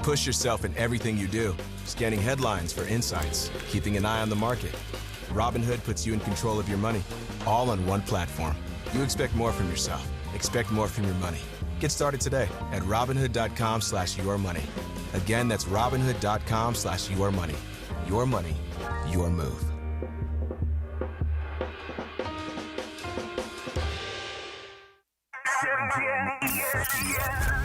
Push yourself in everything you do, scanning headlines for insights, keeping an eye on the market. Robinhood puts you in control of your money, all on one platform. You expect more from yourself. Expect more from your money. Get started today at Robinhood.com/yourmoney. Again, that's Robinhood.com/yourmoney. Your money, your move.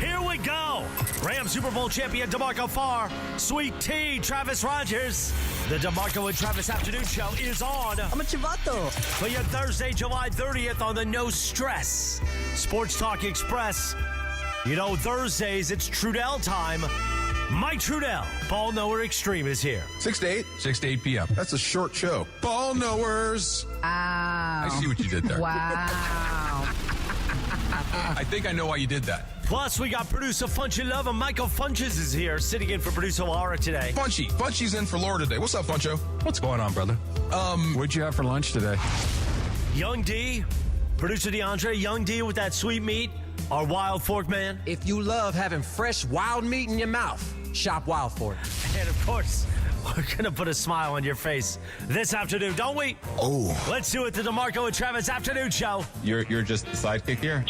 Here we go. Rams Super Bowl champion DeMarco Farr, Sweet Tea, Travis Rogers. The DeMarco and Travis Afternoon Show is on. I'm a chivato. For your Thursday, July 30th on the No Stress Sports Talk Express. You know, Thursdays, it's Trudell time. Mike Trudell, Ball Knower Extreme, is here. 6 to 8? 6 to 8 p.m. That's a short show. Ball knowers. Wow. I see what you did there. Wow. I think I know why you did that. Plus, we got producer Funchy Love, and Michael Funches is here, sitting in for producer Laura today. Funchy's in for Laura today. What's up, Funcho? What's going on, brother? What'd you have for lunch today? Young D, producer DeAndre, Young D with that sweet meat, our Wild Fork man. If you love having fresh wild meat in your mouth, shop Wild Fork. And of course, we're going to put a smile on your face this afternoon, don't we? Oh. Let's do it, the DeMarco and Travis Afternoon Show. You're just the sidekick here?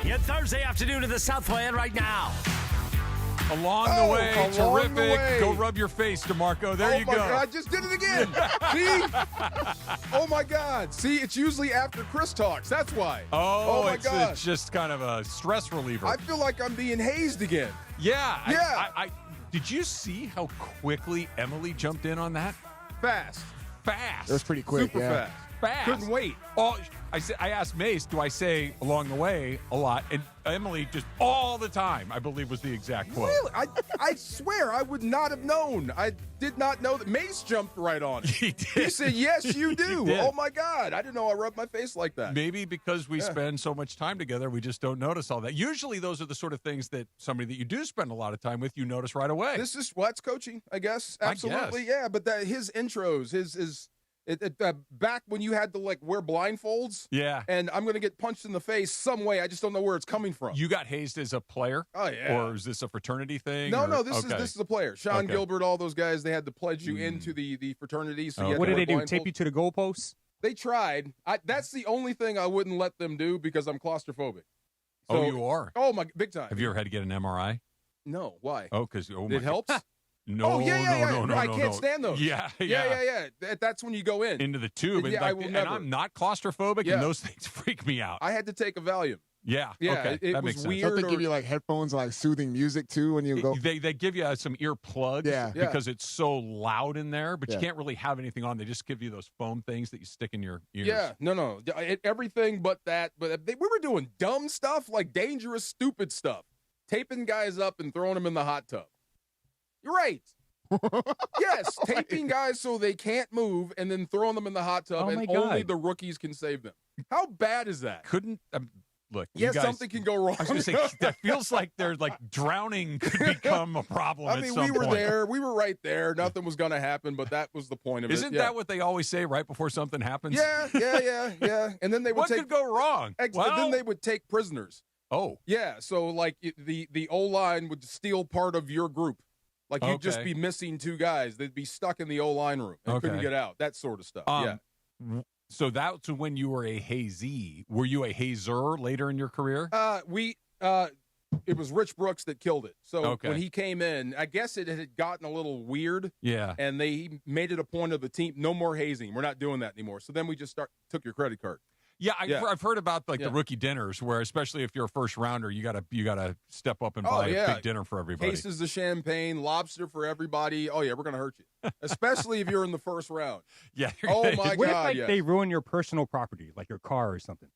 Your Thursday afternoon in the Southland right now. Along the way, terrific. Go rub your face, DeMarco. There you go. Oh, my God, I just did it again. See? Oh, my God. See, it's usually after Chris talks. That's why. Oh, my God. it's just kind of a stress reliever. I feel like I'm being hazed again. Yeah. Yeah. I did you see how quickly Emily jumped in on that? Fast. Fast. That was pretty quick. Super fast. Fast. Couldn't wait. Oh, I asked Mace, do I say along the way a lot? And Emily just all the time, I believe, was the exact quote. Really? I swear I would not have known. I did not know that. Mace jumped right on it. He did. He said, yes, you do. did. Oh, my God. I didn't know I rubbed my face like that. Maybe because we spend so much time together, we just don't notice all that. Usually those are the sort of things that somebody that you do spend a lot of time with, you notice right away. This is what's coaching, I guess. Absolutely, yeah. But his intros, back when you had to wear blindfolds. Yeah. And I'm going to get punched in the face some way. I just don't know where it's coming from. You got hazed as a player? Oh, yeah. Or is this a fraternity thing? No, this is a player. Sean Okay. Gilbert, all those guys, they had to pledge you into the fraternity. So you had What to did they wear do? Tape you to the goalposts? They tried. That's the only thing I wouldn't let them do because I'm claustrophobic. Oh, you are? Oh, my, big time. Have you ever had to get an MRI? No, why? Oh, because It helps? No, no. I can't stand those. Yeah. That's when you go in. Into the tube. Yeah, I will and never. I'm not claustrophobic, Yeah. and those things freak me out. I had to take a Valium. Yeah. Yeah, Okay. it that was makes sense. weird. Don't they give you headphones, soothing music too when you go? They give you some earplugs Yeah. because it's so loud in there, but you Yeah. can't really have anything on. They just give you those foam things that you stick in your ears. Yeah, no. Everything but that. But we were doing dumb stuff, like dangerous, stupid stuff. Taping guys up and throwing them in the hot tub. You're right. Yes, taping guys so they can't move and then throwing them in the hot tub, Oh, and my God. only the rookies can save them. How bad is that? Couldn't look. Yeah, you guys, something can go wrong. I was going to say that feels like they're drowning could become a problem. I at mean, some we were point. there. We were right there. Nothing was going to happen, but that was the point of it. Isn't that what they always say right before something happens? Yeah. And then they would What take. could go wrong? Then they would take prisoners. Oh, Yeah, so the O-line would steal part of your group. Like you'd just Okay. be missing two guys. They'd be stuck in the O-line room and couldn't Okay. get out. That sort of stuff. So that's when you were a hazee. Were you a hazer later in your career? It was Rich Brooks that killed it. So Okay. when he came in, I guess it had gotten a little weird. Yeah. And they made it a point of the team, no more hazing. We're not doing that anymore. So then we just took your credit card. Yeah, I've heard about the rookie dinners where, especially if you're a first rounder, you gotta step up and buy a big dinner for everybody. Cases of champagne, lobster for everybody. Oh yeah, we're gonna hurt you, especially if you're in the first round. Yeah. Oh my What God. if they ruin your personal property, like your car or something?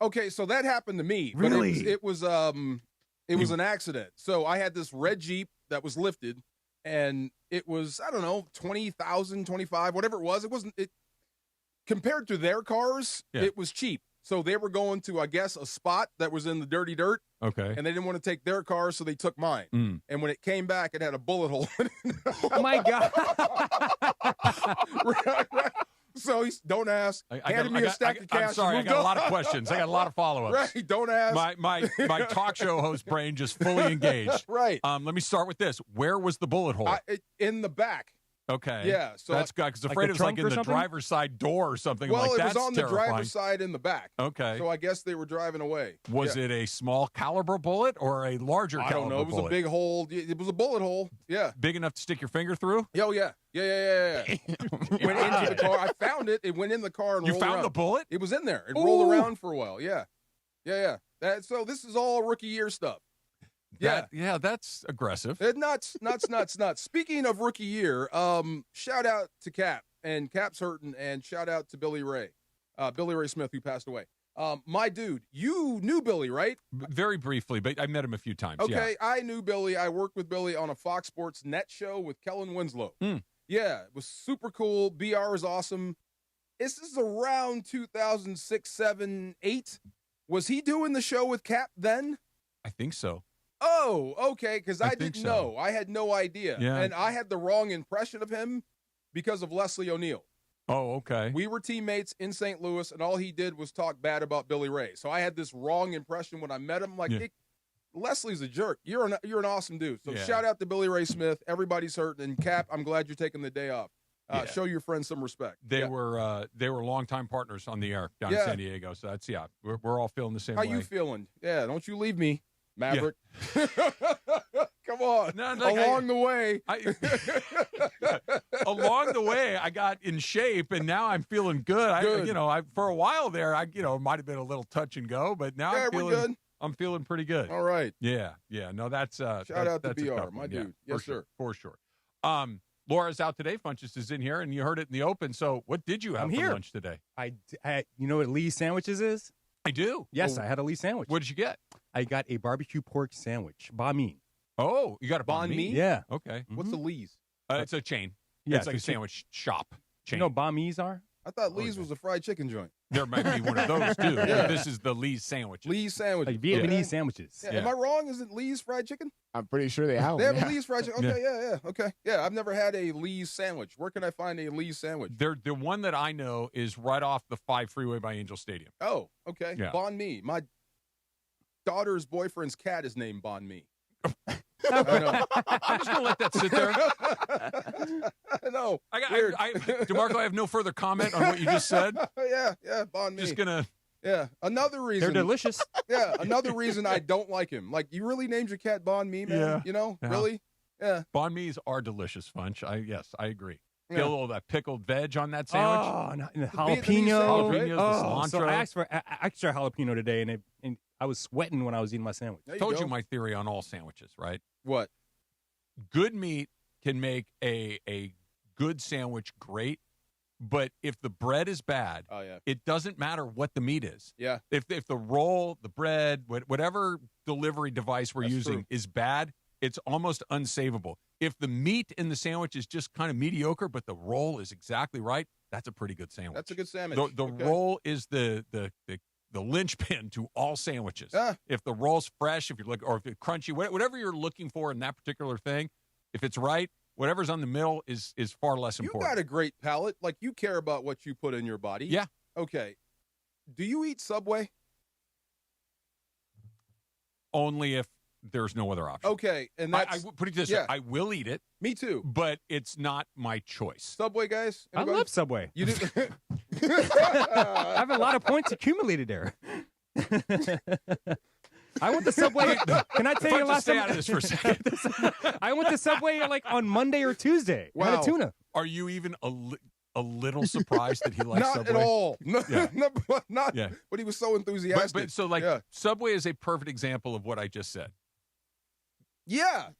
Okay, so that happened to me. Really? But it was an accident. So I had this red Jeep that was lifted, and it was, I don't know, 20,000, 25, whatever it was. It wasn't it compared to their cars, it was cheap. So they were going to, I guess, a spot that was in the dirty dirt. Okay. And they didn't want to take their car, so they took mine. Mm. And when it came back, it had a bullet hole in it. Oh my God! right. So he's don't ask. Handed me a stack of cash. I'm sorry, I moved got a on. lot of questions. I got a lot of follow-ups. Right, don't ask. My talk show host brain just fully engaged. Right. Let me start with this. Where was the bullet hole? In the back. Okay. Yeah. So that's good because afraid the it was like trunk in or the something? driver's side door or something. Well, like it that's was on terrifying. the driver's side in the back. Okay. So I guess they were driving away. Was it a small caliber bullet or a larger I caliber don't know. It was bullet? a big hole. It was a bullet hole. Yeah. Big enough to stick your finger through? Oh, yeah. Yeah. Went into the car. I found it. It went in the car and You rolled found around. the bullet? It was in there. It rolled around for a while. Yeah. So this is all rookie year stuff. Yeah, that's aggressive. Nuts. Speaking of rookie year, shout out to Cap, and Cap's hurting, and shout out to Billy Ray Smith, who passed away. My dude, you knew Billy, right? Very briefly, but I met him a few times. Okay, I knew Billy. I worked with Billy on a Fox Sports Net show with Kellen Winslow. Yeah, it was super cool. BR is awesome. This is around 2006, 7, 8. Was he doing the show with Cap then? I think so. Oh, okay, because I think didn't so. know. I had no idea. Yeah. And I had the wrong impression of him because of Leslie O'Neal. Oh, okay. We were teammates in St. Louis, and all he did was talk bad about Billy Ray. So I had this wrong impression when I met him. Like, Yeah. Leslie's a jerk. You're an awesome dude. So Yeah. shout out to Billy Ray Smith. Everybody's hurting. And Cap, I'm glad you're taking the day off. Yeah. Show your friends some respect. They were longtime partners on the air down in San Diego. So that's we're all feeling the same How way. you feeling? Yeah, don't you leave me, Maverick. Come on. No, like Along the way. Along the way, I got in shape, and now I'm feeling good. Good. For a while there, it might have been a little touch and go, but now Yeah, we're good. I'm feeling pretty good. All right. Yeah. No, that's Shout out to that's a BR, tough one. my Yeah, dude. Yes, for sure, sir. for sure. Laura's out today. Funches is in here, and you heard it in the open. So, what did you have I'm for here. lunch today? You know what Lee's Sandwiches is? I do. Yes, I had a Lee sandwich. What did you get? I got a barbecue pork sandwich. Banh mi. Oh, you got a Banh mi? Yeah. Okay. What's the Lee's? It's a chain. Yeah, it's like a it's a chain. sandwich shop chain. You know what banh mi's are? I thought Lee's was a fried chicken joint. There might be one of those too. Yeah. This is the Lee's sandwich. Lee's sandwich. Like Vietnamese sandwiches. Yeah. Am I wrong? Isn't Lee's fried chicken? I'm pretty sure they have They have them. a Lee's fried chicken. Okay, yeah. Okay. Yeah, I've never had a Lee's sandwich. Where can I find a Lee's sandwich? The one that I know is right off the 5 freeway by Angel Stadium. Oh, okay. Yeah. Banh mi. My daughter's boyfriend's cat is named Banh mi. I know. I'm just gonna let that sit there. I know. Weird. DeMarco, I have no further comment on what you just said. Yeah, banh mi. Just gonna. Yeah, another reason. They're delicious. Yeah, another reason I don't like him. Like, you really named your cat Banh mi, man? Yeah. You know, Yeah. really? Yeah. Banh mi's are delicious, Funch. Yes, I agree. Yeah. Get a little of that pickled veg on that sandwich. Oh, and the Vietnamese jalapeno. sandwich, right? Oh, so cilantro. I asked for extra jalapeno today, and I was sweating when I was eating my sandwich. There I told go. you my theory on all sandwiches, right? What? Good meat can make a good sandwich great, but if the bread is bad, Oh, yeah. it doesn't matter what the meat is. Yeah. If the roll, the bread, whatever delivery device we're That's using true. is bad, it's almost unsavable. If the meat in the sandwich is just kind of mediocre, but the roll is exactly right, that's a pretty good sandwich. That's a good sandwich. The Okay. roll is the linchpin to all sandwiches. Ah. If the roll's fresh, if it's crunchy, whatever you're looking for in that particular thing, if it's right, whatever's on the middle is far less You important. got a great palate. Like, you care about what you put in your body. Yeah. Okay. Do you eat Subway? Only if there's no other option. Okay, and that's put it this yeah. way: I will eat it, me too. but it's not my choice. Subway guys. I Anybody? love Subway. You do. I have a lot of points accumulated there. I went to Subway. Can I tell you Just last stay time? out of this for a second. I went to Subway like on Monday or Tuesday. I had Wow. a tuna. Are you even a little surprised that he likes Not Subway? at all. No, Yeah. not. Yeah. But he was so enthusiastic. But so like yeah. Subway is a perfect example of what I just said. Yeah.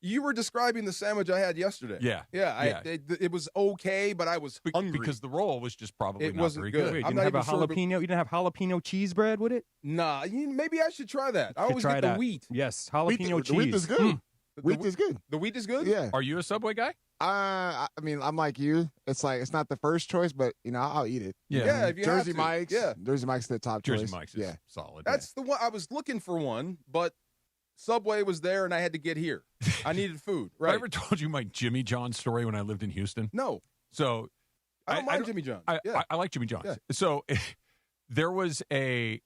You were describing the sandwich I had yesterday. Yeah. Yeah. It was okay, but I was hungry. Because the roll was just probably It not wasn't very good. good. Wait, you I'm didn't not have a even sure if it- jalapeno. You didn't have jalapeno cheese bread with it? Nah, maybe I should try that. I You should always try get the that. wheat. Yes, jalapeno cheese. The wheat is good. Mm. Wheat is good. The wheat is good? Yeah. Are you a Subway guy? I mean, I'm like you. It's like it's not the first choice, but I'll eat it. Yeah, if you have Jersey to. Mike's. Yeah. Jersey Mike's the top Jersey choice. Mike's is Yeah. solid. That's the one. I was looking for one, but Subway was there and I had to get here. I needed food. Have I Right. ever told you my Jimmy John story when I lived in Houston? No. So I don't mind Jimmy John's. I like Jimmy John's. Yeah. So there was a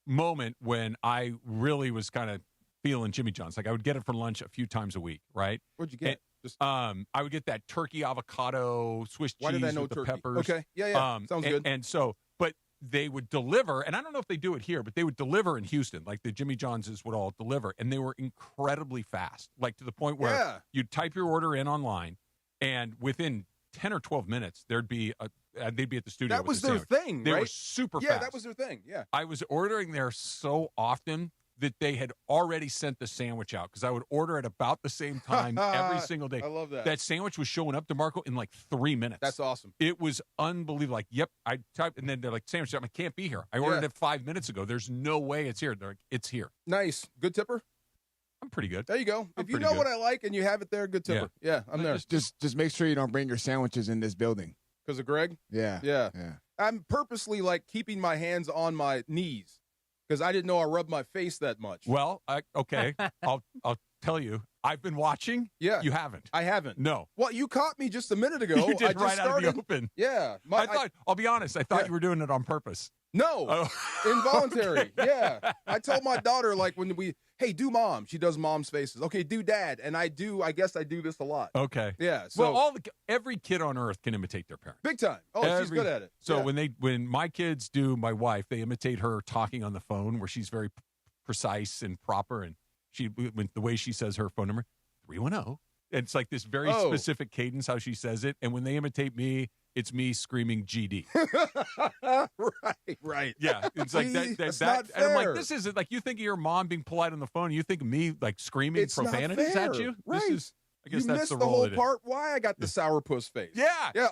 moment when I really was kind of feeling Jimmy John's. Like I would get it for lunch a few times a week, right? What'd you get? I would get that turkey avocado Swiss cheese Why did I know with the turkey? peppers. Okay, yeah, sounds good. And so, but they would deliver, and I don't know if they do it here, but they would deliver in Houston. Like the Jimmy John's would all deliver, and they were incredibly fast, like to the point where you'd type your order in online, and within 10 or 12 minutes, they'd be at the studio. That was their thing, They right? were super Yeah, fast. that was their thing. Yeah. I was ordering there so often that they had already sent the sandwich out because I would order at about the same time every single day. I love that. That sandwich was showing up to Marco in like 3 minutes. That's awesome. It was unbelievable. Like, yep, I typed, and then they're like, sandwich, I can't be here. I ordered it 5 minutes ago. There's no way it's here. They're like, it's here. Nice. Good tipper? I'm pretty good. There you go. I'm If you know what I like and you have it there, good tipper. Yeah, I'm there. Just make sure you don't bring your sandwiches in this building. Because of Greg? Yeah. Yeah. I'm purposely like keeping my hands on my knees because I didn't know I rubbed my face that much. Well, okay. I'll tell you. I've been watching. Yeah. You haven't. I haven't. No. Well, you caught me just a minute ago. You did I just right started. out of the open. Yeah. I'll be honest. I thought you were doing it on purpose. No. Involuntary. Yeah. I told my daughter, like, hey, do mom. She does mom's faces. Okay, do dad. And I guess I do this a lot. Okay. Yeah. So well, every kid on earth can imitate their parents. Big time. Oh, she's good at it. So when my kids do my wife, they imitate her talking on the phone where she's very precise and proper. And the way she says her phone number, 310. And it's like this very specific cadence how she says it. And when they imitate me, it's me screaming GD. Right. Yeah. It's like that's that. Not and I'm fair. like, this isn't like you think of your mom being polite on the phone. You think of me like screaming It's not profanities fair. at you. Right. I guess you that's missed the the role whole it is. part. Why I got the sourpuss face? Yeah. Yeah.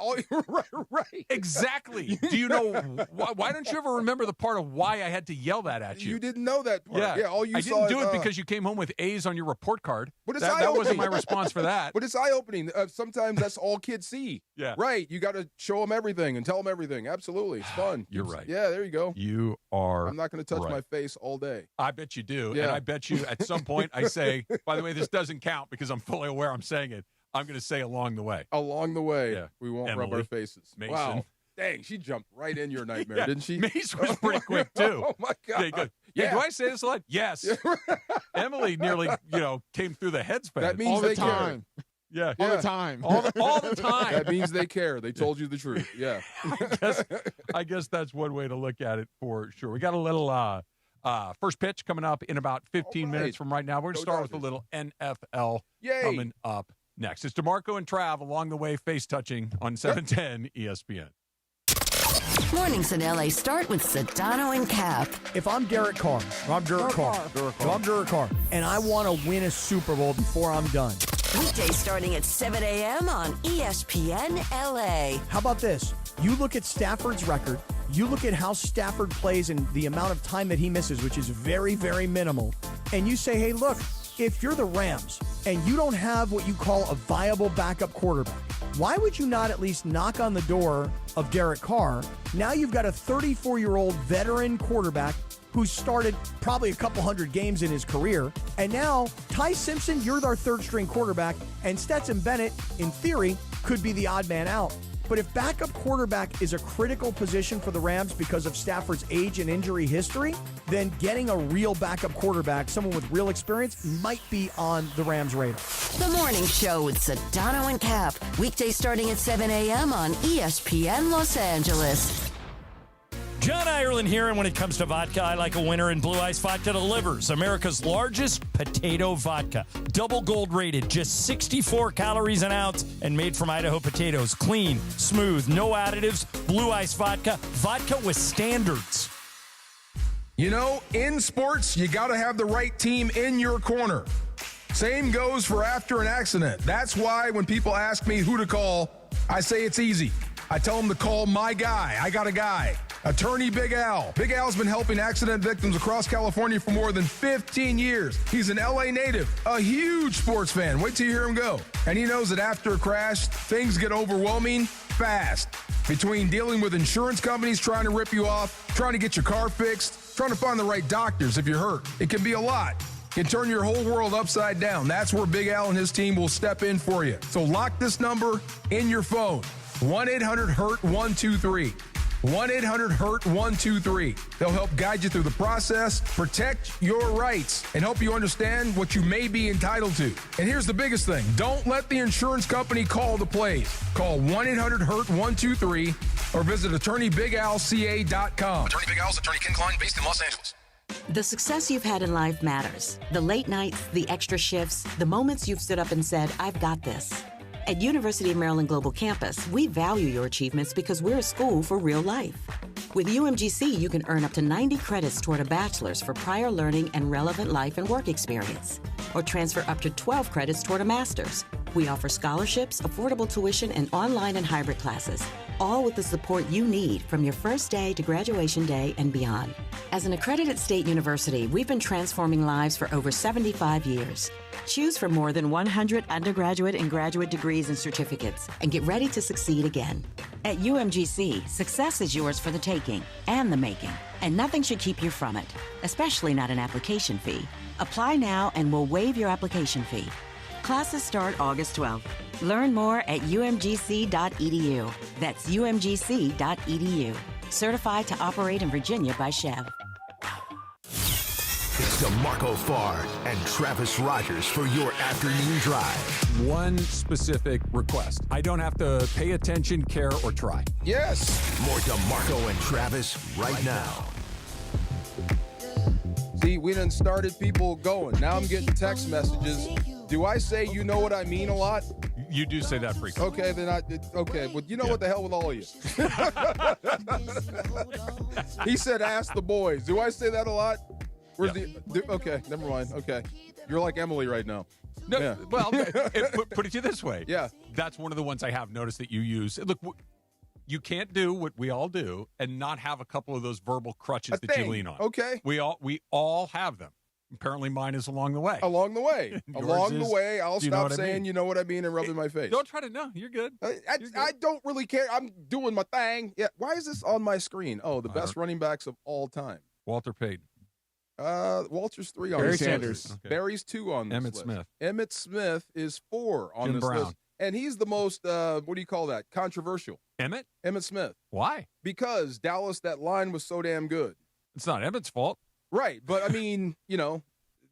Right. Exactly. Do you know why don't you ever remember the part of why I had to yell that at you? You didn't know that part. Yeah. All you I saw didn't do is, it because you came home with A's on your report card. But it's that wasn't my eye-opening. response for that. But it's eye-opening. Sometimes that's all kids see. Yeah. Right. You got to show them everything and tell them everything. Absolutely. It's fun. You're right. Yeah, there you go. You are I'm not going to touch right. my face all day. I bet you do. Yeah. And I bet you at some point I say, by the way, this doesn't count because I'm fully aware I'm saying it. I'm going to say along the way. Along the way, Yeah. we won't Emily, rub our faces. Mason. Wow. Dang, she jumped right in your nightmare, Yeah. didn't she? Mace was pretty quick, too. Oh, my God. Yeah, he goes, do I say this a lot? Yes. Emily nearly, came through the headspan. That means All they the time. Yeah. All the time. All the time. That means they care. They told you the truth. Yeah. I guess that's one way to look at it for sure. We got a little first pitch coming up in about 15 minutes from right now. We're going to start with a little NFL coming up next. It's DeMarco and Trav along the way, face touching on 710 ESPN. Mornings in LA start with Sedano and Cap. If I'm Derek Carr, and I want to win a Super Bowl before I'm done. Weekdays starting at 7 a.m. on ESPN LA. How about this? You look at Stafford's record, you look at how Stafford plays and the amount of time that he misses, which is very, very minimal, and you say, hey, look, if you're the Rams and you don't have what you call a viable backup quarterback, why would you not at least knock on the door of Derek Carr? Now you've got a 34-year-old veteran quarterback who's started probably a couple hundred games in his career. And now, Ty Simpson, you're our third-string quarterback, and Stetson Bennett, in theory, could be the odd man out. But if backup quarterback is a critical position for the Rams because of Stafford's age and injury history, then getting a real backup quarterback, someone with real experience, might be on the Rams' radar. The Morning Show with Sedano and Cap. Weekdays starting at 7 a.m. on ESPN Los Angeles. John Ireland here, and when it comes to vodka, I like a winner, and Blue Ice Vodka delivers. America's largest potato vodka. Double gold rated, just 64 calories an ounce, and made from Idaho potatoes. Clean, smooth, no additives. Blue Ice Vodka. Vodka with standards. You know, in sports, you got to have the right team in your corner. Same goes for after an accident. That's why when people ask me who to call, I say it's easy. I tell them to call my guy. I got a guy. Attorney Big Al. Big Al's been helping accident victims across California for more than 15 years. He's an LA native, a huge sports fan. Wait till you hear him go. And he knows that after a crash, things get overwhelming fast. Between dealing with insurance companies trying to rip you off, trying to get your car fixed, trying to find the right doctors if you're hurt, it can be a lot. It can turn your whole world upside down. That's where Big Al and his team will step in for you. So lock this number in your phone. 1-800-HURT-123. 1-800-HURT-123. They'll help guide you through the process, protect your rights, and help you understand what you may be entitled to. And here's the biggest thing. Don't let the insurance company call the plays. Call 1-800-HURT-123 or visit attorneybigalca.com. Attorney Big Al's attorney Ken Klein, based in Los Angeles. The success you've had in life matters. The late nights, the extra shifts, the moments you've stood up and said, I've got this. At University of Maryland Global Campus, we value your achievements because we're a school for real life. With UMGC, you can earn up to 90 credits toward a bachelor's for prior learning and relevant life and work experience, or transfer up to 12 credits toward a master's. We offer scholarships, affordable tuition, and online and hybrid classes, all with the support you need from your first day to graduation day and beyond. As an accredited state university, we've been transforming lives for over 75 years. Choose from more than 100 undergraduate and graduate degrees and certificates, and get ready to succeed again. At UMGC, success is yours for the taking and the making, and nothing should keep you from it, especially not an application fee. Apply now and we'll waive your application fee. Classes start August 12th. Learn more at umgc.edu. That's umgc.edu. Certified to operate in Virginia by Chev. It's DeMarco Farr and Travis Rogers for your afternoon drive. One specific request. I don't have to pay attention, care, or try. Yes. More DeMarco and Travis right now. See, we done started people going. Now I'm getting text messages. Do I say you know what I mean a lot? You do say that frequently. Okay, then okay. Well, you know what the hell with all of you. He said, ask the boys. Do I say that a lot? Okay, never mind. Okay. You're like Emily right now. No, yeah. Well, put it to you this way. Yeah. That's one of the ones I have noticed that you use. Look, you can't do what we all do and not have a couple of those verbal crutches that you lean on. Okay. We all have them. Apparently mine is along the way. Along the way. Along the way, I'll stop saying, you know what I mean, and rub in my face. Don't try to know. You're good. I don't really care. I'm doing my thing. Yeah. Why is this on my screen? Oh, the best running backs of all time. Walter Payton. Walter's 3 on Barry this Sanders. list. Okay. Barry's 2 on this list. Smith. Emmett Smith is 4 on Jim this Brown. list. And he's the most, what do you call that, controversial. Emmett Smith. Why? Because Dallas, that line was so damn good. It's not Emmett's fault. Right. But, I mean,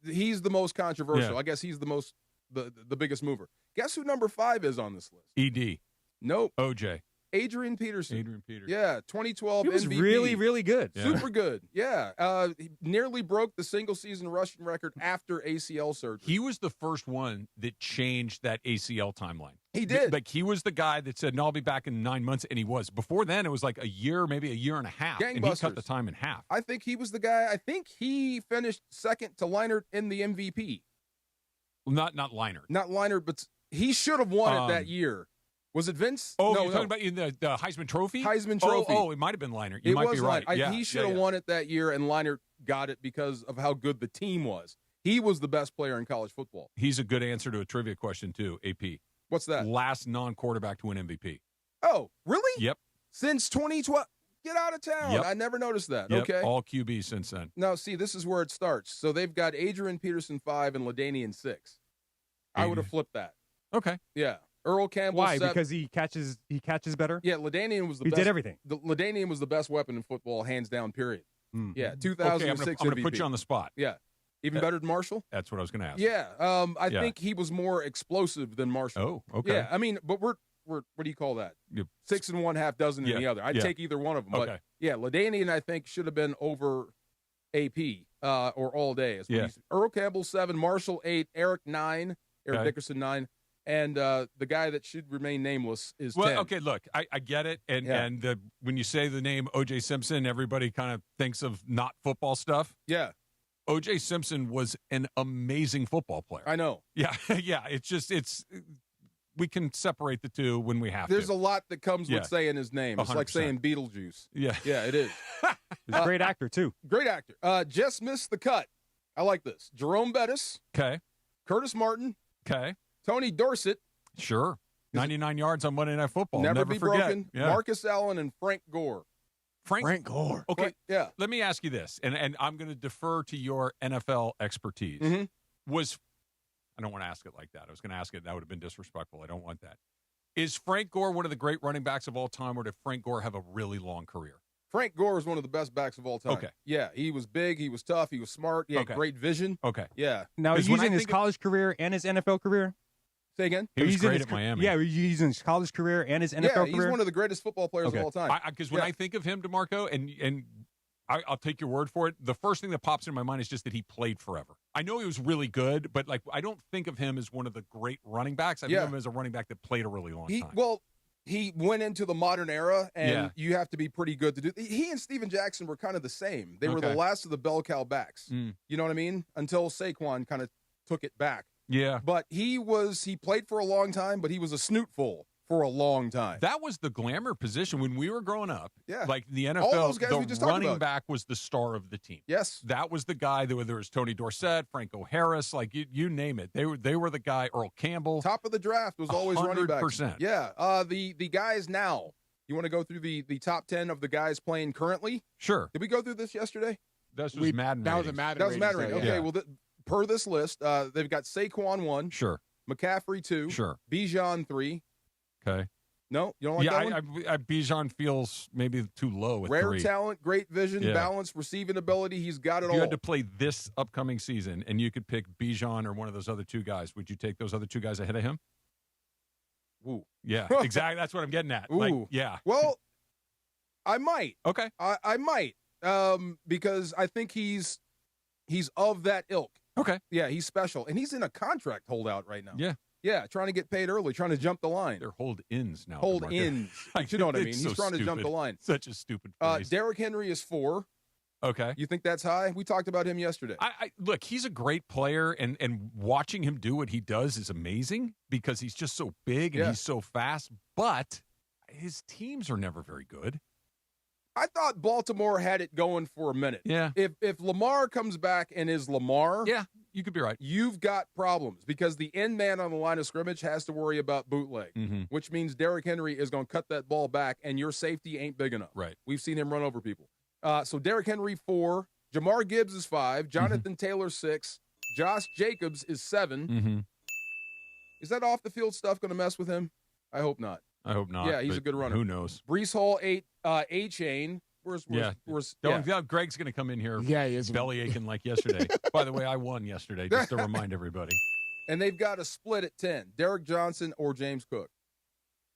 he's the most controversial. Yeah. I guess he's the biggest mover. Guess who number 5 is on this list? ED. Nope. OJ. Adrian Peterson. Adrian Peterson. Yeah, 2012 He was MVP. really, really good. Yeah. Super good. Yeah. He nearly broke the single-season rushing record after ACL surgery. He was the first one that changed that ACL timeline. He did. Like, he was the guy that said, no, I'll be back in 9 months, and he was. Before then, it was like a year, maybe a year and a half, and he cut Gangbusters. the time in half. I think he was the guy. I think he finished second to Leinart in the MVP. Not Leinart. Not Leinart, but he should have won it that year. Was it Vince? Oh, no, you're talking about in the Heisman Trophy? Heisman Trophy. Oh, it might have been Leinart. You It might was be right. Leinart. He should have won it that year, and Leinart got it because of how good the team was. He was the best player in college football. He's a good answer to a trivia question, too, AP. What's that? Last non-quarterback to win MVP. Oh, really? Yep. Since 2012? Get out of town. Yep. I never noticed that. Yep. Okay. All QBs since then. Now, see, this is where it starts. So they've got Adrian Peterson 5 and LaDainian 6. I would have flipped that. Okay. Yeah. Earl Campbell. Why? 7. Because he catches better. Yeah, LaDainian was the He best. did everything. LaDainian was the best weapon in football, hands down. Period. Mm. Yeah, Okay, 2006 I'm going to MVP. put you on the spot. Yeah, even better than Marshall. That's what I was going to ask. Yeah, I think he was more explosive than Marshall. Oh, okay. Yeah, I mean, but we're what do you call that? Yep. 6 and 1/2 dozen in the other. I'd take either one of them. Okay. But yeah, LaDainian I think should have been over AP or all day. Earl Campbell 7, Marshall 8, Eric 9, Eric Dickerson 9. And the guy that should remain nameless is 10. Okay, look, I get it. And when you say the name O.J. Simpson, everybody kind of thinks of not football stuff. Yeah. O.J. Simpson was an amazing football player. I know. Yeah, yeah. It's we can separate the two when we have There's to. a lot that comes with saying his name. It's 100%. like saying Beetlejuice. Yeah. Yeah, it is. He's a great actor, too. Great actor. Just missed the cut. I like this. Jerome Bettis. Okay. Curtis Martin. Okay. Tony Dorsett. Sure. 99 yards on Monday Night Football. Never Never be forget. broken. Yeah. Marcus Allen and Frank Gore. Frank Gore. Okay. Yeah. Let me ask you this, and I'm going to defer to your NFL expertise. Mm-hmm. I don't want to ask it like that. I was going to ask it. That would have been disrespectful. I don't want that. Is Frank Gore one of the great running backs of all time, or did Frank Gore have a really long career? Frank Gore is one of the best backs of all time. Okay. Yeah, he was big, he was tough, he was smart, he had great vision. Okay. Yeah. Now, he's using his college career and his NFL career? Say again? He was great at Miami. Yeah, he's using his college career and his NFL career? Yeah, he's one of the greatest football players of all time. Because when I think of him, DeMarco, and I'll take your word for it, the first thing that pops into my mind is just that he played forever. I know he was really good, but I don't think of him as one of the great running backs. I think of him as a running back that played a really long time. Well, he went into the modern era, and you have to be pretty good to do. He and Steven Jackson were kind of the same. They were the last of the bell cow backs. You know what I mean? Until Saquon kind of took it back. Yeah. But he played for a long time, but he was a snootful for a long time. That was the glamour position when we were growing up. Yeah. Like the All those guys we NFL, just the talked running about. back was the star of the team. Yes. That was the guy that there was Tony Dorsett, Franco Harris, like you name it. They were the guy, Earl Campbell. Top of the draft was always running back. 100%. Yeah. The guys now. You want to go through the top 10 of the guys playing currently? Sure. Did we go through this yesterday? This was Madden That was a ratings. Madden That was Madden rating. rating. Okay, well, per this list, they've got Saquon 1. Sure. McCaffrey 2. Sure. Bijan 3. Okay. No, you don't like that one? Bijan feels maybe too low at Rare 3. talent, great vision, Yeah. balance, receiving ability. He's got it If all. you had to play this upcoming season and you could pick Bijan or one of those other two guys, would you take those other two guys ahead of him? Ooh. Yeah, exactly. That's what I'm getting at. Ooh. Like, yeah. Well, I might. Okay. I might. Because I think he's of that ilk. Okay. Yeah, he's special. And he's in a contract holdout right now. Yeah. Yeah, trying to get paid early, trying to jump the line. They're hold-ins now. Hold-ins. You know what I mean? It's He's so trying to jump stupid. the line. Such a stupid phrase. Derrick Henry is 4. Okay. You think that's high? We talked about him yesterday. I look, he's a great player, and watching him do what he does is amazing because he's just so big and he's so fast, but his teams are never very good. I thought Baltimore had it going for a minute. Yeah. If Lamar comes back and is Lamar, yeah, you could be right. You've got problems because the end man on the line of scrimmage has to worry about bootleg, which means Derrick Henry is going to cut that ball back, and your safety ain't big enough. Right. We've seen him run over people. So Derrick Henry 4, Jamar Gibbs is 5, Jonathan Taylor 6, Josh Jacobs is 7. Is that off the field stuff going to mess with him? I hope not. I hope not. Yeah, he's a good runner. Who knows? Brees Hall 8, A-Chain. Where's Greg's going to come in here he is. belly aching like yesterday. By the way, I won yesterday, just to remind everybody. And they've got a split at 10, Derek Johnson or James Cook.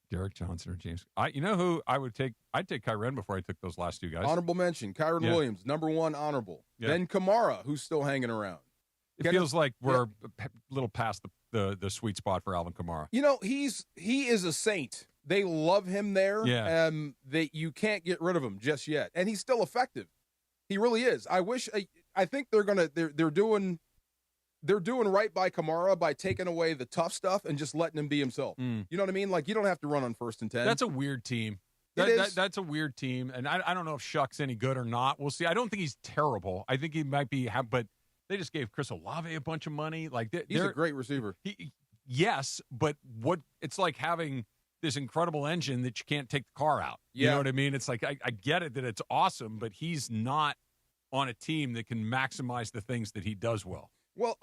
Derek Johnson or James. You know who I would take? I'd take Kyren before I took those last two guys. Honorable mention, Kyren Williams, number 1 honorable. Yeah. Then Kamara, who's still hanging around. It feels like we're a little past the sweet spot for Alvin Kamara. You know, he is a saint. They love him there. Yeah. That you can't get rid of him just yet, and he's still effective. He really is. I think they're doing right by Kamara by taking away the tough stuff and just letting him be himself. You know what I mean? Like, you don't have to run on 1st and 10. That's a weird team. That's a weird team, and I don't know if Shuck's any good or not. We'll see. I don't think he's terrible. I think he might be, but they just gave Chris Olave a bunch of money. Like he's a great receiver. Yes, but it's like having this incredible engine that you can't take the car out. You know what I mean? It's like I get it that it's awesome, but he's not on a team that can maximize the things that he does well. Well,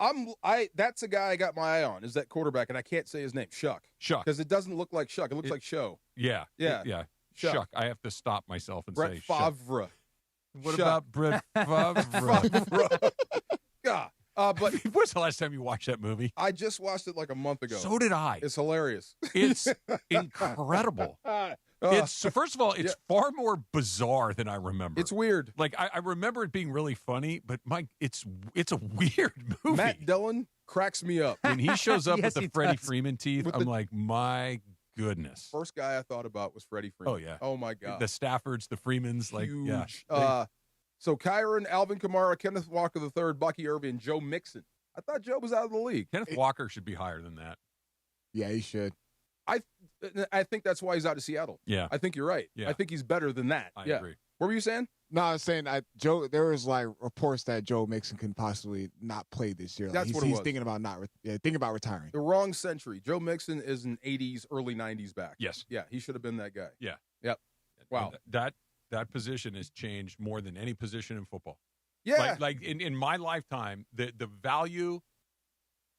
that's a guy I got my eye on, is that quarterback, and I can't say his name, Shuck. Because it doesn't look like Shuck. It looks like Show. Yeah. Yeah. Shuck. I have to stop myself and Brett say Favre. What about Brett Favre? Yeah. But when was the last time you watched that movie? I just watched it like a month ago. So did I. It's hilarious. It's incredible. First of all, it's far more bizarre than I remember. It's weird. Like I remember it being really funny, but it's a weird movie. Matt Dillon cracks me up when he shows up with the Freddie Freeman teeth. I'm like, my goodness. First guy I thought about was Freddie Freeman. Oh yeah. Oh my God. The Staffords, the Freemans, like huge. So Kyren, Alvin Kamara, Kenneth Walker III, Bucky Irving, and Joe Mixon. I thought Joe was out of the league. Kenneth Walker should be higher than that. Yeah, he should. I think that's why he's out of Seattle. Yeah. I think you're right. Yeah. I think he's better than that. I agree. What were you saying? No, I was saying Joe. There was like reports that Joe Mixon can possibly not play this year. That's like, what it he's was. thinking about thinking about retiring. The wrong century. Joe Mixon is an 80s, early 90s back. Yes. Yeah, he should have been that guy. Yeah. Yep. Wow. That position has changed more than any position in football. Yeah. Like in my lifetime, the value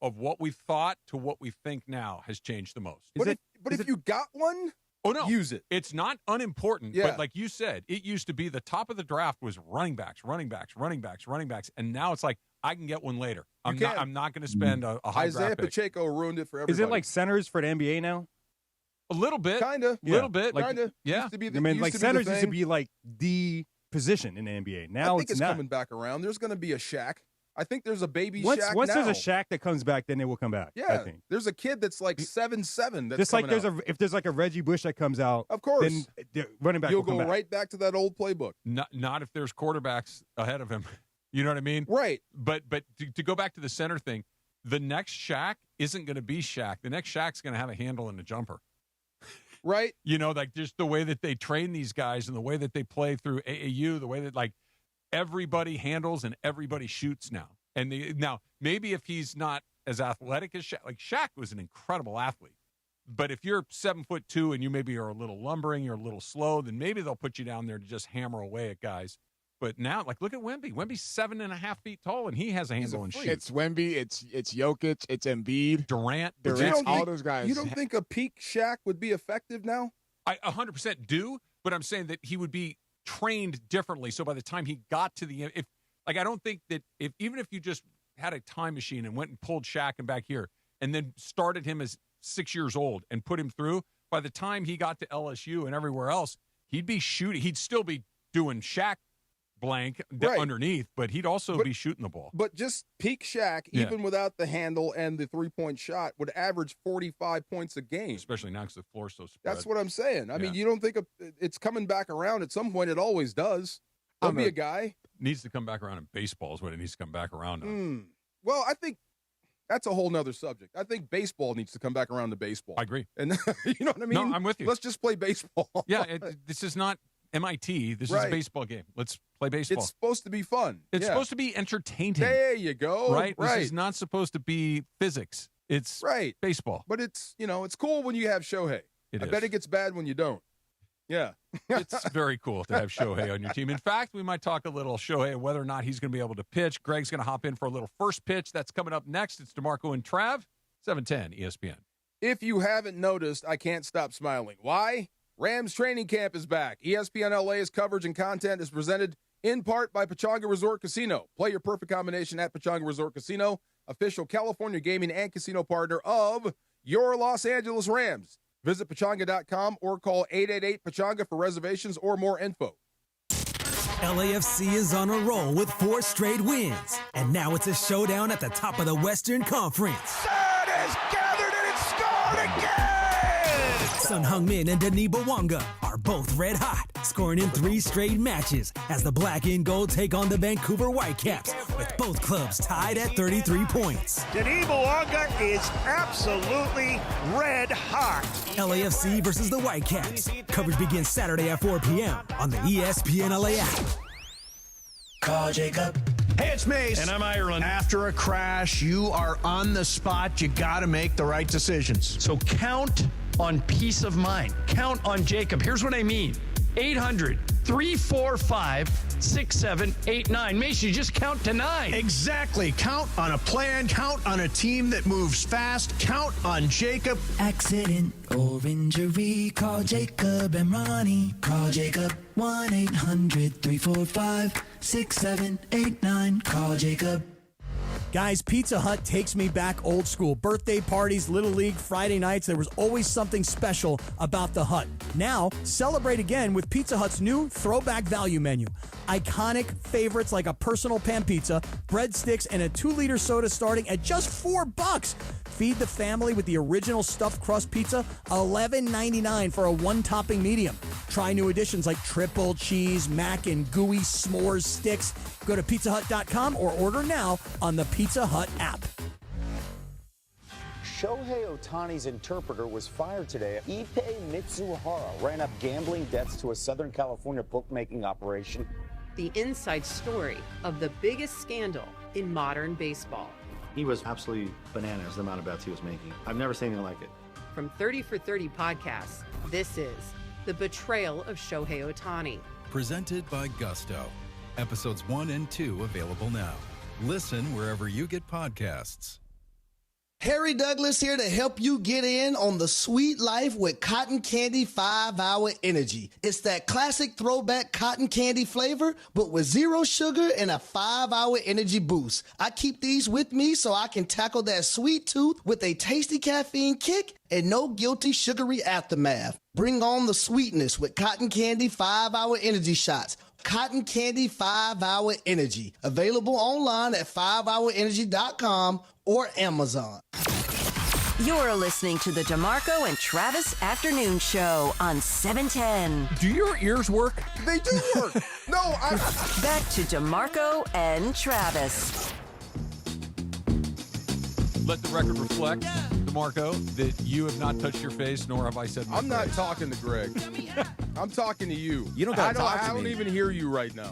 of what we thought to what we think now has changed the most. But if you got one, use it. It's not unimportant, Yeah. but like you said, it used to be the top of the draft was running backs, and now it's like I can get one later. I'm not going to spend a high Isaiah draft pick. Pacheco ruined it for everybody. Is it like centers for the NBA now? A little bit, Kinda. little bit, Like- Kinda. yeah. Used to be the, I mean, used like to be the centers used to thing. be like the position in the NBA. Now I think it's not. coming back around. There's going to be a Shaq. I think there's a baby Once Shaq once now. there's a Shaq that comes back, then it will come back. I Yeah, think. there's a kid that's like 7'7". That's Just like coming there's out. if there's like a Reggie Bush that comes out, Of course. then the running back You'll will come go back. right back to that old playbook. Not if there's quarterbacks ahead of him. You know what I mean? Right. But to go back to the center thing, the next Shaq isn't going to be Shaq. The next Shaq's going to have a handle and a jumper. Right. You know, like just the way that they train these guys and the way that they play through AAU, the way that like everybody handles and everybody shoots now. And now maybe if he's not as athletic as Shaq, like Shaq was an incredible athlete. But if you're 7'2" and you maybe are a little lumbering, you're a little slow, then maybe they'll put you down there to just hammer away at guys. But now, like, look at Wemby. Wemby's 7.5 feet tall, and he has a handle and shoot. It's Wemby, it's Jokic, it's Embiid, Durant, all those guys. You don't think a peak Shaq would be effective now? I 100% do, but I'm saying that he would be trained differently. So by the time he got to the I don't think that even if you just had a time machine and went and pulled Shaq and back here and then started him as 6 years old and put him through, by the time he got to LSU and everywhere else, he'd be shooting. He'd still be doing Shaq blank underneath, but he'd also be shooting the ball. But just peak Shaq, even without the handle and the three-point shot, would average 45 points a game. Especially now because the floor's so spread. That's what I'm saying. I mean, you don't think it's coming back around at some point? It always does. There'll be a guy. Needs to come back around in baseball is what it needs to come back around on. Well, I think that's a whole nother subject. I think baseball needs to come back around to baseball. I agree. And you know what I mean? No, I'm with you. Let's just play baseball. Yeah, this is not MIT. This is a baseball game. Let's play baseball. It's supposed to be fun. It's supposed to be entertaining. There you go. Right? This is not supposed to be physics. It's baseball. But it's cool when you have Shohei. I bet it gets bad when you don't. Yeah. It's very cool to have Shohei on your team. In fact, we might talk a little Shohei and whether or not he's going to be able to pitch. Greg's going to hop in for a little first pitch. That's coming up next. It's DeMarco and Trav, 710 ESPN. If you haven't noticed, I can't stop smiling. Why? Rams training camp is back. ESPN LA's coverage and content is presented in part by Pechanga Resort Casino. Play your perfect combination at Pechanga Resort Casino, official California gaming and casino partner of your Los Angeles Rams. Visit Pechanga.com or call 888-PECHANGA for reservations or more info. LAFC is on a roll with 4 straight wins. And now it's a showdown at the top of the Western Conference. Third is gathered and it's scored again! Sun Heung-min and Denis Bouanga are both red hot, scoring in 3 straight matches as the Black and Gold take on the Vancouver Whitecaps, with both clubs tied at 33 points. Denis Bouanga is absolutely red hot. LAFC versus the Whitecaps. Coverage begins Saturday at 4 p.m. on the ESPN LA app. Call Jacob. Hey, it's Mace. And I'm Ireland. After a crash, you are on the spot. You got to make the right decisions. So count on peace of mind. Count on Jacob. Here's what I mean. 800-345-6789. Mace, you just count to 9. Exactly. Count on a plan. Count on a team that moves fast. Count on Jacob. Accident or injury, call Jacob and Ronnie. Call Jacob 1-800-345-6789. Call Jacob. Guys, Pizza Hut takes me back old school. Birthday parties, Little League, Friday nights, there was always something special about the Hut. Now, celebrate again with Pizza Hut's new throwback value menu. Iconic favorites like a personal pan pizza, breadsticks, and a 2-liter soda starting at just $4. Feed the family with the original stuffed crust pizza, $11.99 for a 1-topping medium. Try new additions like triple cheese, mac and gooey s'mores sticks. Go to pizzahut.com or order now on the Pizza Hut app. Shohei Ohtani's interpreter was fired today. Ippei Mitsuhara ran up gambling debts to a Southern California bookmaking operation. The inside story of the biggest scandal in modern baseball. He was absolutely bananas, the amount of bets he was making. I've never seen anything like it. From 30 for 30 podcasts, this is The Betrayal of Shohei Ohtani. Presented by Gusto. Episodes 1 and 2 available now. Listen wherever you get podcasts. Harry Douglas here to help you get in on the sweet life with Cotton Candy 5-Hour Energy. It's that classic throwback cotton candy flavor, but with 0 sugar and a 5-hour energy boost. I keep these with me so I can tackle that sweet tooth with a tasty caffeine kick and no guilty sugary aftermath. Bring on the sweetness with Cotton Candy 5-Hour Energy Shots. Cotton Candy 5-Hour Energy. Available online at 5hourenergy.com or Amazon. You're listening to the DeMarco and Travis Afternoon Show on 710. Do your ears work? They do work. No, I'm... Back to DeMarco and Travis. Let the record reflect, DeMarco, that you have not touched your face, nor have I said my I'm not phrase. talking to Greg. I'm talking to you. You don't gotta talk to I don't me. even hear you right now.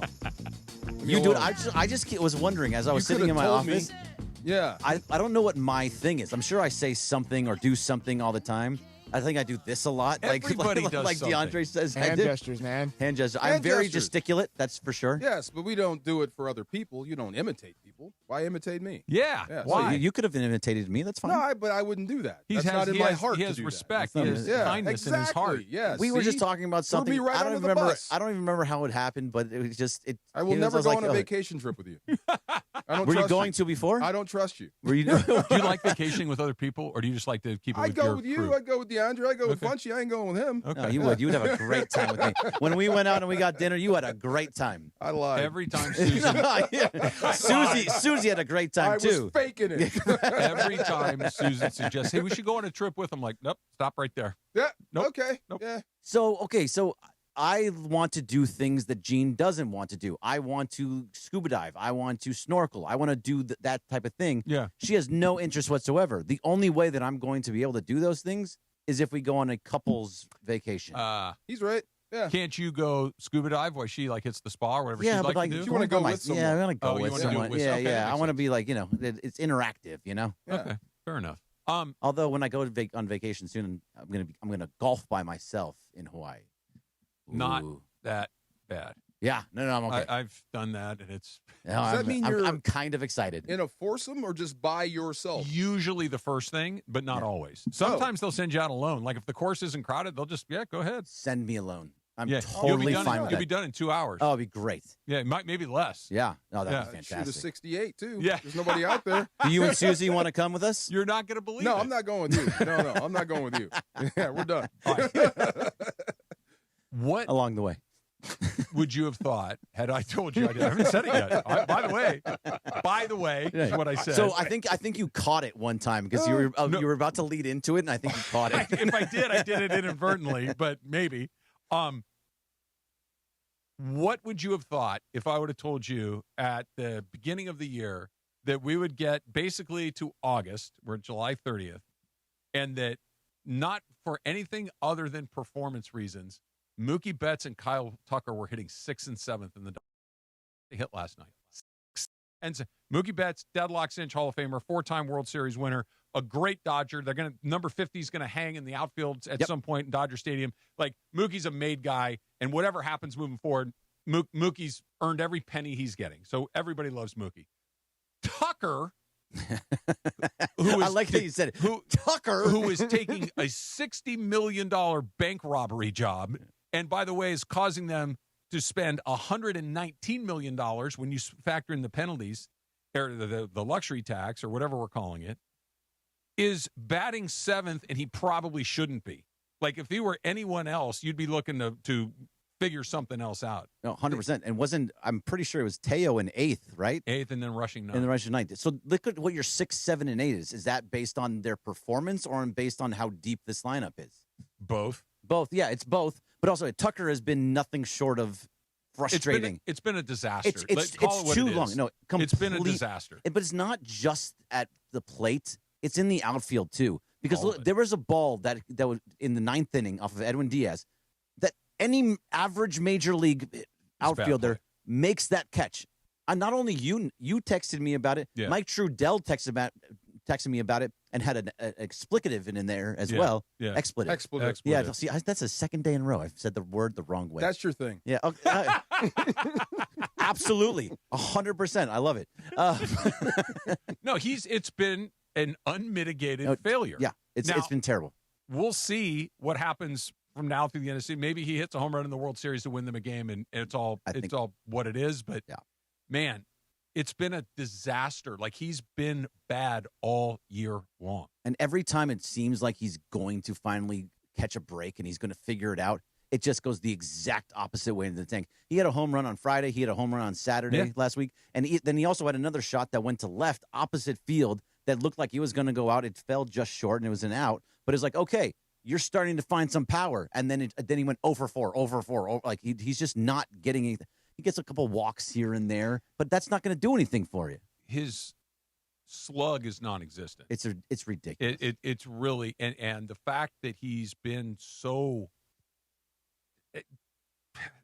You do it. I just was wondering as I was sitting in my office. Yeah. I don't know what my thing is. I'm sure I say something or do something all the time. I think I do this a lot. Everybody like, does like something. DeAndre says. Hand gestures, man. Hand gestures. I'm Hand very gestures. gesticulate, that's for sure. Yes, but we don't do it for other people. You don't imitate people. Why imitate me? Yeah. Yeah, Well, you could have imitated me. That's fine. No, but I wouldn't do that. That's not in my heart. He has to do respect. That. He has kindness in his heart. Yeah, we were just see? talking about Threw something. me right I don't under even the remember. bus. I don't even remember how it happened, but it was just. I will never go on a vacation trip with you. I don't Were you trust going to before? I don't trust you. Were you? Do you like vacationing with other people, or do you just like to keep it I with go your with you. crew? I go with DeAndre. I go with Okay. Funchy. I ain't going with him. Okay. No, you would. You would have a great time with me. When we went out and we got dinner, you had a great time. I lied. Every time Susie, Susie had a great time I too. was faking it. every time Susan suggests, "Hey, we should go on a trip with," I'm like, "Nope, stop right there." Yeah. Nope. Okay. Nope. Yeah. So I want to do things that Jean doesn't want to do. I want to scuba dive. I want to snorkel. I want to do that type of thing. Yeah. She has no interest whatsoever. The only way that I'm going to be able to do those things is if we go on a couple's vacation. He's right. Yeah. Can't you go scuba dive while she hits the spa or whatever Yeah, she'd but like to do? You wanna go with someone. Yeah, I want to go Oh, you with wanna do it someone. with- Yeah, okay, yeah. that I makes want to be it's interactive, Okay, fair enough. Although when I go on vacation soon, I'm gonna golf by myself in Hawaii. Not Ooh. that bad. Yeah, no, I'm okay. I've done that, and it's No, Does that I'm, mean I'm- you're I'm kind of excited. in a foursome or just by yourself? usually the first thing, but not always. Sometimes they'll send you out alone. Like if the course isn't crowded, they'll just go ahead. Send me alone. I'm You'll totally be done fine in, with You'll that. be done in 2 hours. Oh, it'd be great. Yeah, it might maybe less. Yeah. No, that'd Yeah. be Shoot a fantastic. 68 too. Yeah. There's nobody out there. Do you and Susie want to come with us? You're not going to believe No, it. I'm not going with you. No, I'm not going with you. Yeah, we're done. What Along the way. would you have thought had I told you? I haven't said it yet. By the way, is what I said. So I think you caught it one time because you were about to lead into it, and I think you caught it. If I did it inadvertently, but maybe. What would you have thought if I would have told you at the beginning of the year that we would get basically to August, we're July 30th, and that not for anything other than performance reasons, Mookie Betts and Kyle Tucker were hitting 6th and 7th in the they hit last night. And so Mookie Betts, deadlock cinch Hall of Famer, 4-time World Series winner, a great Dodger. They're going to number 50 is going to hang in the outfield at some point in Dodger Stadium. Like Mookie's a made guy, and whatever happens moving forward, Mookie's earned every penny he's getting. So everybody loves Mookie. Tucker, I like how you said it. Tucker, who is taking a $60 million bank robbery job, and by the way, is causing them to spend $119 million when you factor in the penalties, or the luxury tax, or whatever we're calling it, is batting 7th, and he probably shouldn't be. Like, if he were anyone else, you'd be looking to figure something else out. No, 100%. And I'm pretty sure it was Teo in 8th, right? 8th and then rushing 9th. And the rushing 9th. So look at what your 6, 7, and 8 is. Is that based on their performance or based on how deep this lineup is? Both. Both. Yeah, it's both. But also, Tucker has been nothing short of frustrating. It's been a disaster. It's too long. No, it's been a disaster. But it's not just at the plate. It's in the outfield, too. Because look, there was a ball that was in the 9th inning off of Edwin Diaz that any average major league outfielder makes that catch. Not only you texted me about it. Yeah. Mike Trudell texted me about it and had an explicative in there as well. Yeah. Expletive. Yeah. See, that's the second day in a row I've said the word the wrong way. That's your thing. Yeah. Okay. Absolutely. 100%. I love it. No, it's been an unmitigated failure. Yeah, it's been terrible. We'll see what happens from now through the end of the season. Maybe he hits a home run in the World Series to win them a game, and it's all what it is. But man, it's been a disaster. Like, he's been bad all year long. And every time it seems like he's going to finally catch a break and he's going to figure it out, it just goes the exact opposite way into the tank. He had a home run on Friday. He had a home run on Saturday last week. And then he also had another shot that went to left, opposite field, that looked like he was going to go out. It fell just short, and it was an out. But it's like, okay, you're starting to find some power. And then he went 0 for 4. Like, he's just not getting anything. He gets a couple walks here and there, but that's not going to do anything for you. His slug is non-existent. It's ridiculous. It's really, and the fact that he's been so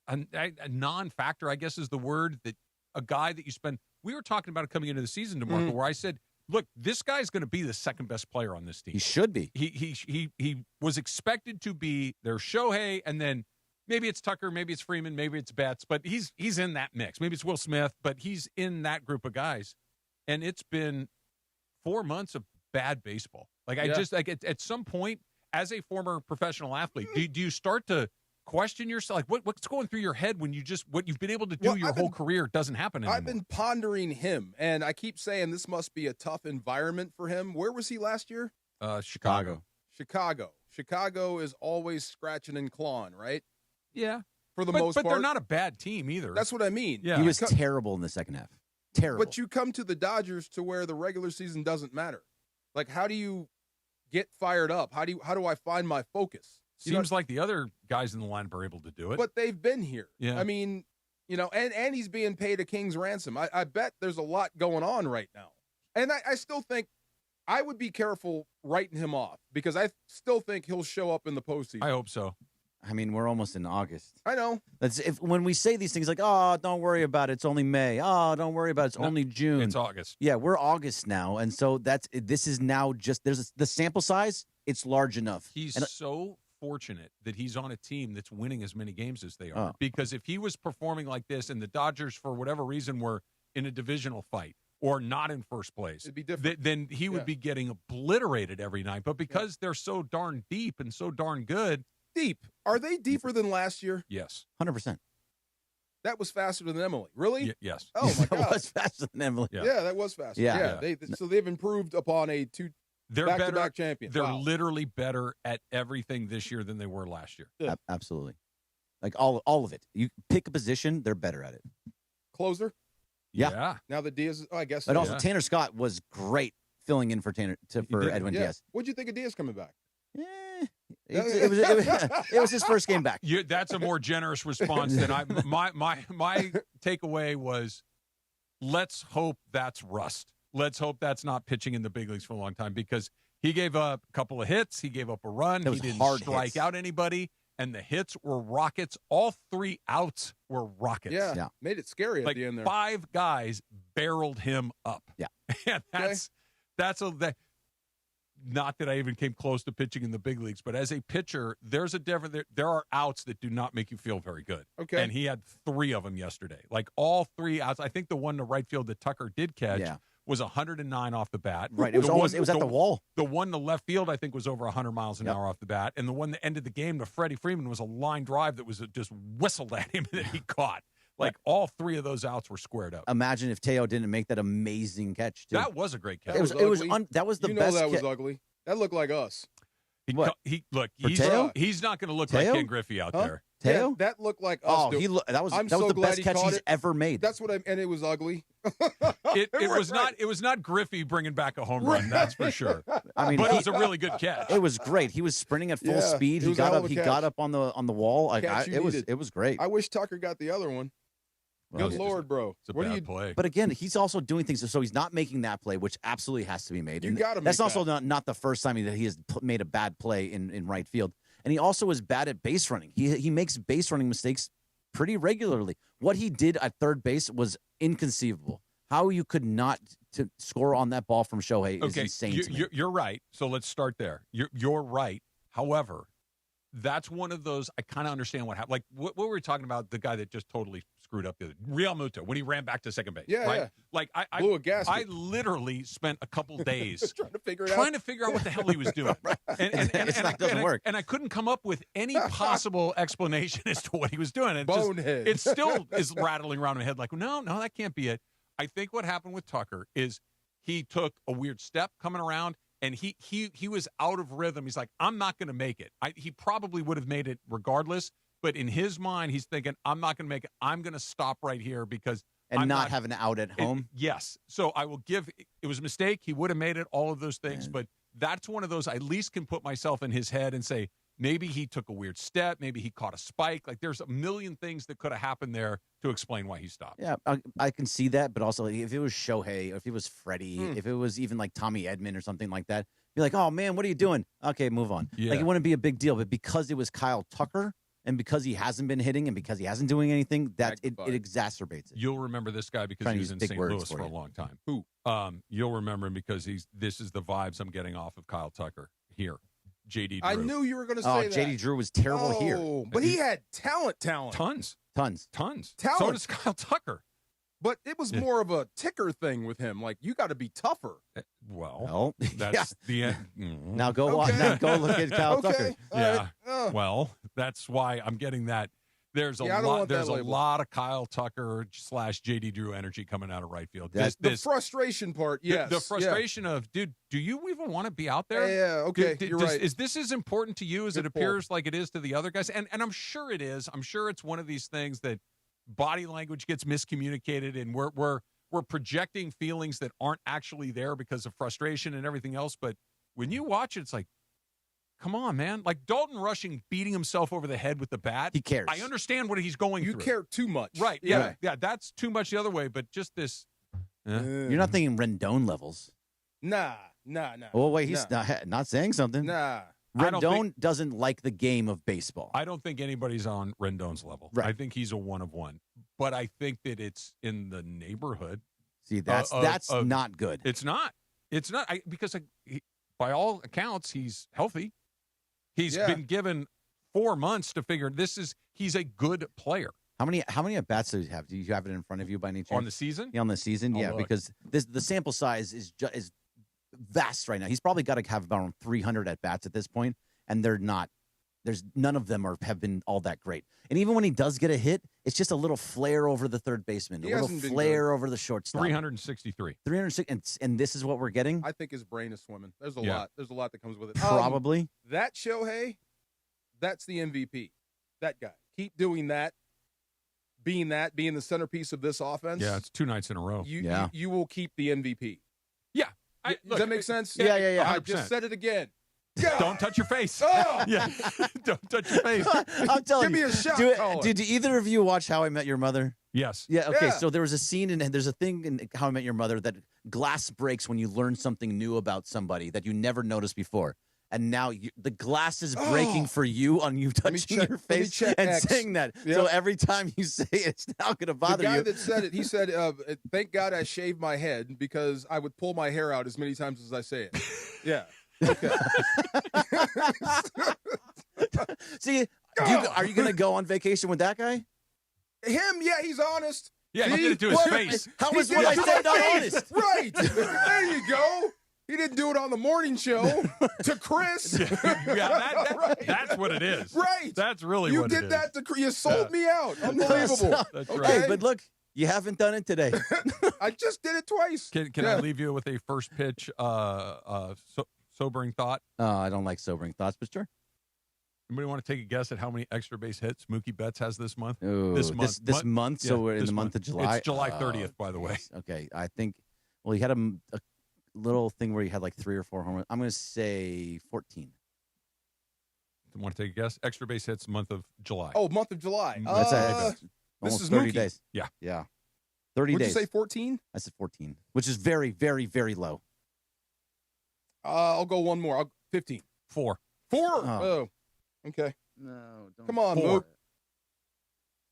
a non-factor, I guess is the word, that a guy that you spend. We were talking about it coming into the season, DeMarco, where I said, look, this guy's going to be the second best player on this team. He should be. He was expected to be their Shohei, and then maybe it's Tucker, maybe it's Freeman, maybe it's Betts, but he's in that mix. Maybe it's Will Smith, but he's in that group of guys. And it's been 4 months of bad baseball. Like, I just, like, at some point, as a former professional athlete, do you start to question yourself? Like, what's going through your head when what you've been able to do your whole career doesn't happen anymore? I've been pondering him, and I keep saying this must be a tough environment for him. Where was he last year? Chicago. Chicago is always scratching and clawing, right? Yeah. For the most part. But they're not a bad team either. That's what I mean. Yeah. He was terrible in the second half. Terrible. But you come to the Dodgers to where the regular season doesn't matter. Like, how do you get fired up? How do I find my focus? Seems like the other guys in the lineup are able to do it. But they've been here. Yeah. I mean, and he's being paid a king's ransom. I bet there's a lot going on right now. And I still think I would be careful writing him off, because I still think he'll show up in the postseason. I hope so. I mean, we're almost in August. I know. When we say these things like, oh, don't worry about it, it's only May. Oh, don't worry about it, it's only June. It's August. Yeah, we're August now. And so this is now just, the sample size, it's large enough. He's so fortunate that he's on a team that's winning as many games as they are. Because if he was performing like this and the Dodgers, for whatever reason, were in a divisional fight or not in first place, it'd be different. Then he would be getting obliterated every night. But because they're so darn deep and so darn good. Deep. Are they deeper than last year? Yes. 100%. That was faster than Emily. Really? Yes. Oh, my God. That was faster than Emily. Yeah, that was faster. Yeah. So they've improved upon a back-to-back champion. They're literally better at everything this year than they were last year. Yeah. Absolutely. Like all of it. You pick a position, they're better at it. Closer? Yeah. Now that Diaz, I guess. But also Tanner Scott was great filling in for Edwin Diaz. What'd you think of Diaz coming back? It was his first game back. That's a more generous response than my takeaway was, let's hope that's rust. Let's hope that's not pitching in the big leagues for a long time, because he gave up a couple of hits. He gave up a run. He didn't strike out anybody. And the hits were rockets. All 3 outs were rockets. Yeah. Made it scary at the end there. 5 guys barreled him up. Yeah. And not that I even came close to pitching in the big leagues, but as a pitcher, there are outs that do not make you feel very good. Okay. And he had 3 of them yesterday. Like, all 3 outs. I think the one to right field that Tucker did catch was 109 off the bat. Right. It was at the wall. The one to left field, I think, was over 100 miles an hour off the bat. And the one that ended the game to Freddie Freeman was a line drive that was just whistled at him that he caught. Like, all 3 of those outs were squared up. Imagine if Teo didn't make that amazing catch, too. That was a great catch. That was the best. That was ugly. That looked like us. He's not going to look like Ken Griffey out there. Teo? That looked like us. That was the best catch he's ever made. That's what and it was ugly. It was not Griffey bringing back a home run, that's for sure. I mean, but it was a really good catch. It was great. He was sprinting at full speed. He got up on the wall. It was great. I wish Tucker got the other one. Good Lord, bro. It's a bad play. But again, he's also doing things, so he's not making that play, which absolutely has to be made. You got to make That's also not the first time that he has made a bad play in right field. And he also is bad at base running. He makes base running mistakes pretty regularly. What he did at third base was inconceivable. How you could not to score on that ball from Shohei is insane to me. You're right. So let's start there. You're right. However, that's one of those. I kind of understand what happened. Like what we were talking about, the guy that just totally screwed up the other, Real Muto, when he ran back to second base. Yeah, right? yeah. Like Blew a gasket. I literally spent a couple days trying to figure out what the hell he was doing. and doesn't work. And I couldn't come up with any possible explanation as to what he was doing. Bonehead. It still is rattling around my head like, no, that can't be it. I think what happened with Tucker is he took a weird step coming around, and he was out of rhythm. He's like, I'm not going to make it. He probably would have made it regardless, but in his mind, he's thinking, I'm not going to make it. I'm going to stop right here because I'm not have an out at home. Yes. So I will give – it was a mistake. He would have made it, all of those things, but that's one of those I at least can put myself in his head and say, maybe he took a weird step. Maybe he caught a spike. Like there's a million things that could have happened there to explain why he stopped. Yeah, I can see that. But also, if it was Shohei, or if it was Freddie, if it was even like Tommy Edman or something like that, be like, oh, man, what are you doing? Okay, move on. Yeah. Like it wouldn't be a big deal. But because it was Kyle Tucker and because he hasn't been hitting and because he hasn't doing anything, it exacerbates it. You'll remember this guy because he was in St. Louis for a long time. Who? You'll remember him because this is the vibes I'm getting off of Kyle Tucker here. J.D. Drew. I knew you were going to say that. J.D. Drew was terrible here. But he had talent. Tons. Tons. Talent. So does Kyle Tucker. But it was more of a ticker thing with him. Like, you got to be tougher. Well, that's the end. Now go look at Kyle Tucker. Yeah. Well, that's why I'm getting that. There's a lot of Kyle Tucker / JD Drew energy coming out of right field. The frustration part, yes. The frustration of, dude, do you even want to be out there? Yeah, okay, you're right. Is this as important to you as it appears like it is to the other guys? And I'm sure it is. I'm sure it's one of these things that body language gets miscommunicated, and we're projecting feelings that aren't actually there because of frustration and everything else. But when you watch it, it's like, come on, man. Like Dalton Rushing beating himself over the head with the bat. He cares. I understand what he's going through. You care too much. Right. Yeah. That's too much the other way. But just this. You're not thinking Rendon levels. Nah. Oh, wait, he's not saying something. Nah. Rendon doesn't like the game of baseball. I don't think anybody's on Rendon's level. Right. I think he's a one of one. But I think that it's in the neighborhood. See, that's not good. It's not. It's not. Because by all accounts, he's healthy. He's been given 4 months to figure he's a good player. How many at bats do you have? Do you have it in front of you by any chance? On the season? Yeah, on the season. I'll look. Because the sample size is vast right now. He's probably got to have about 300 at bats at this point, and they're not. There's none of them have been all that great. And even when he does get a hit, it's just a little flare over the third baseman, a little flare over the shortstop. 363. 306, and this is what we're getting. I think his brain is swimming. There's a lot. There's a lot that comes with it. Probably. That Shohei, that's the MVP. That guy. Keep doing that. Being the centerpiece of this offense. Yeah, it's 2 nights in a row. You will keep the MVP. Yeah. Does that make sense? Yeah. 100%. I just said it again. Don't touch your face. Oh! Yeah. Don't touch your face. I'm telling you. Give me a shot. Did either of you watch How I Met Your Mother? Yes. Yeah. Okay. So there was a scene and there's a thing in How I Met Your Mother that glass breaks when you learn something new about somebody that you never noticed before. And now the glass is breaking for you on you touching your face and saying that. Yep. So every time you say it, it's now going to bother you. The guy that said it, he said, thank God I shaved my head because I would pull my hair out as many times as I say it. Yeah. Okay. See, are you going to go on vacation with that guy? Him? Yeah, he's honest. Yeah, he did it to his face. How was what I said not honest? Right. There you go. He didn't do it on the morning show to Chris. That's what it is. Right. That's really what it is. You did that to Chris. You sold me out. Unbelievable. That's okay? right. Hey, but look, you haven't done it today. I just did it twice. Can I leave you with a first pitch sobering thought? I don't like sobering thoughts, but sure. Anybody want to take a guess at how many extra base hits Mookie Betts has this month? Ooh, this month? So we're in the month of July? It's July 30th, by the way. Okay. I think, well, he had a little thing where he had like 3 or 4 home runs. I'm going to say 14. Want to take a guess? Extra base hits month of July. Oh, month of July. Almost 30 days. Yeah. 30 Would days. you say 14? I said 14, which is very, very, very low. I'll go one more. 15. 4. 4? Oh. Okay. No, don't. Come on, 4. Mook.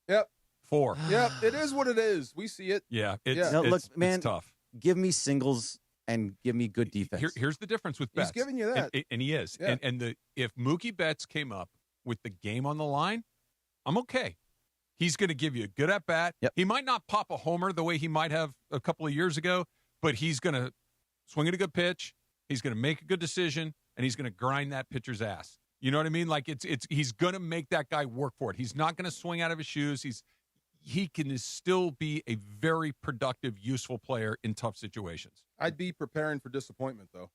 Yep. 4. Yep. It is what it is. We see it. Yeah. Look, man, it's tough. Give me singles and give me good defense. Here's the difference with Betts. He's giving you that. And he is. Yeah. And if Mookie Betts came up with the game on the line, I'm okay. He's going to give you a good at-bat. Yep. He might not pop a homer the way he might have a couple of years ago, but he's going to swing at a good pitch. He's going to make a good decision, and he's going to grind that pitcher's ass. You know what I mean? Like he's going to make that guy work for it. He's not going to swing out of his shoes. He can still be a very productive, useful player in tough situations. I'd be preparing for disappointment, though.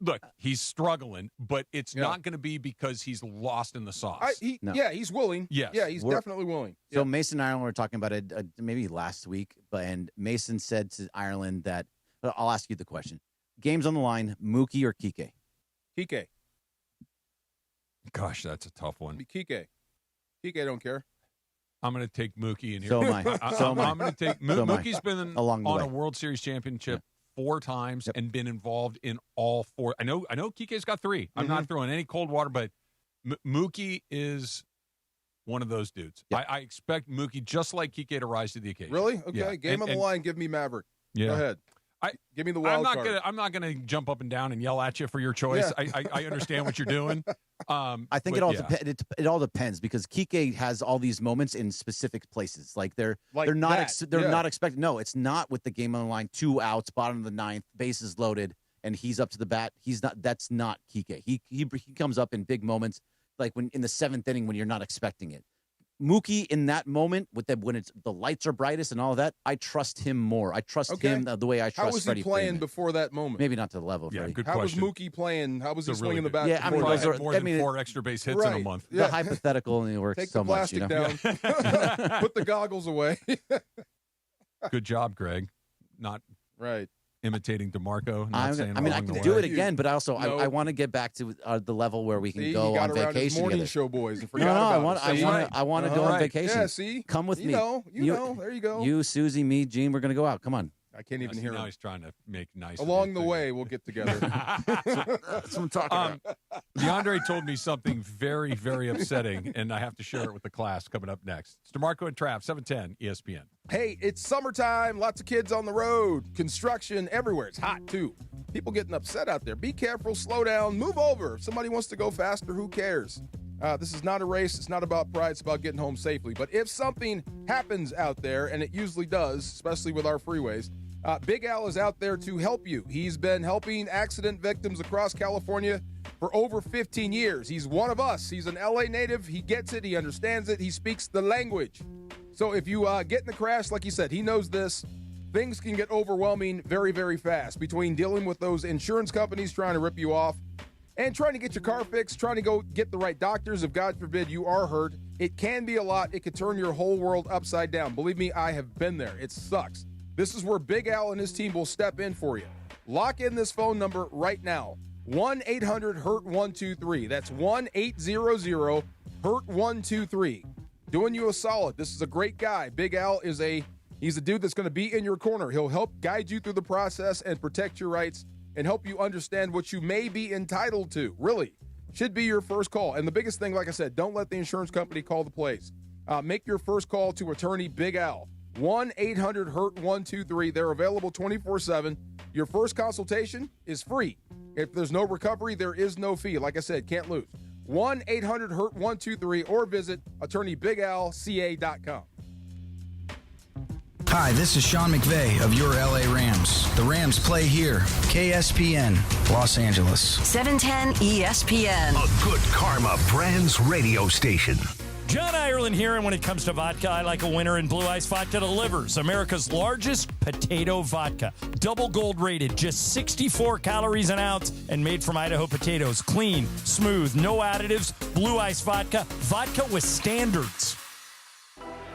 Look, he's struggling, but it's not going to be because he's lost in the sauce. Yeah, he's willing. Yes. Yeah, he's definitely willing. So Mason and Ireland were talking about it maybe last week, and Mason said to Ireland that, I'll ask you the question. Games on the line, Mookie or Kike? Kike. Gosh, that's a tough one. Kike don't care. I'm going to take Mookie in here. So am I. I'm going to take Mookie's been on a World Series championship 4 times and been involved in all 4. I know Kike's got 3. I'm not throwing any cold water, but Mookie is one of those dudes. Yep. I expect Mookie, just like Kike, to rise to the occasion. Really? Okay. Yeah. Game on the line. Give me Maverick. Yeah. Go ahead. Give me the wild card. I'm not gonna jump up and down and yell at you for your choice. Yeah. I understand what you're doing. I think it all depends because Kike has all these moments in specific places. Like they're not expecting. No, it's not with the game on the line. 2 outs, bottom of the 9th, bases loaded, and he's up to the bat. He's not. That's not Kike. He comes up in big moments, like when in the 7th inning when you're not expecting it. Mookie in that moment when it's the lights are brightest and all of that, I trust him more. I trust him the way I trust Freddie. How was he playing Freeman. Before that moment? Maybe not to the level. Yeah, Freddie. good How question. was Mookie playing? How was he swinging the bat? Yeah, I mean, more than 4 extra base hits in a month. The hypothetical only works Take so the plastic much. You know? down. Put the goggles away. Good job, Greg. Not right. Imitating DeMarco. I can do it again, but also I want to get back to the level where we can go on vacation morning together. show boys. I want to go on vacation. Yeah, see, come with me. You know. There you go. You, Susie, me, Gene. We're gonna go out. Come on. I can't even hear him. Now he's trying to make nice. Along the way, we'll get together. That's what I'm talking about. DeAndre told me something very, very upsetting, and I have to share it with the class coming up next. It's DeMarco and Trav, 710 ESPN. Hey, it's summertime. Lots of kids on the road. Construction everywhere. It's hot, too. People getting upset out there. Be careful. Slow down. Move over. If somebody wants to go faster, who cares? This is not a race. It's not about pride. It's about getting home safely. But if something happens out there, and it usually does, especially with our freeways, Big Al is out there to help you. He's been helping accident victims across California for over 15 years. He's one of us. He's an LA native. He gets it. He understands it. He speaks the language. So if you get in the crash, like he said, he knows this. Things can get overwhelming very, very fast between dealing with those insurance companies trying to rip you off and trying to get your car fixed, trying to go get the right doctors if, God forbid, you are hurt. It can be a lot. It could turn your whole world upside down. Believe me, I have been there. It sucks. This is where Big Al and his team will step in for you. Lock in this phone number right now. 1-800-HURT-123. That's 1-800-HURT-123. Doing you a solid. This is a great guy. Big Al is he's a dude that's going to be in your corner. He'll help guide you through the process and protect your rights and help you understand what you may be entitled to. Really, should be your first call. And the biggest thing, like I said, don't let the insurance company call the plays. Make your first call to attorney Big Al. 1-800-HURT-123. They're available 24/7. Your first consultation is free. If there's no recovery, there is no fee. Like I said, can't lose. 1-800-HURT-123 or visit attorneybigalca.com. Hi, this is Sean McVay of your LA Rams. The Rams play here. KSPN, Los Angeles. 710 ESPN. A good karma brands radio station. John Ireland here, and when it comes to vodka, I like a winner, and Blue Ice Vodka delivers. America's largest potato vodka. Double gold rated, just 64 calories an ounce, and made from Idaho potatoes. Clean, smooth, no additives. Blue Ice Vodka. Vodka with standards.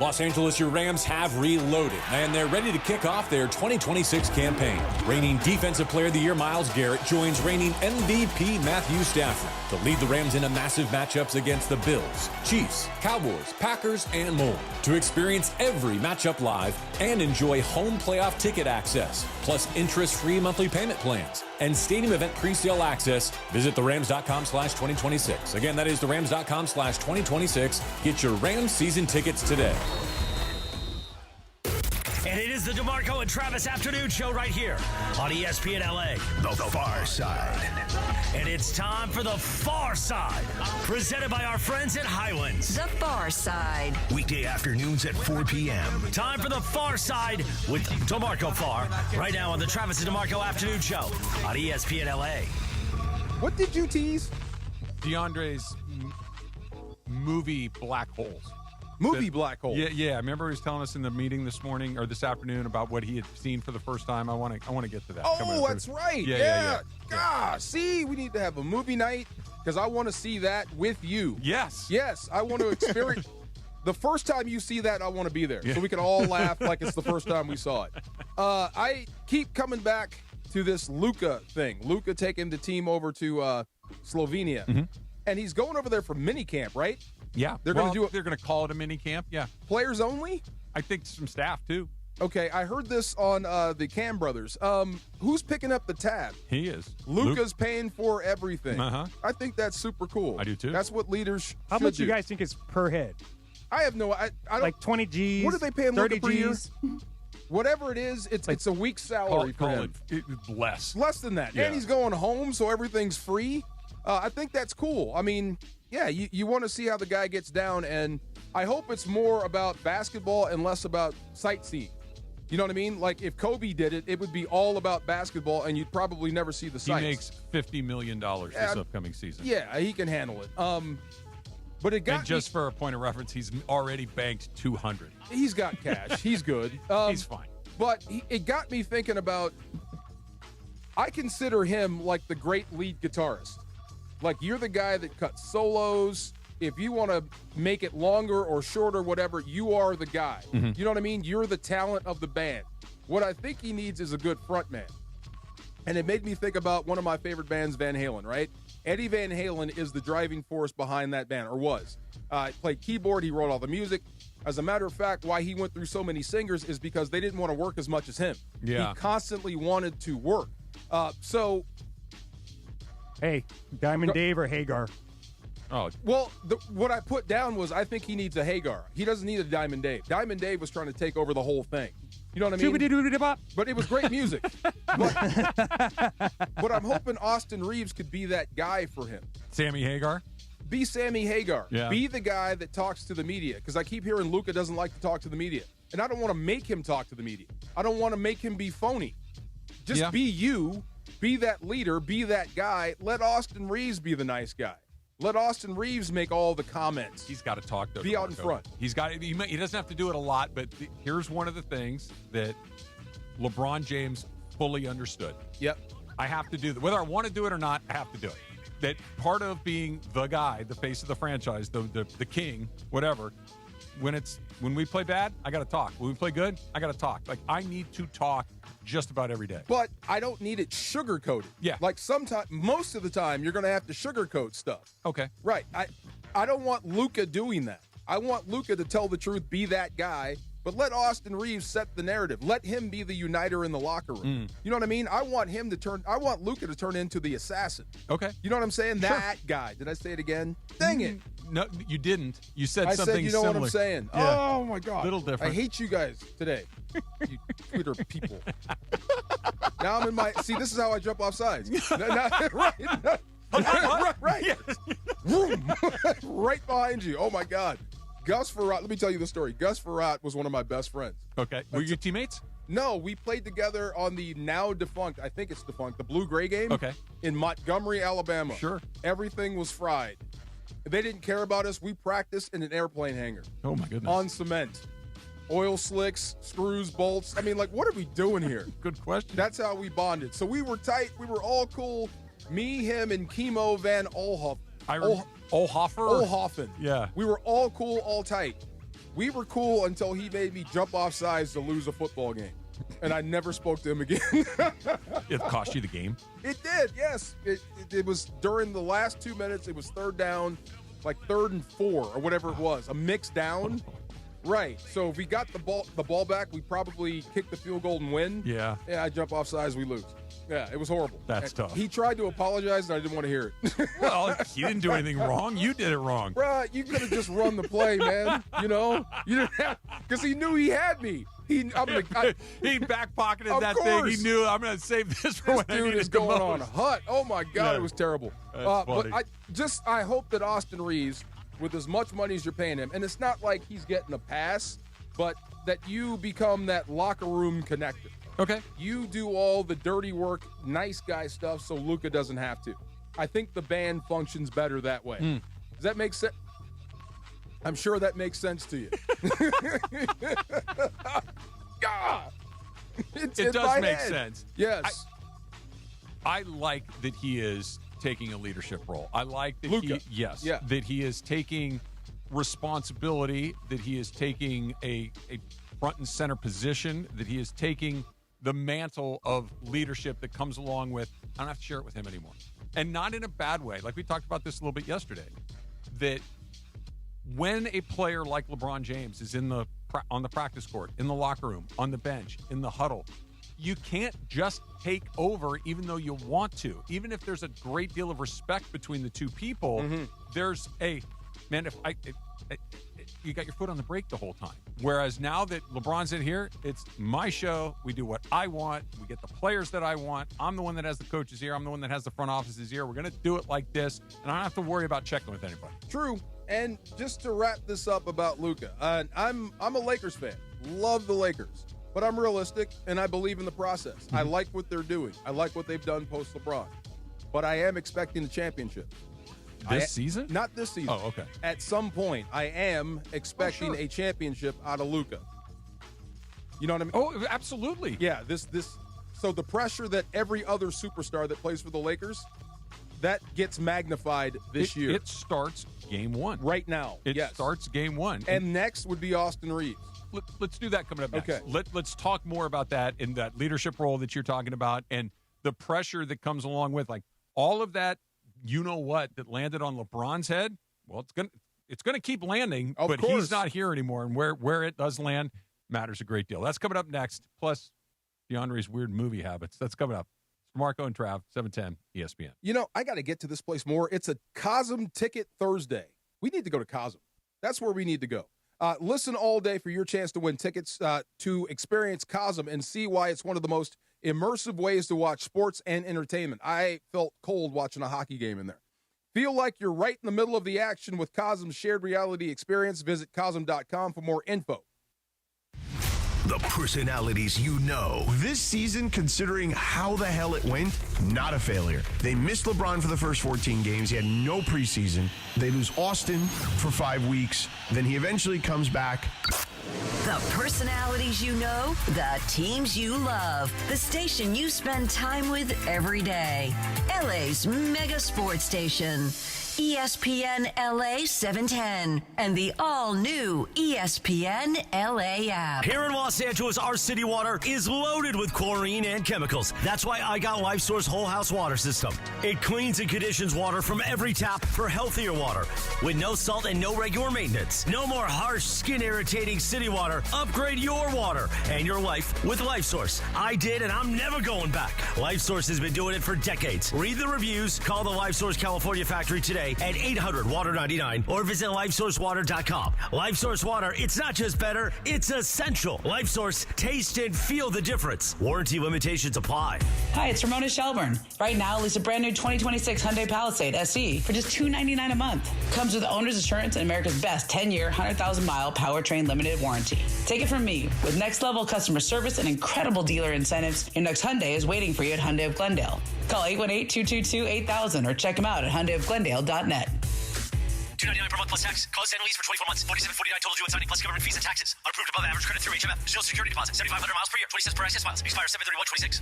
Los Angeles, your Rams have reloaded, and they're ready to kick off their 2026 campaign. Reigning Defensive Player of the Year Myles Garrett joins reigning MVP Matthew Stafford to lead the Rams into massive matchups against the Bills, Chiefs, Cowboys, Packers, and more. To experience every matchup live and enjoy home playoff ticket access, plus interest-free monthly payment plans and stadium event pre-sale access, visit therams.com/2026. Again, that is therams.com/2026. Get your Rams season tickets today. And it is the DeMarco and Travis Afternoon Show right here on ESPN LA. The Far Side. And it's time for the Far Side, presented by our friends at Highlands. The Far Side. Weekday afternoons at 4 p.m. Time for the Far Side with DeMarco Farr, right now on the Travis and DeMarco Afternoon Show on ESPN LA. What did you tease? DeAndre's movie Black Holes. Black Holes. Yeah. I remember he was telling us in the meeting this morning or this afternoon about what he had seen for the first time. I want to get to that. Oh, that's right. Yeah. Gosh, see, we need to have a movie night because I want to see that with you. Yes. Yes, I want to experience. The first time you see that, I want to be there so we can all laugh like it's the first time we saw it. I keep coming back to this Luka thing. Luka taking the team over to Slovenia, and he's going over there for mini camp, right? Yeah, they're going to do it. They're going to call it a mini camp. Yeah, players only. I think some staff too. Okay, I heard this on the Cam brothers. Who's picking up the tab? He is. Luka's paying for everything. Uh-huh. I think that's super cool. I do too. That's what leaders. How much do you guys think is per head? I have no. I don't. Like 20 G's. What are they paying 30 Luka per year? G's? Whatever it is, it's a week's salary for him. Less than that. Yeah. And he's going home, so everything's free. I think that's cool. I mean, yeah, you want to see how the guy gets down, and I hope it's more about basketball and less about sightseeing. You know what I mean? Like, if Kobe did it, it would be all about basketball, and you'd probably never see the sights. He makes $50 million this upcoming season. Yeah, he can handle it. But it got and just for a point of reference, he's already banked 200. He's got cash. He's good. He's fine. But it got me thinking about, I consider him like the great lead guitarist. Like, you're the guy that cuts solos. If you want to make it longer or shorter, whatever, you are the guy. Mm-hmm. You know what I mean? You're the talent of the band. What I think he needs is a good front man. And it made me think about one of my favorite bands, Van Halen, right? Eddie Van Halen is the driving force behind that band, or was. He played keyboard. He wrote all the music. As a matter of fact, why he went through so many singers is because they didn't want to work as much as him. Yeah. He constantly wanted to work. Hey, Diamond Dave or Hagar? Oh, well, what I put down was I think he needs a Hagar. He doesn't need a Diamond Dave. Diamond Dave was trying to take over the whole thing. You know what I mean? But it was great music. But I'm hoping Austin Reeves could be that guy for him. Sammy Hagar? Be Sammy Hagar. Yeah. Be the guy that talks to the media. Because I keep hearing Luka doesn't like to talk to the media. And I don't want to make him talk to the media. I don't want to make him be phony. Just be you. Be that leader. Be that guy. Let Austin Reeves be the nice guy. Let Austin Reeves make all the comments. He's got to talk, though. Be out in front. He doesn't have to do it a lot, but here's one of the things that LeBron James fully understood. Yep. I have to do that. Whether I want to do it or not, I have to do it. That part of being the guy, the face of the franchise, the king, whatever, when we play bad, I got to talk. When we play good, I got to talk. Like, I need to talk just about every day. But I don't need it sugar-coated. Yeah. Like, most of the time, you're going to have to sugarcoat stuff. Okay. Right. I don't want Luka doing that. I want Luka to tell the truth, be that guy, but let Austin Reeves set the narrative. Let him be the uniter in the locker room. You know what I mean? I want Luka to turn into the assassin. Okay. You know what I'm saying? Sure. That guy. Did I say it again? Dang it. No, you didn't. You said I something said, you know similar. what I'm saying? Yeah. Oh, my God. Little different. I hate you guys today. You Twitter people. Now I'm in my... See, this is how I jump off sides. Right. Right behind you. Oh, my God. Gus Farrat, let me tell you the story. Gus Farrat was one of my best friends. Okay. Were you teammates? No, we played together on the now defunct, I think it's defunct, the Blue-Gray game. Okay. In Montgomery, Alabama. Sure. Everything was fried. They didn't care about us. We practiced in an airplane hangar. Oh, my goodness. On cement. Oil slicks, screws, bolts. I mean, like, what are we doing here? Good question. That's how we bonded. So we were tight. We were all cool. Me, him, and Chemo Van Olhoff. Olhoffen. Yeah. We were all cool, all tight. We were cool until he made me jump off sides to lose a football game. And I never spoke to him again. It cost you the game? It did, yes. It was during the last 2 minutes. It was third down, like 3rd and 4 or whatever it was. A mix down. Right. So if we got the ball back, we probably kick the field goal and win. Yeah. Yeah, I jump off sides, we lose. Yeah, it was horrible. That's tough. He tried to apologize, and I didn't want to hear it. Well, he didn't do anything wrong. You did it wrong. Bruh, you could have just run the play, man. You know? You didn't have, because he knew he had me. He back pocketed that course. thing. He knew, I'm going to save this for when I need dude it is the going most. on hut. Oh, my God, Yeah. it was terrible. That's funny. But I hope that Austin Reeves, with as much money as you're paying him, and it's not like he's getting a pass, but that you become that locker room connector. Okay. You do all the dirty work, nice guy stuff, so Luka doesn't have to. I think the band functions better that way. Does that make sense? I'm sure that makes sense to you. God. It does make sense. Yes. I like that he is taking a leadership role. I like that Luka. that he is taking responsibility, that he is taking a front and center position, that he is taking the mantle of leadership that comes along with, I don't have to share it with him anymore. And not in a bad way. Like we talked about this a little bit yesterday, that when a player like LeBron James is on the practice court, in the locker room, on the bench, in the huddle, you can't just take over even though you want to. Even if there's a great deal of respect between the two people, there's you got your foot on the brake the whole time. Whereas now that LeBron's in here, it's my show. We do what I want. We get the players that I want. I'm the one that has the coaches here. I'm the one that has the front offices here. We're going to do it like this, and I don't have to worry about checking with anybody. True. And just to wrap this up about Luka, I'm a Lakers fan. Love the Lakers. But I'm realistic, and I believe in the process. I like what they're doing. I like what they've done post-LeBron. But I am expecting the championship. This season? Not this season. Oh, okay. At some point, I am expecting a championship out of Luka. You know what I mean? Oh, absolutely. Yeah, so the pressure that every other superstar that plays for the Lakers, that gets magnified this year. It starts game one. Right now. It starts game one. And next would be Austin Reeves. Let's do that coming up next. Okay. Let's talk more about that in that leadership role that you're talking about and the pressure that comes along with, like, all of that, that landed on LeBron's head. Well, it's gonna keep landing, but he's not here anymore, and where it does land matters a great deal. That's coming up next. Plus, DeAndre's weird movie habits. That's coming up. It's Marco and Trav, 710 ESPN. You know, I got to get to this place more. It's a Cosm Ticket Thursday. We need to go to Cosm. That's where we need to go. Listen all day for your chance to win tickets to experience Cosm and see why it's one of the most immersive ways to watch sports and entertainment. I felt cold watching a hockey game in there. Feel like you're right in the middle of the action with Cosm's shared reality experience. Visit Cosm.com for more info. The personalities you know. This season, considering how the hell it went, not a failure. They missed LeBron for the first 14 games. He had no preseason. They lose Austin for 5 weeks. Then he eventually comes back. The personalities you know, the teams you love, the station you spend time with every day. LA's mega sports station. ESPN LA 710 and the all-new ESPN LA app. Here in Los Angeles, our city water is loaded with chlorine and chemicals. That's why I got LifeSource Whole House Water System. It cleans and conditions water from every tap for healthier water with no salt and no regular maintenance. No more harsh, skin-irritating city water. Upgrade your water and your life with LifeSource. I did, and I'm never going back. LifeSource has been doing it for decades. Read the reviews. Call the LifeSource California factory today at 800-WATER-99 or visit LifeSourceWater.com. LifeSource Water, it's not just better, it's essential. LifeSource, taste and feel the difference. Warranty limitations apply. Hi, it's Ramona Shelburne. Right now, lease a brand new 2026 Hyundai Palisade SE for just $299 a month. Comes with owner's insurance and America's best 10-year, 100,000-mile powertrain limited warranty. Take it from me. With next-level customer service and incredible dealer incentives, your next Hyundai is waiting for you at Hyundai of Glendale. Call 818-222-8000 or check them out at HyundaiofGlendale.net. $299 per month plus tax. Close and lease for 24 months. $47.49 total due on signing plus government fees and taxes. Unapproved above average credit through HMF. Zero security deposit. 7,500 miles per year. 20 cents per access miles. Expires 7/31/26.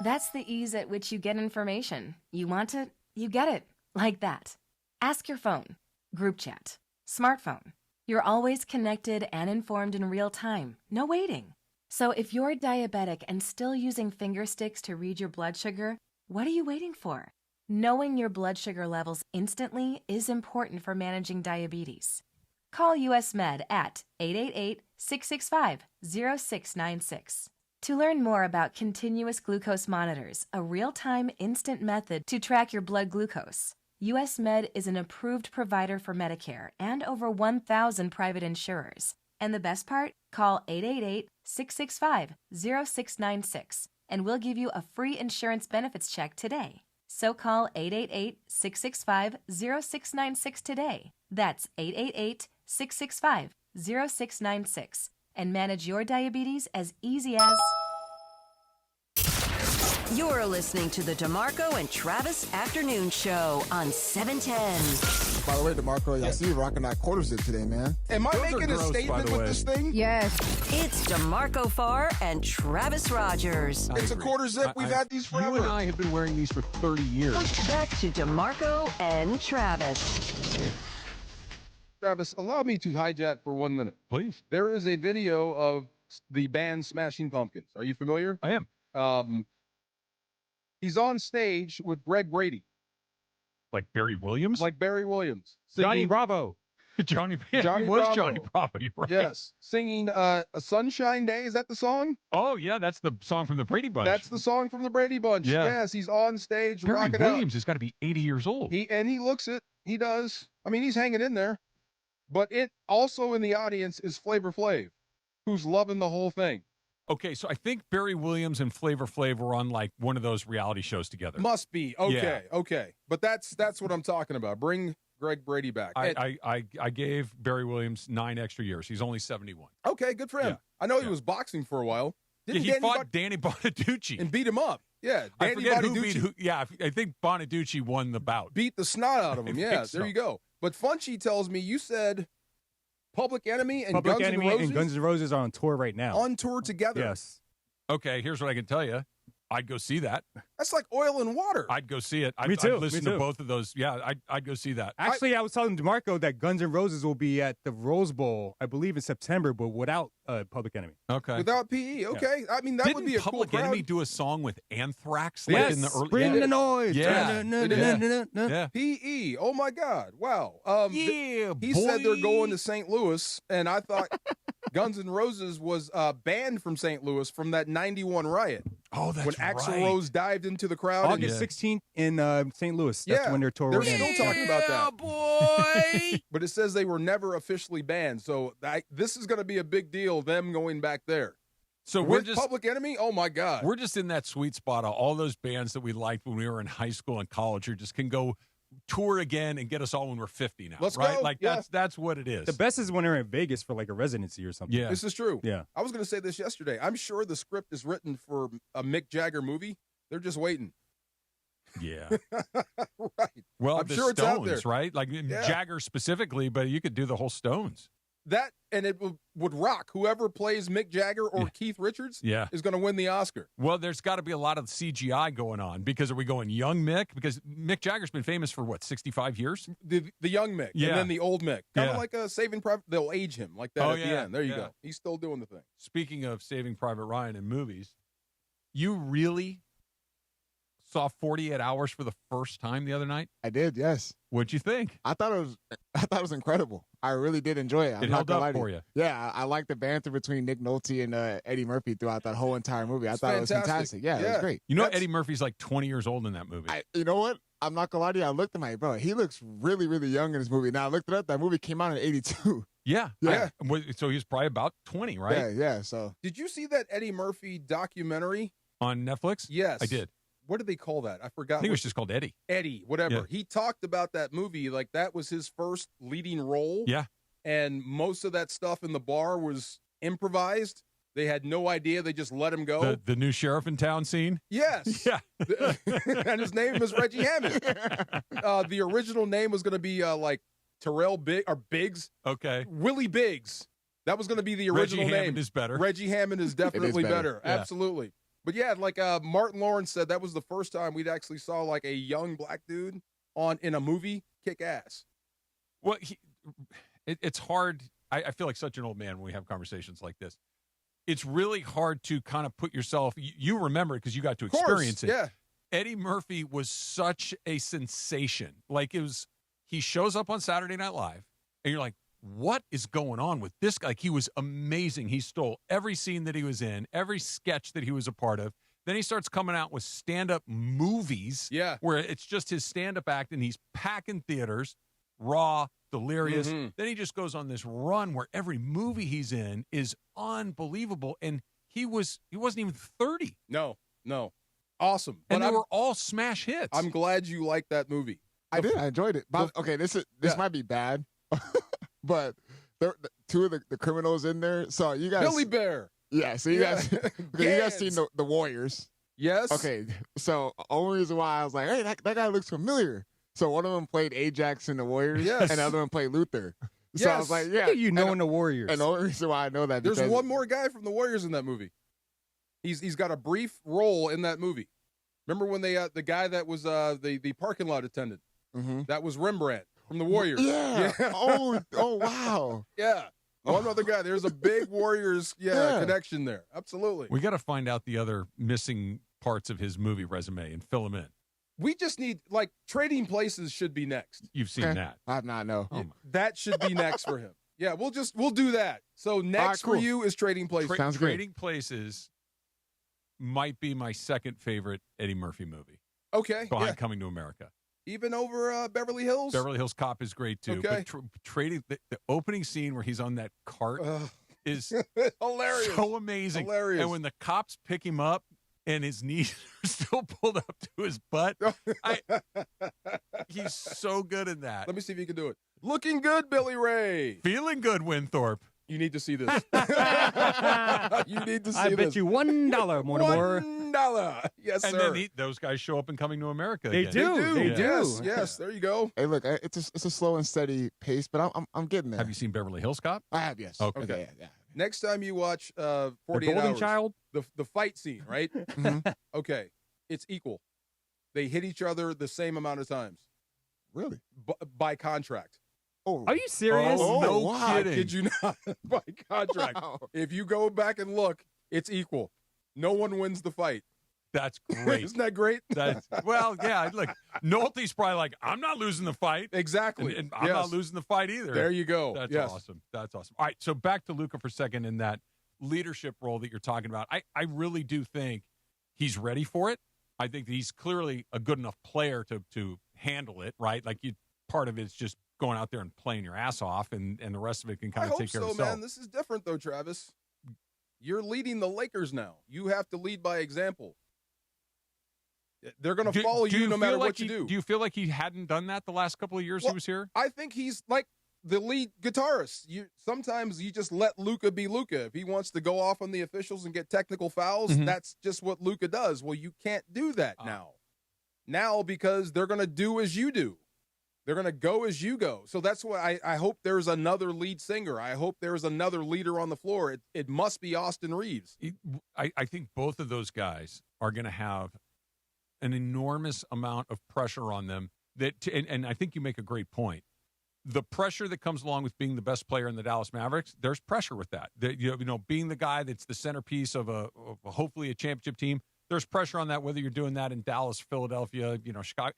That's the ease at which you get information. You want it, you get it. Like that. Ask your phone. Group chat. Smartphone. You're always connected and informed in real time. No waiting. So if you're diabetic and still using finger sticks to read your blood sugar, what are you waiting for? Knowing your blood sugar levels instantly is important for managing diabetes. Call US Med at 888-665-0696. To learn more about continuous glucose monitors, a real-time instant method to track your blood glucose, US Med is an approved provider for Medicare and over 1,000 private insurers. And the best part? Call 888-665-0696 and we'll give you a free insurance benefits check today. So call 888-665-0696 today. That's 888-665-0696 and manage your diabetes as easy as... You're listening to the DeMarco and Travis Afternoon Show on 710. By the way, DeMarco, I see you rocking that quarter zip today, man. Am I making a statement with this thing? Yes. It's DeMarco Farr and Travis Rogers. It's a quarter zip. We've had these forever. You and I have been wearing these for 30 years. Back to DeMarco and Travis. Travis, allow me to hijack for 1 minute. Please. There is a video of the band Smashing Pumpkins. Are you familiar? I am. He's on stage with Greg Brady. Like Barry Williams? Like Barry Williams. Johnny Bravo. Johnny Bravo. Johnny Bravo. You're right. Yes. Singing A Sunshine Day. Is that the song? Oh, yeah. That's the song from the Brady Bunch. That's the song from the Brady Bunch. Yeah. Yes. He's on stage Barry rocking Williams out. has got to be 80 years old. He looks it. He does. I mean, he's hanging in there. But it also in the audience is Flavor Flav, who's loving the whole thing. Okay, so I think Barry Williams and Flavor Flav were on like one of those reality shows together. Must be. Okay, Yeah. okay. But that's what I'm talking about. Bring Greg Brady back. I gave Barry Williams 9 extra years. He's only 71. Okay, good for him. Yeah. I know he was boxing for a while. Yeah, he fought Danny Bonaducci. And beat him up. Yeah, I Danny forget who Bonaducci beat who. Yeah, I think Bonaducci won the bout. beat the snot out of him. I Yeah, think there so. you go. But Funchy tells me you said Public Enemy and Public Guns Enemy N' Roses and Guns N' Roses are on tour right now. on tour together. Yes. Okay, here's what I can tell you. I'd go see that. That's like oil and water. I'd go see it. Me too, I'd listen me to too. both of those. Yeah, I'd go see that. Actually, I was telling DeMarco that Guns N' Roses will be at the Rose Bowl, I believe, in September, but without Public Enemy. Okay. Without PE. Okay. I mean, that Didn't would be a Public cool crowd. Enemy do a song with Anthrax? Yes, Like in the early, bring yeah. the noise. Yeah. Yeah. PE. Oh my God! Wow. Yeah, he said they're boy. going to St. Louis, and I thought Guns N' Roses was banned from St. Louis from that '91 riot. Oh, that's when Axl right. Rose dived into the crowd. August 16th in St. Louis. That's Yeah, when their tour they're was. still talking about that. boy. But it says they were never officially banned, so this is going to be a big deal. Them going back there. So we're With just Public Enemy. Oh my God. we're just in that sweet spot of all those bands that we liked when we were in high school and college, who just can go tour again and get us all when we're 50 now. Let's right? go. Like Yeah. that's what it is. The best is when they're in Vegas for like a residency or something. Yeah. This is true. Yeah. I was going to say this yesterday. I'm sure the script is written for a Mick Jagger movie. They're just waiting. Yeah. Right. Well, I'm the sure it's out there. Stones, right? Like Jagger specifically, but you could do the whole Stones. That and it would rock. Whoever plays Mick Jagger or Keith Richards Yeah. is going to win the Oscar. Well, there's got to be a lot of CGI going on because are we going young Mick? Because Mick Jagger's been famous for what, 65 years? The young Mick Yeah. and then the old Mick. Kind of Yeah. like a Saving Private. They'll age him like that Oh, at the yeah. end. There you Yeah. go. He's still doing the thing. Speaking of Saving Private Ryan in movies, you really saw 48 Hours for the first time the other night? I did, yes. What'd you think? I thought it was incredible. I really did enjoy it. I'm It not held gonna up lie to for you. Yeah, I liked the banter between Nick Nolte and Eddie Murphy throughout that whole entire movie. I thought it was fantastic. Yeah, it was great. You know, Eddie Murphy's like 20 years old in that movie. You know what? I'm not gonna lie to you. I looked at my bro. He looks really, really young in this movie. Now I looked it up. That movie came out in '82. Yeah. Yeah. So he's probably about 20, right? Yeah, yeah. So Did you see that Eddie Murphy documentary? On Netflix? Yes. I did. What did they call that? I forgot. I think it what- was just called Eddie. Eddie, whatever. Yeah. He talked about that movie like that was his first leading role. Yeah. And most of that stuff in the bar was improvised. They had no idea. They just let him go. The new sheriff in town scene? Yes. Yeah. And his name is Reggie Hammond. The original name was going to be like Terrell Biggs. Okay. Willie Biggs. That was going to be the Reggie original name. Hammond is better. Reggie Hammond is definitely better. Yeah. Absolutely. But yeah, like Martin Lawrence said, that was the first time we'd actually saw like a young black dude in a movie kick ass. Well, it's hard. I feel like such an old man when we have conversations like this. It's really hard to kind of put yourself, you remember it because you got to experience it. Yeah. Eddie Murphy was such a sensation. Like he shows up on Saturday Night Live and you're like, what is going on with this guy? Like, he was amazing. He stole every scene that he was in, every sketch that he was a part of. Then he starts coming out with stand-up movies where it's just his stand-up act, and he's packing theaters, raw, delirious. Mm-hmm. Then he just goes on this run where every movie he's in is unbelievable, and he wasn't even 30. No. Awesome. And they were all smash hits. I'm glad you liked that movie. I did. I enjoyed it. But, okay, this might be bad, but two of the criminals in there. So you guys, Billy Bear. Yeah. So you guys, you guys seen the Warriors? Yes. Okay. So only reason why I was like, hey, that guy looks familiar. So one of them played Ajax in the Warriors, Yes. and the other one played Luther. So I was like, yeah, in the Warriors. And the only reason why I know that There's because one more guy from the Warriors in that movie. He's got a brief role in that movie. Remember when they the guy that was the parking lot attendant? Mm-hmm. That was Rembrandt from the Warriors. Yeah. Oh wow. Yeah. One other guy. There's a big Warriors connection there. Absolutely. We got to find out the other missing parts of his movie resume and fill them in. We just need, like, Trading Places should be next. You've seen that. I have not, no. That should be next for him. Yeah, we'll do that. So next for you is Trading Places. Sounds great. Trading Places might be my second favorite Eddie Murphy movie. Okay. Behind Coming to America. Even over Beverly Hills? Beverly Hills Cop is great too. Okay. But trading the opening scene where he's on that cart is hilarious. So amazing. Hilarious. And when the cops pick him up and his knees are still pulled up to his butt, he's so good in that. Let me see if you can do it. Looking good, Billy Ray. Feeling good, Winthorpe. You need to see this. You need to see I this. bet you $1, Mortimer. $1. Yes, and sir. then those guys show up in Coming to America. They again. do. They do. Yes, there you go. Hey, look, it's a slow and steady pace, but I'm getting there. Have you seen Beverly Hills Cop? I have, yes. Okay. Yeah. Next time you watch 48 Golden Hours, Child? the fight scene, right? Okay, it's equal. They hit each other the same amount of times. Really? By contract. Oh, are you serious? Oh, no wow. kidding. Kid you not? By contract. Wow. If you go back and look, it's equal. No one wins the fight. That's great. Isn't that great? Well, yeah. Look, Nolte's probably like, I'm not losing the fight. Exactly. And I'm not losing the fight either. There you go. That's Yes. awesome. That's awesome. All right, so back to Luka for a second in that leadership role that you're talking about. I really do think he's ready for it. I think that he's clearly a good enough player to handle it, right? Like, part of it's just going out there and playing your ass off, and the rest of it can kind of take care of itself. Man. This is different, though, Travis. You're leading the Lakers now. You have to lead by example. They're going to follow you no matter what you do. Do you feel like he hadn't done that the last couple of years he was here? I think he's like the lead guitarist. Sometimes you just let Luka be Luka. If he wants to go off on the officials and get technical fouls, that's just what Luka does. Well, you can't do that now. Now, because they're going to do as you do. They're going to go as you go. So that's why I hope there's another lead singer. I hope there's another leader on the floor. It must be Austin Reeves. I think both of those guys are going to have an enormous amount of pressure on them. And I think you make a great point. The pressure that comes along with being the best player in the Dallas Mavericks, there's pressure with that. Being the guy that's the centerpiece of hopefully a championship team, there's pressure on that, whether you're doing that in Dallas, Philadelphia, Chicago.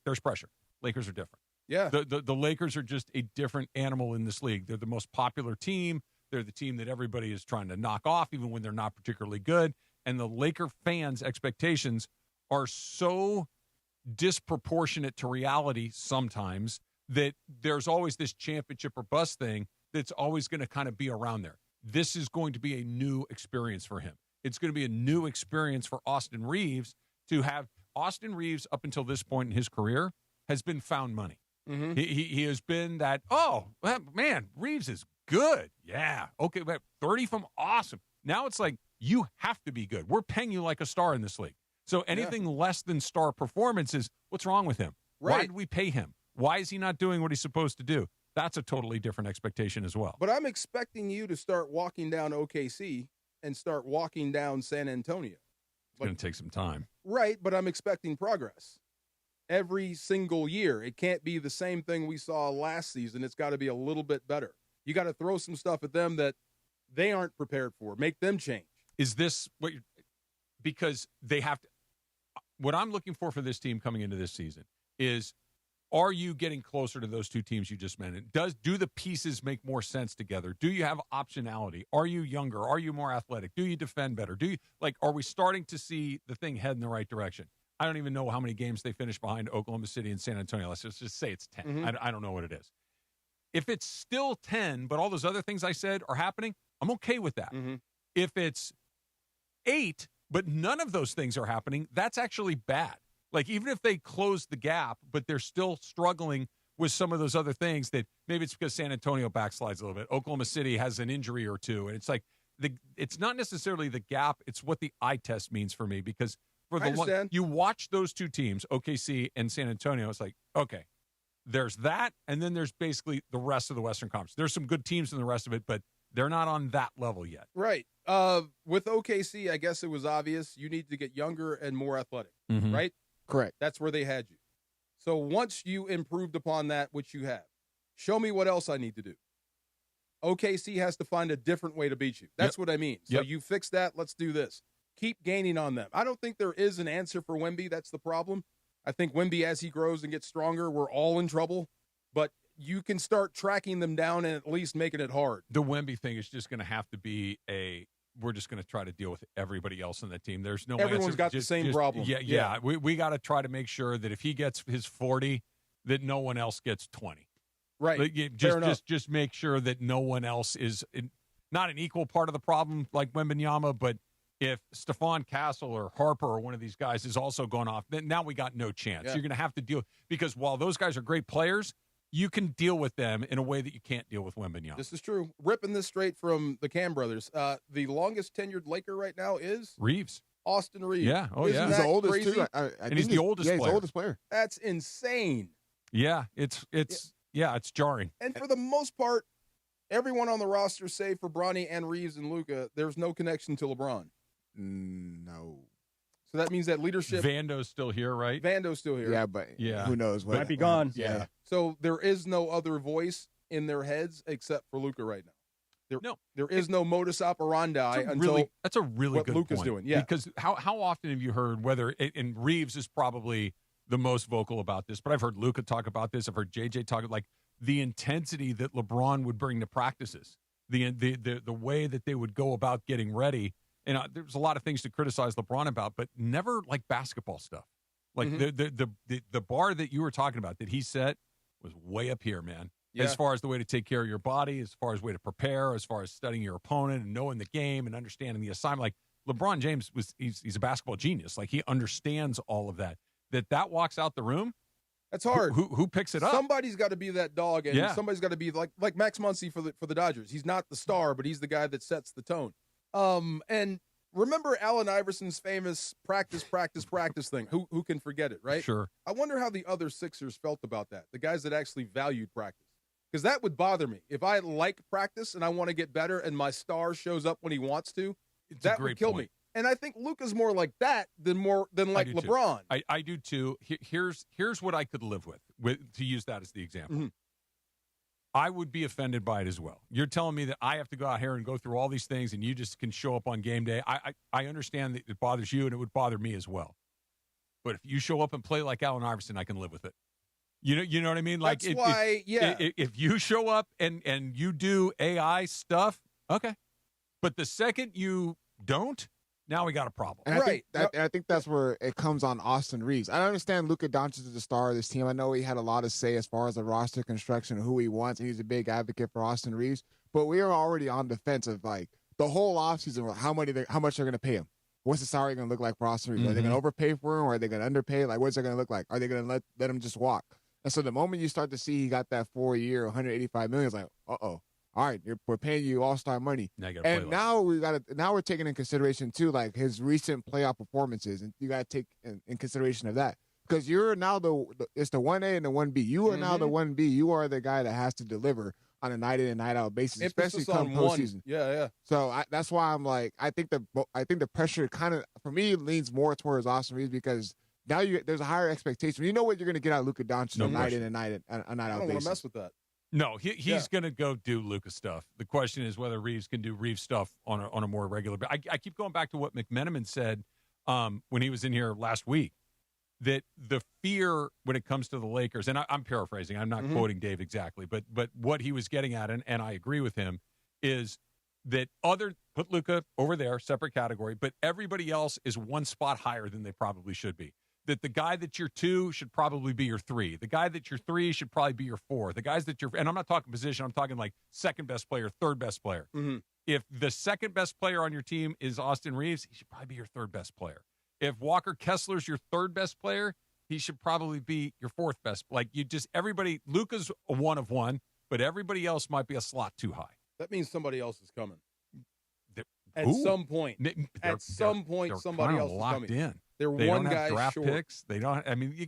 There's pressure. Lakers are different. Yeah. The Lakers are just a different animal in this league. They're the most popular team. They're the team that everybody is trying to knock off, even when they're not particularly good. And the Laker fans' expectations are so disproportionate to reality sometimes that there's always this championship or bust thing that's always going to kind of be around there. This is going to be a new experience for him. It's going to be a new experience for Austin Reeves to have. Austin Reeves, up until this point in his career, has been found money. Mm-hmm. He has been that, man, Reeves is good. Yeah. Okay, but 30 from awesome. Now it's like, you have to be good. We're paying you like a star in this league. So anything less than star performance is, what's wrong with him? Right. Why did we pay him? Why is he not doing what he's supposed to do? That's a totally different expectation as well. But I'm expecting you to start walking down OKC and start walking down San Antonio. It's going to take some time. Right, but I'm expecting progress. Every single year. It can't be the same thing we saw last season. It's got to be a little bit better. You got to throw some stuff at them that they aren't prepared for. Make them change. Is this what because they have to – what I'm looking for this team coming into this season is, are you getting closer to those two teams you just mentioned? Do the pieces make more sense together? Do you have optionality? Are you younger? Are you more athletic? Do you defend better? Are we starting to see the thing head in the right direction? I don't even know how many games they finished behind Oklahoma City and San Antonio. Let's just say it's 10. Mm-hmm. I don't know what it is. If it's still 10, but all those other things I said are happening, I'm okay with that. Mm-hmm. If it's 8, but none of those things are happening, that's actually bad. Like, even if they close the gap, but they're still struggling with some of those other things, that maybe it's because San Antonio backslides a little bit. Oklahoma City has an injury or two. And it's like, it's not necessarily the gap. It's what the eye test means for me, because for the one, you watch those two teams, OKC and San Antonio, it's like, okay, there's that. And then there's basically the rest of the Western Conference. There's some good teams in the rest of it, but they're not on that level yet. Right. With OKC, I guess it was obvious you need to get younger and more athletic, right? Correct. That's where they had you. So once you improved upon that, which you have, show me what else I need to do. OKC has to find a different way to beat you. That's what I mean. So you fix that. Let's do this. Keep gaining on them. I don't think there is an answer for Wemby. That's the problem. I think Wemby, as he grows and gets stronger, we're all in trouble. But you can start tracking them down and at least making it hard. The Wemby thing is just going to have to be we're just going to try to deal with everybody else on that team. There's no Everyone's answer. got the same problem. Yeah. We got to try to make sure that if he gets his 40, that no one else gets 20. Right. Like, just make sure that no one else is not an equal part of the problem like Wembanyama, but if Stephon Castle or Harper or one of these guys is also going off, then now we got no chance. Yeah. You're going to have to deal, because while those guys are great players, you can deal with them in a way that you can't deal with Wembanyama. This is true. Ripping this straight from the Cam brothers. The longest tenured Laker right now is Reeves. Austin Reeves. Yeah. Oh, Isn't yeah. He's that the oldest, crazy? too. And he's the oldest player. He's the oldest player. That's insane. Yeah, it's jarring. And for the most part, everyone on the roster, save for Bronny and Reeves and Luka, there's no connection to LeBron. No. So that means that leadership. Vando's still here, right? Vando's still here. Yeah, but who knows? Might be gone. Yeah. So there is no other voice in their heads except for Luka right now. There is no modus operandi until that's a really what good Luka's point. doing. Yeah. Because how often have you heard, and Reeves is probably the most vocal about this, but I've heard Luka talk about this. I've heard JJ talk, like the intensity that LeBron would bring to practices, the way that they would go about getting ready. And there's a lot of things to criticize LeBron about, but never like basketball stuff. Like the bar that you were talking about that he set was way up here, man. Yeah. As far as the way to take care of your body, as far as way to prepare, as far as studying your opponent and knowing the game and understanding the assignment. Like LeBron James he's a basketball genius. Like he understands all of that. That walks out the room. That's hard. Who picks it up? Somebody's got to be that dog, and somebody's got to be like Max Muncy for the Dodgers. He's not the star, but he's the guy that sets the tone. And remember Allen Iverson's famous practice thing. Who can forget it, right? Sure. I wonder how the other Sixers felt about that. The guys that actually valued practice. Because that would bother me. If I like practice and I want to get better and my star shows up when he wants to, that would kill me. And I think Luka's more like that than like LeBron. I do too. Here's what I could live with to use that as the example. Mm-hmm. I would be offended by it as well. You're telling me that I have to go out here and go through all these things and you just can show up on game day. I understand that it bothers you and it would bother me as well. But if you show up and play like Allen Iverson, I can live with it. You know what I mean? Like That's why. If you show up and you do AI stuff, okay. But the second you don't, now we got a problem. And I think that's where it comes on Austin Reeves. I understand Luka Doncic is the star of this team. I know he had a lot to say as far as the roster construction and who he wants, and he's a big advocate for Austin Reeves. But we are already on defense of like the whole offseason, how much they're going to pay him. What's the salary going to look like for Austin Reeves? Are they going to overpay for him, or are they going to underpay? Like, what's it going to look like? Are they going to let him just walk? And so the moment you start to see he got that 4-year, $185 million, it's like, all right, we're paying you all-star money. Now we're taking in consideration too, like his recent playoff performances, and you got to take in consideration of that, because you're now it's the 1A and the 1B. You are now the 1B. You are the guy that has to deliver on a night in and night out basis, especially come postseason. Yeah. So that's why I'm like, I think the pressure kind of for me leans more towards Austin Reeves, because now there's a higher expectation. You know what you're going to get out of Luka Doncic night in and night out basis. I don't want to mess with that. No, he's going to go do Luka stuff. The question is whether Reeves can do Reeves stuff on a more regular basis. I keep going back to what McMenamin said when he was in here last week. that the fear when it comes to the Lakers, and I'm paraphrasing, I'm not quoting Dave exactly, but what he was getting at, and I agree with him, is that put Luka over there, separate category, but everybody else is one spot higher than they probably should be. That the guy that you're 2 should probably be your 3. The guy that you're 3 should probably be your 4. The guys that and I'm not talking position, I'm talking like second best player, third best player. If the second best player on your team is Austin Reeves, he should probably be your third best player. If Walker Kessler's your third best player, he should probably be your fourth best. Like everybody, Luka's a 1 of 1, but everybody else might be a slot too high. That means somebody else is coming. At Ooh. some point. They're Somebody else is locked coming. in. They're they one don't guy have draft short. picks. They don't. I mean,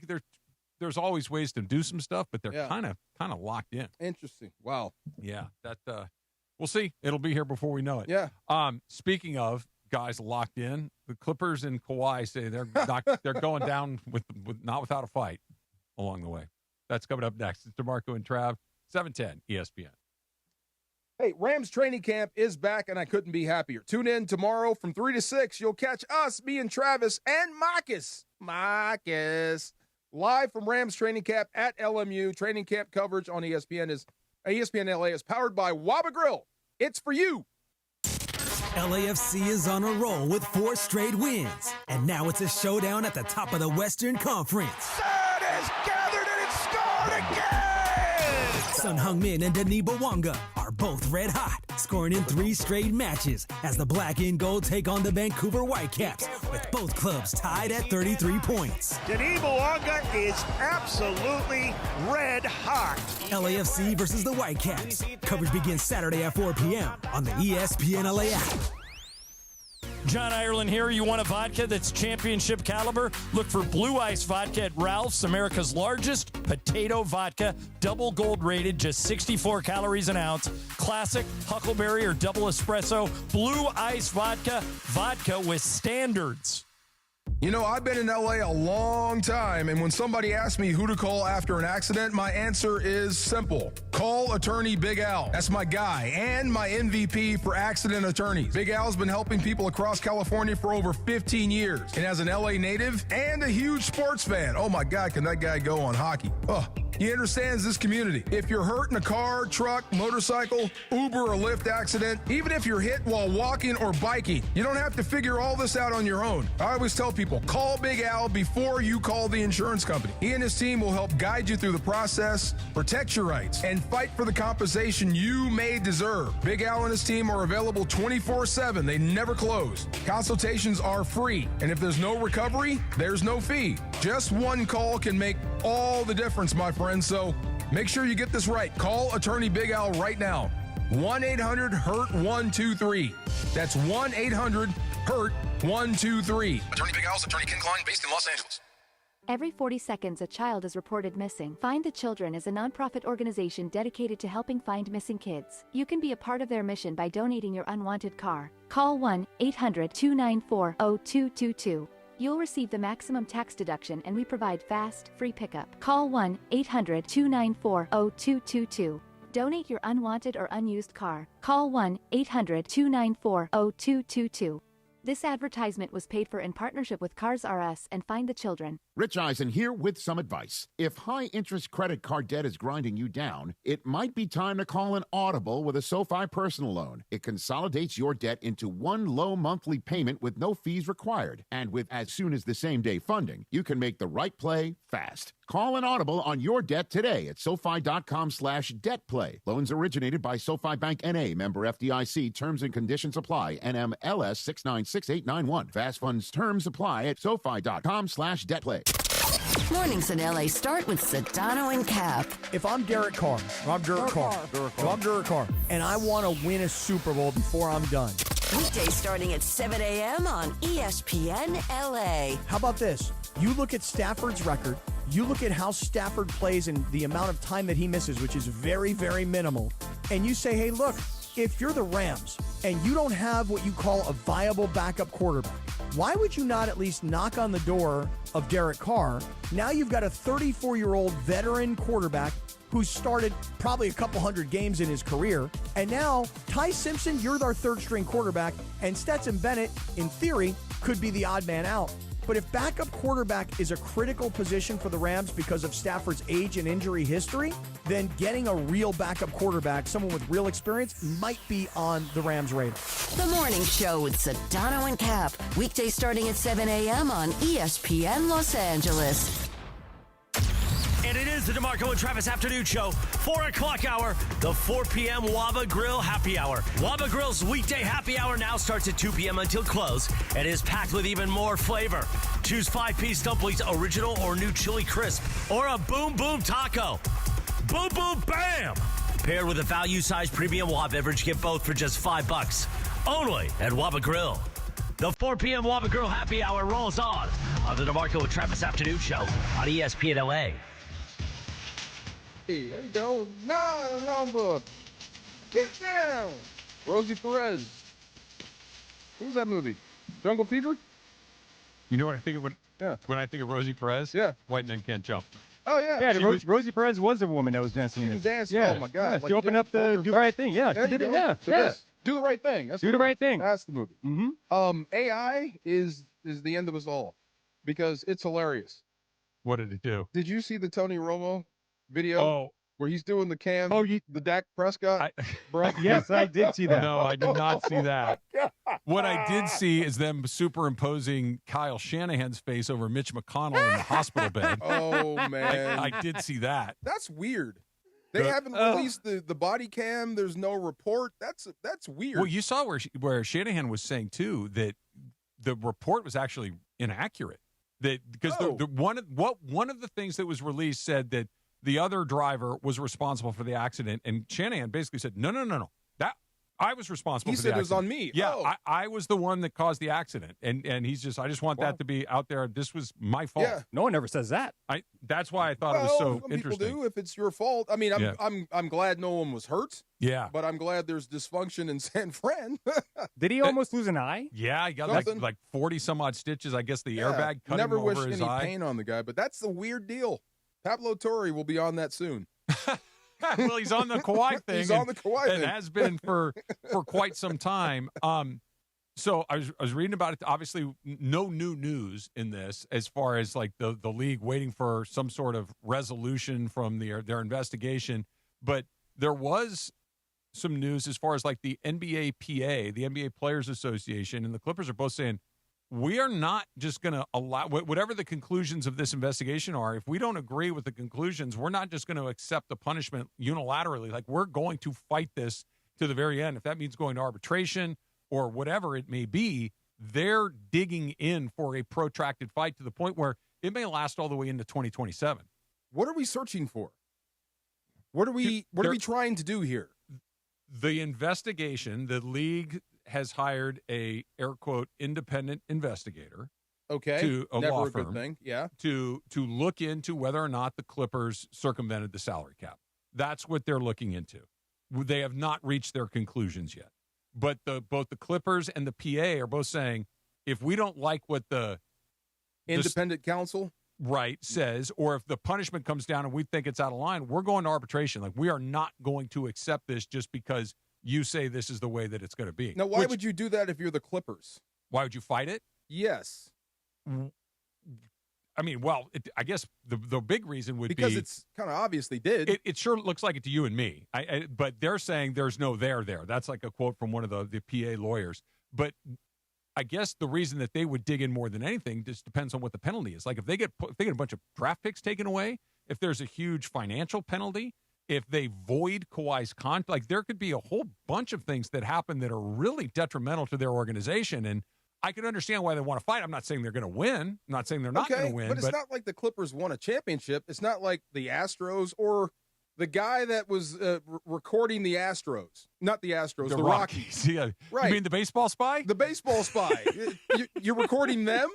there's always ways to do some stuff, but they're kind of locked in. Interesting. Wow. Yeah. We'll see. It'll be here before we know it. Yeah. Speaking of guys locked in, the Clippers and Kawhi say they're going down with not without a fight along the way. That's coming up next. It's DeMarco and Trav, 710 ESPN. Hey, Rams training camp is back, and I couldn't be happier. Tune in tomorrow from 3 to 6. You'll catch us, me and Travis, and Marcus, live from Rams training camp at LMU. Training camp coverage on ESPN LA is powered by Waba Grill. It's for you. LAFC is on a roll with 4 straight wins, and now it's a showdown at the top of the Western Conference. Third is gathered and it's scored again! Son Heung-min and Denis Bouanga are both red hot, scoring in 3 straight matches as the black and gold take on the Vancouver Whitecaps, with both clubs tied at 33 points. Denis Bouanga is absolutely red hot. LAFC versus the Whitecaps. Coverage begins Saturday at 4 p.m. on the ESPN LA app. John Ireland here. You want a vodka that's championship caliber? Look for Blue Ice Vodka at Ralph's, America's largest potato vodka. Double gold rated, just 64 calories an ounce. Classic, huckleberry, or double espresso. Blue Ice Vodka. Vodka with standards. You know, I've been in LA a long time, and when somebody asks me who to call after an accident, my answer is simple. Call attorney Big Al. That's my guy and my MVP for accident attorneys. Big Al's been helping people across California for over 15 years. And as an LA native and a huge sports fan, oh my God, can that guy go on hockey? Oh, he understands this community. If you're hurt in a car, truck, motorcycle, Uber, or Lyft accident, even if you're hit while walking or biking, you don't have to figure all this out on your own. I always tell people, call Big Al before you call the insurance company. He and his team will help guide you through the process, protect your rights, and fight for the compensation you may deserve. Big Al and his team are available 24/7. They never close. Consultations are free, and if there's no recovery, there's no fee. Just one call can make all the difference, my friend. So make sure you get this right. Call attorney Big Al right now. 1-800-HURT-123. That's 1-800-HURT-123. Attorney Big Al's attorney Ken Klein, based in Los Angeles. Every 40 seconds, a child is reported missing. Find the Children is a nonprofit organization dedicated to helping find missing kids. You can be a part of their mission by donating your unwanted car. Call 1-800-294-0222. You'll receive the maximum tax deduction, and we provide fast, free pickup. Call 1-800-294-0222. Donate your unwanted or unused car. Call 1-800-294-0222. This advertisement was paid for in partnership with Cars R Us and Find the Children. Rich Eisen here with some advice. If high-interest credit card debt is grinding you down, it might be time to call an audible with a SoFi personal loan. It consolidates your debt into one low monthly payment with no fees required. And with as soon as the same-day funding, you can make the right play fast. Call an audible on your debt today at SoFi.com/debtplay. Loans originated by SoFi Bank N.A., member FDIC. Terms and conditions apply. NMLS 696891. Fast funds terms apply at SoFi.com/debtplay. Mornings in LA start with Sedano and Cap. If I'm Derek Carr, and I want to win a Super Bowl before I'm done. Weekdays starting at 7 a.m. on ESPN LA. How about this? You look at Stafford's record, you look at how Stafford plays and the amount of time that he misses, which is very, very minimal, and you say, hey, look, if you're the Rams and you don't have what you call a viable backup quarterback, why would you not at least knock on the door of Derek Carr? Now you've got a 34-year-old veteran quarterback who's started probably a couple hundred games in his career. And now, Ty Simpson, you're our third-string quarterback, and Stetson Bennett, in theory, could be the odd man out. But if backup quarterback is a critical position for the Rams because of Stafford's age and injury history, then getting a real backup quarterback, someone with real experience, might be on the Rams' radar. The Morning Show with Sedano and Cap. Weekday starting at 7 a.m. on ESPN Los Angeles. And it is the DeMarco and Travis Afternoon Show, 4 o'clock hour, the 4 p.m. Waba Grill Happy Hour. Waba Grill's weekday happy hour now starts at 2 p.m. until close and is packed with even more flavor. Choose 5-piece dumplings, original or new chili crisp, or a Boom Boom Taco. Boom Boom Bam! Paired with a value-sized premium Waba beverage, get both for just $5. Only at Waba Grill. The 4 p.m. Waba Grill Happy Hour rolls on the DeMarco and Travis Afternoon Show on ESPN LA. Hey, there you go. No, get down. Rosie Perez. What was that movie? Jungle Fever? You know what I think of when I think of Rosie Perez? Yeah. White men can't jump. Oh, yeah. Yeah, Rosie Perez was a woman that was dancing. She was dancing. Yeah. Oh, my God. Yeah, she opened up the Do the Right Thing. Yeah, she did it. Yeah. Do the right thing. Do the right thing. That's the movie. Mm-hmm. AI is the end of us all because it's hilarious. What did it do? Did you see the Tony Romo video where he's doing the cam? The Dak Prescott. Yes, I did see that. No, I did not see that. What I did see is them superimposing Kyle Shanahan's face over Mitch McConnell in the hospital bed. Oh, man. I did see that. That's weird. They haven't released the body cam. There's no report. That's weird. Well, you saw where Shanahan was saying too that the report was actually inaccurate. That because one of the things that was released said that the other driver was responsible for the accident, and Shanahan basically said, no, that I was responsible. He for said the it was accident. on me. Yeah, I was the one that caused the accident, and he's just I just want that to be out there. This was my fault. Yeah. No one ever says that. That's why I thought it was so some interesting. People do if it's your fault. I mean, I'm glad no one was hurt. Yeah, but I'm glad there's dysfunction in San Fran. Did he almost lose an eye? Yeah, he got like 40 some odd stitches. I guess the airbag cut Never him wish over his any eye. pain on the guy, but that's the weird deal. Pablo Torre will be on that soon. Well, he's on the Kawhi thing. He's on the Kawhi thing. And has been for quite some time. So I was reading about it. Obviously, no new news in this as far as like the league waiting for some sort of resolution from their investigation. But there was some news as far as like the NBA PA, the NBA Players Association, and the Clippers are both saying, we are not just going to allow whatever the conclusions of this investigation are. If we don't agree with the conclusions, we're not just going to accept the punishment unilaterally. Like, we're going to fight this to the very end. If that means going to arbitration or whatever it may be, they're digging in for a protracted fight to the point where it may last all the way into 2027. What are we searching for? What are we trying to do here? The investigation, the league has hired a air quote independent investigator. Okay, to a never law a good firm, thing. Yeah, to look into whether or not the Clippers circumvented the salary cap. That's what they're looking into. They have not reached their conclusions yet. But both the Clippers and the PA are both saying, if we don't like what the independent counsel says, or if the punishment comes down and we think it's out of line, we're going to arbitration. Like, we are not going to accept this just because you say this is the way that it's going to be. Now, why would you do that if you're the Clippers? Why would you fight it? Yes. I mean, well, I guess the big reason would because be it's kind of obvious they did. It sure looks like it to you and me. But they're saying there's no there. That's like a quote from one of the PA lawyers. But I guess the reason that they would dig in more than anything just depends on what the penalty is. Like, if they get a bunch of draft picks taken away, if there's a huge financial penalty, if they void Kawhi's contract, like, there could be a whole bunch of things that happen that are really detrimental to their organization. And I can understand why they want to fight. I'm not saying they're going to win. I'm not saying they're not going to win. But it's not like the Clippers won a championship. It's not like the Astros or the guy that was recording the Astros. Not the Astros, the Rockies. Yeah. Right. You mean the baseball spy? The baseball spy. You're recording them?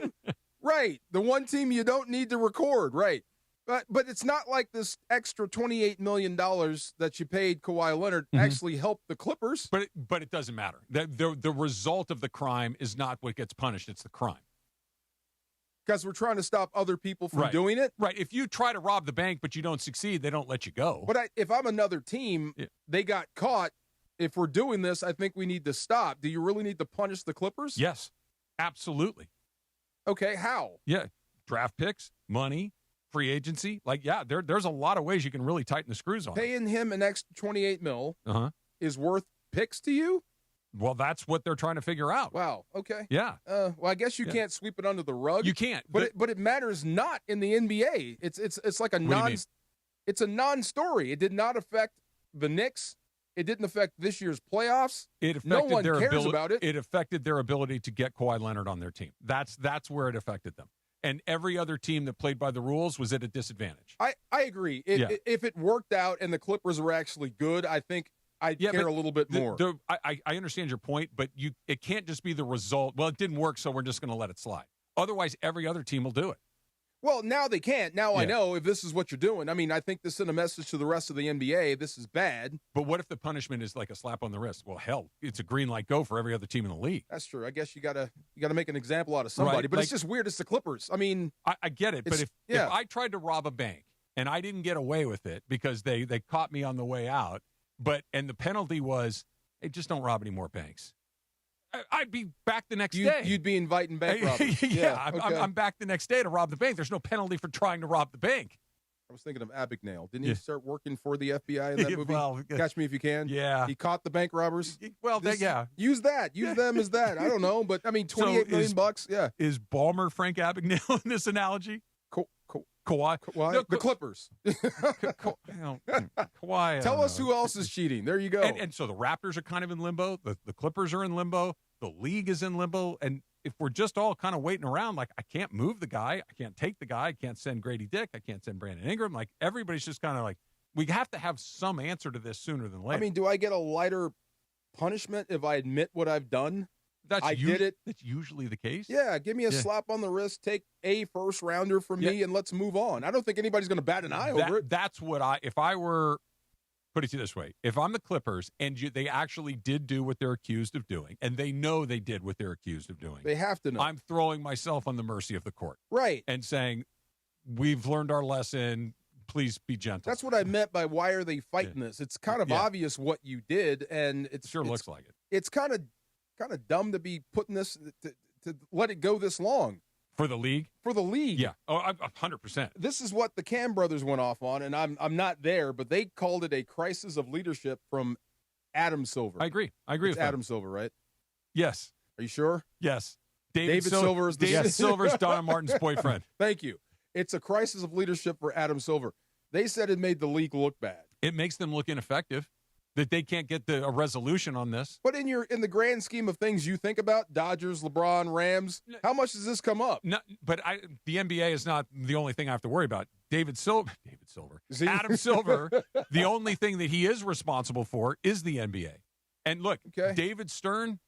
Right. The one team you don't need to record. Right. But it's not like this extra $28 million that you paid Kawhi Leonard actually helped the Clippers. But it doesn't matter. The result of the crime is not what gets punished. It's the crime. Because we're trying to stop other people from doing it? Right. If you try to rob the bank but you don't succeed, they don't let you go. But if I'm another team, they got caught. If we're doing this, I think we need to stop. Do you really need to punish the Clippers? Yes, absolutely. Okay, how? Yeah, draft picks, money, free agency. Like, yeah, there's a lot of ways you can really tighten the screws on. Paying him an extra $28 million is worth picks to you? Well, that's what they're trying to figure out. Wow. Okay. Yeah. Well, I guess you can't sweep it under the rug. You can't. But it matters not in the NBA. It's like it's a non-story. It did not affect the Knicks. It didn't affect this year's playoffs. No one cares about it. It affected their ability to get Kawhi Leonard on their team. That's where it affected them. And every other team that played by the rules was at a disadvantage. I agree. If it worked out and the Clippers were actually good, I think I'd care a little bit more. I understand your point, but it can't just be the result. Well, it didn't work, so we're just going to let it slide. Otherwise, every other team will do it. Well, now they can't. Now I know if this is what you're doing. I mean, I think this sent a message to the rest of the NBA. This is bad. But what if the punishment is like a slap on the wrist? Well, hell, it's a green light go for every other team in the league. That's true. I guess you gotta make an example out of somebody. Right. But it's just weird. It's the Clippers. I mean, I get it. But if I tried to rob a bank and I didn't get away with it because they caught me on the way out, and the penalty was, hey, just don't rob any more banks. I'd be back the next day. You'd be inviting bank robbers. I'm back the next day to rob the bank. There's no penalty for trying to rob the bank. I was thinking of Abagnale. Didn't he start working for the FBI in that movie? Well, Catch Me If You Can. Yeah. He caught the bank robbers. Well, use that. Use them as that. I don't know, but I mean, $28 million bucks. Yeah. Is Ballmer Frank Abagnale in this analogy? Kawhi. No, the Clippers. Kawhi. Tell us who else is cheating. There you go. And so the Raptors are kind of in limbo. The Clippers are in limbo. The league is in limbo. And if we're just all kind of waiting around, like, I can't move the guy. I can't take the guy. I can't send Grady Dick. I can't send Brandon Ingram. Like, everybody's just kind of like, we have to have some answer to this sooner than later. I mean, do I get a lighter punishment if I admit what I've done? Did it. That's usually the case. Yeah, give me a slap on the wrist, take a first rounder from me, and let's move on. I don't think anybody's going to bat an eye over it. That's what if I were, put it this way, if I'm the Clippers and they actually did do what they're accused of doing, and they know they did what they're accused of doing. They have to know. I'm throwing myself on the mercy of the court. Right. And saying, we've learned our lesson. Please be gentle. That's what I meant by why are they fighting this? It's kind of obvious what you did, and it looks like it. It's kind of dumb to be putting this to let it go this long. For the league? For the league. Yeah. Oh, 100%. This is what the Cam brothers went off on, and I'm not there, but they called it a crisis of leadership from Adam Silver. I agree with Adam Silver, right? Yes. Are you sure? Yes. David Silver is David Silver's Donna Martin's boyfriend. Thank you. It's a crisis of leadership for Adam Silver. They said it made the league look bad. It makes them look ineffective. That they can't get a resolution on this. But in the grand scheme of things you think about, Dodgers, LeBron, Rams, how much does this come up? No, but the NBA is not the only thing I have to worry about. Adam Silver, the only thing that he is responsible for is the NBA. And look, David Stern,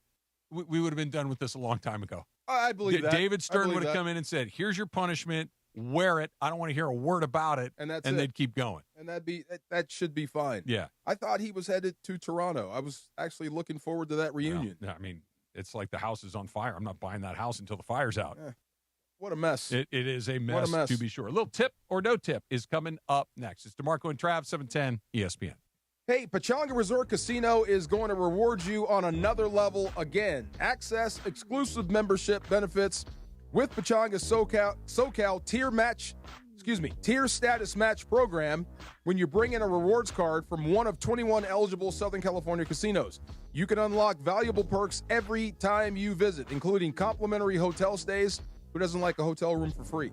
we would have been done with this a long time ago. I believe that. David Stern would have come in and said, here's your punishment. Wear it. I don't want to hear a word about it. And they'd keep going. And that should be fine. Yeah. I thought he was headed to Toronto. I was actually looking forward to that reunion. No, I mean, it's like the house is on fire. I'm not buying that house until the fire's out. What a mess. It is a mess, to be sure. A little tip or no tip is coming up next. It's DeMarco and Trav, 710 ESPN. Hey, Pechanga Resort Casino is going to reward you on another level again. Access exclusive membership benefits with Pechanga's SoCal tier status match program when you bring in a rewards card from one of 21 eligible Southern California casinos. You can unlock valuable perks every time you visit, including complimentary hotel stays. Who doesn't like a hotel room for free?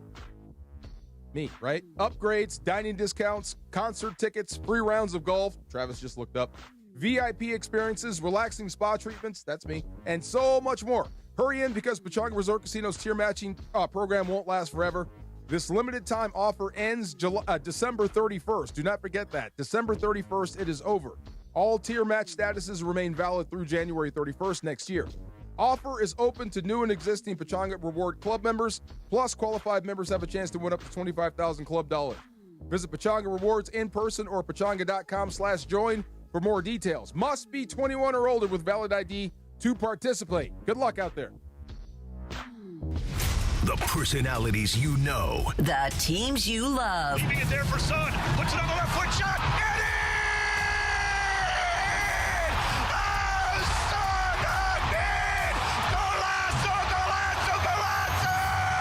Me, right? Upgrades, dining discounts, concert tickets, free rounds of golf. Travis just looked up. VIP experiences, relaxing spa treatments. That's me. And so much more. Hurry in because Pechanga Resort Casino's tier matching program won't last forever. This limited time offer ends December 31st. Do not forget that. December 31st, it is over. All tier match statuses remain valid through January 31st next year. Offer is open to new and existing Pechanga Reward Club members, plus qualified members have a chance to win up to $25,000 club dollars. Visit Pechanga Rewards in person or pechanga.com/join for more details. Must be 21 or older with valid ID to participate. Good luck out there. The personalities you know. The teams you love. Keeping it there for Son. Puts it on the left foot shot. Get it! Oh, Son again! Golazo, golazo, golazo!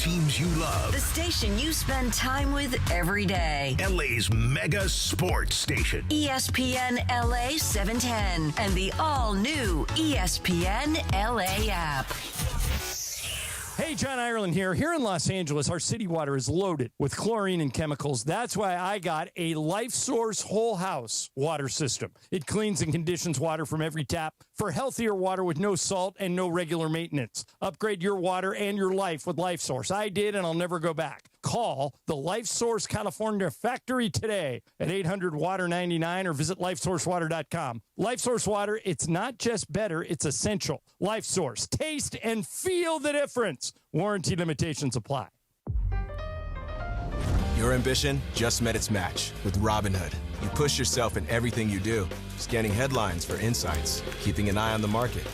teams you love. The station you spend time with every day. LA's mega sports station. ESPN LA 710 and the all-new ESPN LA app. Hey, John Ireland here. Here in Los Angeles, our city water is loaded with chlorine and chemicals. That's why I got a Life Source whole house water system. It cleans and conditions water from every tap for healthier water with no salt and no regular maintenance. Upgrade your water and your life with Life Source. I did, and I'll never go back. Call the Life Source California factory today at 800-WATER-99 or visit lifesourcewater.com. Life Source water, it's not just better, it's essential. Life Source. Taste and feel the difference. Warranty limitations apply. Your ambition just met its match with Robinhood. You push yourself in everything you do, scanning headlines for insights, keeping an eye on the market.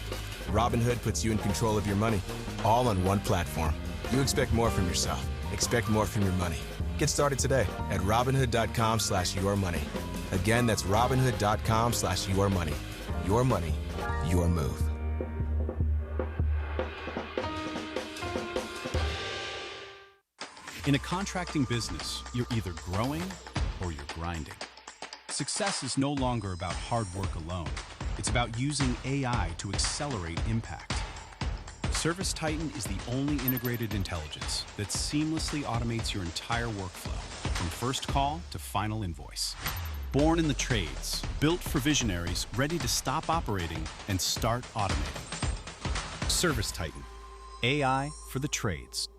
Robinhood puts you in control of your money, all on one platform. You expect more from yourself. Expect more from your money. Get started today at Robinhood.com/yourmoney. Again, that's Robinhood.com/yourmoney. Your money, your move. In a contracting business, you're either growing or you're grinding. Success is no longer about hard work alone. It's about using AI to accelerate impact. Service Titan is the only integrated intelligence that seamlessly automates your entire workflow, from first call to final invoice. Born in the trades, built for visionaries ready to stop operating and start automating. Service Titan, AI for the trades.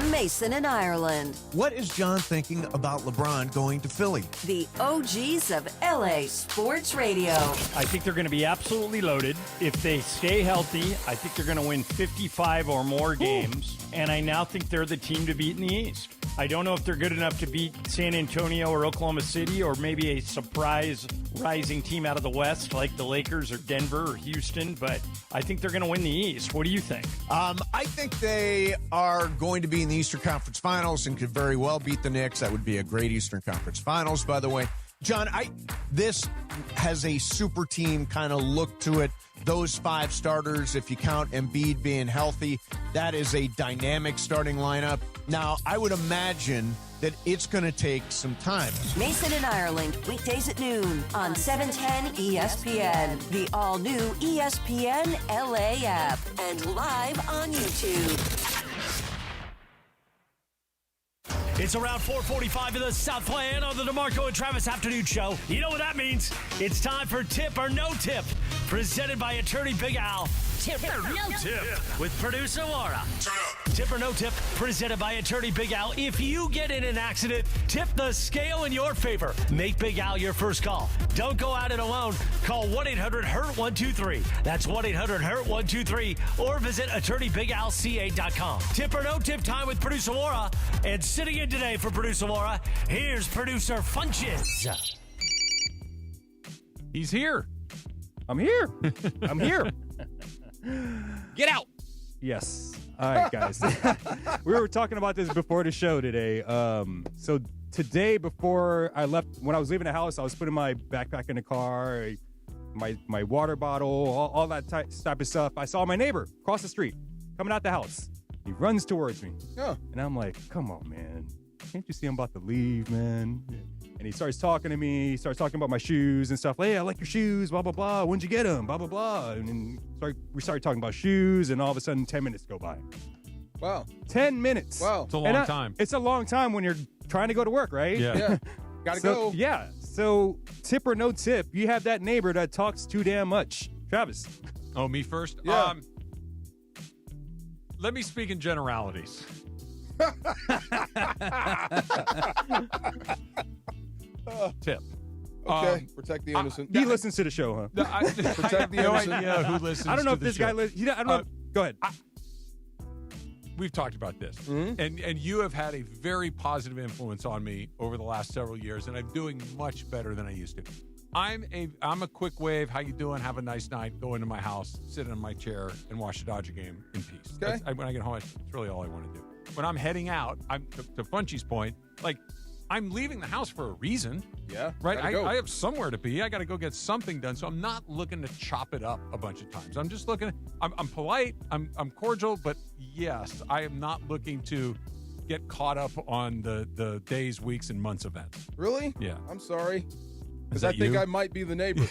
Mason in Ireland. What is John thinking about LeBron going to Philly? The OGs of LA Sports Radio. I think they're going to be absolutely loaded. If they stay healthy, I think they're going to win 55 or more games. And I now think they're the team to beat in the East. I don't know if they're good enough to beat San Antonio or Oklahoma City or maybe a surprise rising team out of the West like the Lakers or Denver or Houston, but I think they're going to win the East. What do you think? I think they are going to be in the Eastern Conference Finals and could very well beat the Knicks. That would be a great Eastern Conference Finals, by the way. John, this has a super team kind of look to it. Those five starters, if you count Embiid being healthy, that is a dynamic starting lineup. Now, I would imagine that it's going to take some time. Mason in Ireland, weekdays at noon on 710 ESPN, the all-new ESPN LA app, and live on YouTube. It's around 4:45 in the Southland on the DeMarco and Travis Afternoon Show. You know what that means? It's time for Tip or No Tip, presented by attorney Big Al. Tip or No Tip with producer Laura. Tip or No Tip, presented by attorney Big Al. If you get in an accident, tip the scale in your favor. Make Big Al your first call. Don't go at it alone. Call 1-800-HURT-123. That's 1-800-HURT-123. Or visit attorneybigalca.com. Tip or No Tip time with producer Laura. And sitting in today for producer Laura, here's producer Funches. He's here. I'm here. I'm here. Get out. Yes. All right, guys. We were talking about this before the show today. So today, before I left, when I was leaving the house, I was putting my backpack in the car, my water bottle, all that type of stuff. I saw my neighbor across the street coming out the house. He runs towards me. Oh. And I'm like, come on, man. Can't you see I'm about to leave, man? And he starts talking to me. He starts talking about my shoes and stuff. Hey, I like your shoes, blah, blah, blah. When'd you get them? Blah, blah, blah. And then we started talking about shoes, and all of a sudden, 10 minutes go by. Wow. 10 minutes. Wow. It's a long time. It's a long time when you're trying to go to work, right? Yeah. Gotta go. Yeah. So, tip or no tip, you have that neighbor that talks too damn much. Travis. Oh, me first? Yeah. Let me speak in generalities. Tip. Okay. Protect the innocent. He listens to the show, huh? Protect the no innocent. idea who listens. I don't know to if the this show. guy listens. I don't know. Go ahead. We've talked about this, and you have had a very positive influence on me over the last several years, and I'm doing much better than I used to. I'm a quick wave. How you doing? Have a nice night. Go into my house, sit in my chair, and watch the Dodger game in peace. Okay. When I get home, that's really all I want to do. When I'm heading out, I'm to Funchy's point. Like, I'm leaving the house for a reason. Yeah. Right? I have somewhere to be. I got to go get something done. So I'm not looking to chop it up a bunch of times. I'm just looking, I'm polite, I'm cordial, but yes, I am not looking to get caught up on the days, weeks, and months events. Really? Yeah. I'm sorry. Because that I think you? I might be the neighbor.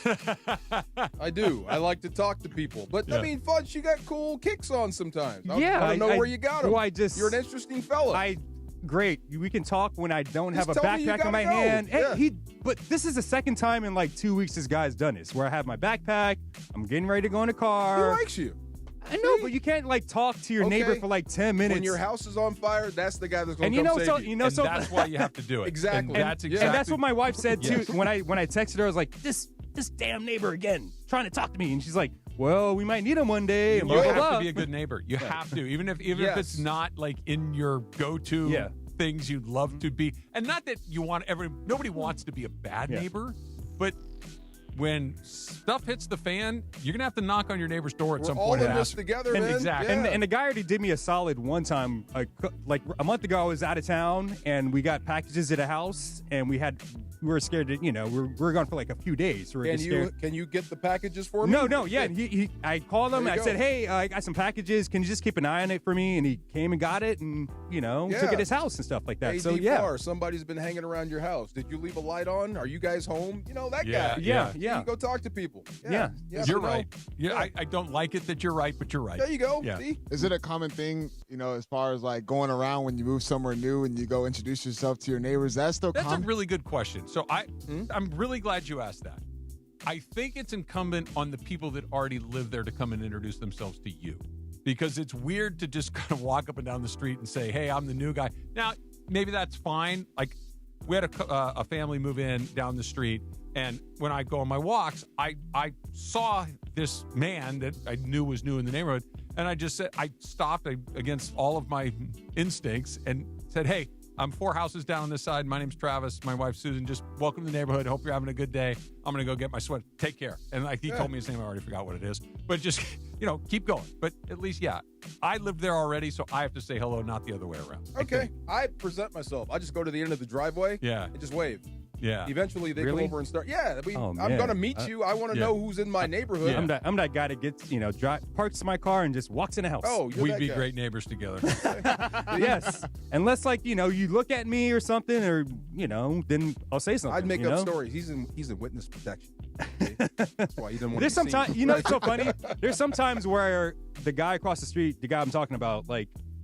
I do. I like to talk to people. But, Yeah. I mean, Fudge, you got cool kicks on sometimes. Yeah, I don't know where you got them. well, You're an interesting fella. Great. We can talk when I don't have a Just tell me you backpack in my gotta go. hand. Yeah. But this is the second time in like 2 weeks this guy's done this, where I have my backpack, I'm getting ready to go in the car. He likes you. I know, but you can't like talk to your neighbor for like 10 minutes. When your house is on fire, that's the guy that's going And to you come know, save so you. you know, so That's why you have to do it. Exactly. And that's exactly. And that's what my wife said too. Yes. When I texted her, I was like, this damn neighbor again trying to talk to me, and she's like, well, we might need him one day. And You blah, blah, have blah. to be a good neighbor. You have to, even if Yes. it's not like in your go-to things you'd love to be. And not that you want nobody wants to be a bad neighbor, but when stuff hits the fan, you're gonna have to knock on your neighbor's door at We're some all point in and this ask. together, and man. Exactly. Yeah. And the guy already did me a solid one time. Like a month ago, I was out of town, and we got packages at a house, and we were scared to, we were gone for like a few days. So we were just scared. Can you get the packages for me? No, yeah. I called him. There I you said, go. hey, I got some packages. Can you just keep an eye on it for me? And he came and got it, and took it to his house and stuff like that. AD So yeah, Farr, somebody's been hanging around your house. Did you leave a light on? Are you guys home? You know that Yeah, guy. yeah. You go talk to people. Yeah. You're right. Yeah, I don't like it that you're right, but you're right. There you go. Yeah. See? Is it a common thing, as far as like going around when you move somewhere new and you go introduce yourself to your neighbors? That's still That's common? a really good question. So I'm really glad you asked that. I think it's incumbent on the people that already live there to come and introduce themselves to you, because it's weird to just kind of walk up and down the street and say, hey, I'm the new guy. Now, maybe that's fine. Like, we had a family move in down the street, and when I go on my walks, I saw this man that I knew was new in the neighborhood, and I just said, I stopped against all of my instincts and said, hey, I'm 4 houses down on this side. My name's Travis. My wife's Susan. Just welcome to the neighborhood. Hope you're having a good day. I'm going to go get my sweat. Take care. And he told me his name. I already forgot what it is. But just, keep going. But at least, I lived there already, so I have to say hello, not the other way around. Okay. I present myself. I just go to the end of the driveway and just wave. Yeah. Eventually, they come over and start. Yeah, I'm man. going to meet you. I want to know who's in my neighborhood. I'm that guy that gets, parks my car and just walks in the house. Oh, you're We'd that be guy. great neighbors together. Yes. Unless, you look at me or something, or, then I'll say something. I'd make up stories. He's in witness protection. That's why he didn't want There's to be sometimes, seen. it's so funny. There's sometimes where the guy across the street, the guy I'm talking about,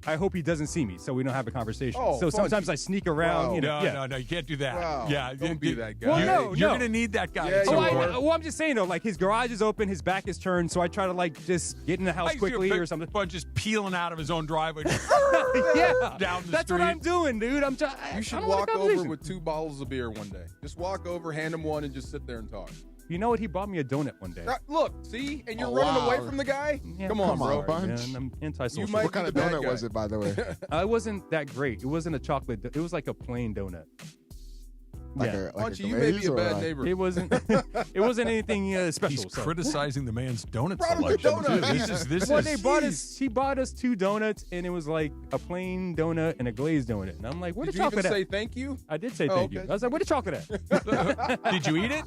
I hope he doesn't see me so we don't have a conversation. Oh, so fun. sometimes I sneak around. No, you can't do that. Wow. Yeah, Don't be that guy. Well, You're no. going to need that guy. Yeah, at some you point. are. Well, I'm just saying, though, his garage is open, his back is turned, so I try to, just get in the house I see quickly a or something. Fun just peeling out of his own driveway. Yeah. Down the That's street. what I'm doing, dude. You should walk over with 2 bottles of beer one day. Just walk over, hand him one, and just sit there and talk. You know what? He bought me a donut one day. Look, see? And you're running away from the guy? Yeah, Come on, bro. Bunch. Man, I'm antisocial. You might What kind be of the bad donut guy. was it, by the way? It wasn't that great. It wasn't a chocolate. It was like a plain donut. Like Yeah. a Archie, you may be glaze a or bad neighbor. It wasn't. It wasn't anything special. He's so. criticizing the man's donut Brought him the selection. donut. Dude, this Well, is they bought us. He bought us 2 donuts, and it was like a plain donut and a glazed donut. And I'm like, "Where Did the you even chocolate say at?" thank you? I did say Oh, thank you. okay. I was like, "Where the chocolate at?" Did you eat it?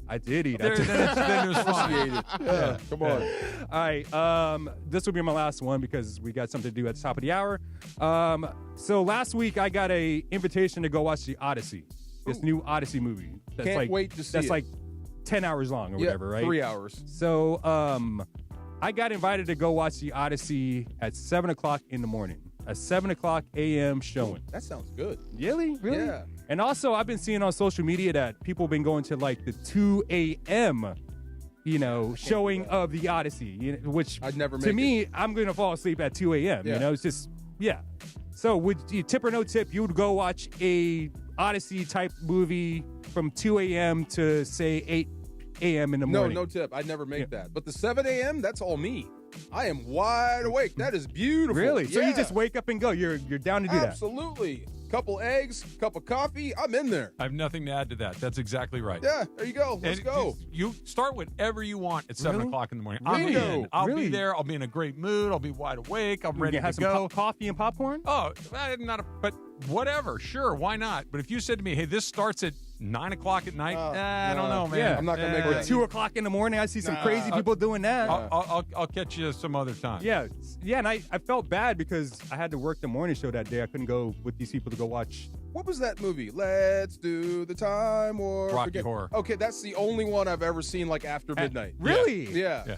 I did eat. Then it was fine. Appreciate it. Yeah, come on. All right. This will be my last one because we got something to do at the top of the hour. So last week I got a invitation to go watch the Odyssey, this new Odyssey movie. That's Can't wait to see That's it. like 10 hours long or whatever, right? 3 hours. So I got invited to go watch the Odyssey at 7 o'clock in the morning. A 7 o'clock a.m. showing. That sounds good. Really? Yeah. And also, I've been seeing on social media that people have been going to like the 2 a.m., showing of the Odyssey, which I'd never to make me, I'm going to fall asleep at 2 a.m. Yeah. It's just, yeah. So would you, tip or no tip, you would go watch a Odyssey type movie from 2 a.m. to say 8 a.m. in the morning? No tip. I'd never make that. But the 7 a.m., that's all me. I am wide awake. That is beautiful. Really? So Yeah. you just wake up and go. You're down to do that. Absolutely. Couple eggs, cup of coffee. I'm in there. I have nothing to add to that. That's exactly right. Yeah, there you go. Let's And go. You start whatever you want at 7 Really? o'clock in the morning. Really? I'm in. I'll Really? be there. I'll be in a great mood. I'll be wide awake. I'm You ready can have to some go. coffee and popcorn? Oh, whatever, sure, why not? But if you said to me, hey, this starts at 9 o'clock at night, I don't know, man. Yeah. I'm not going to make Or that. 2 o'clock in the morning. I see some crazy people doing that. I'll catch you some other time. Yeah, and I felt bad because I had to work the morning show that day. I couldn't go with these people to go watch. What was that movie? Let's do the Time War. Rocky Horror. Okay, that's the only one I've ever seen like after midnight. Really? Yeah.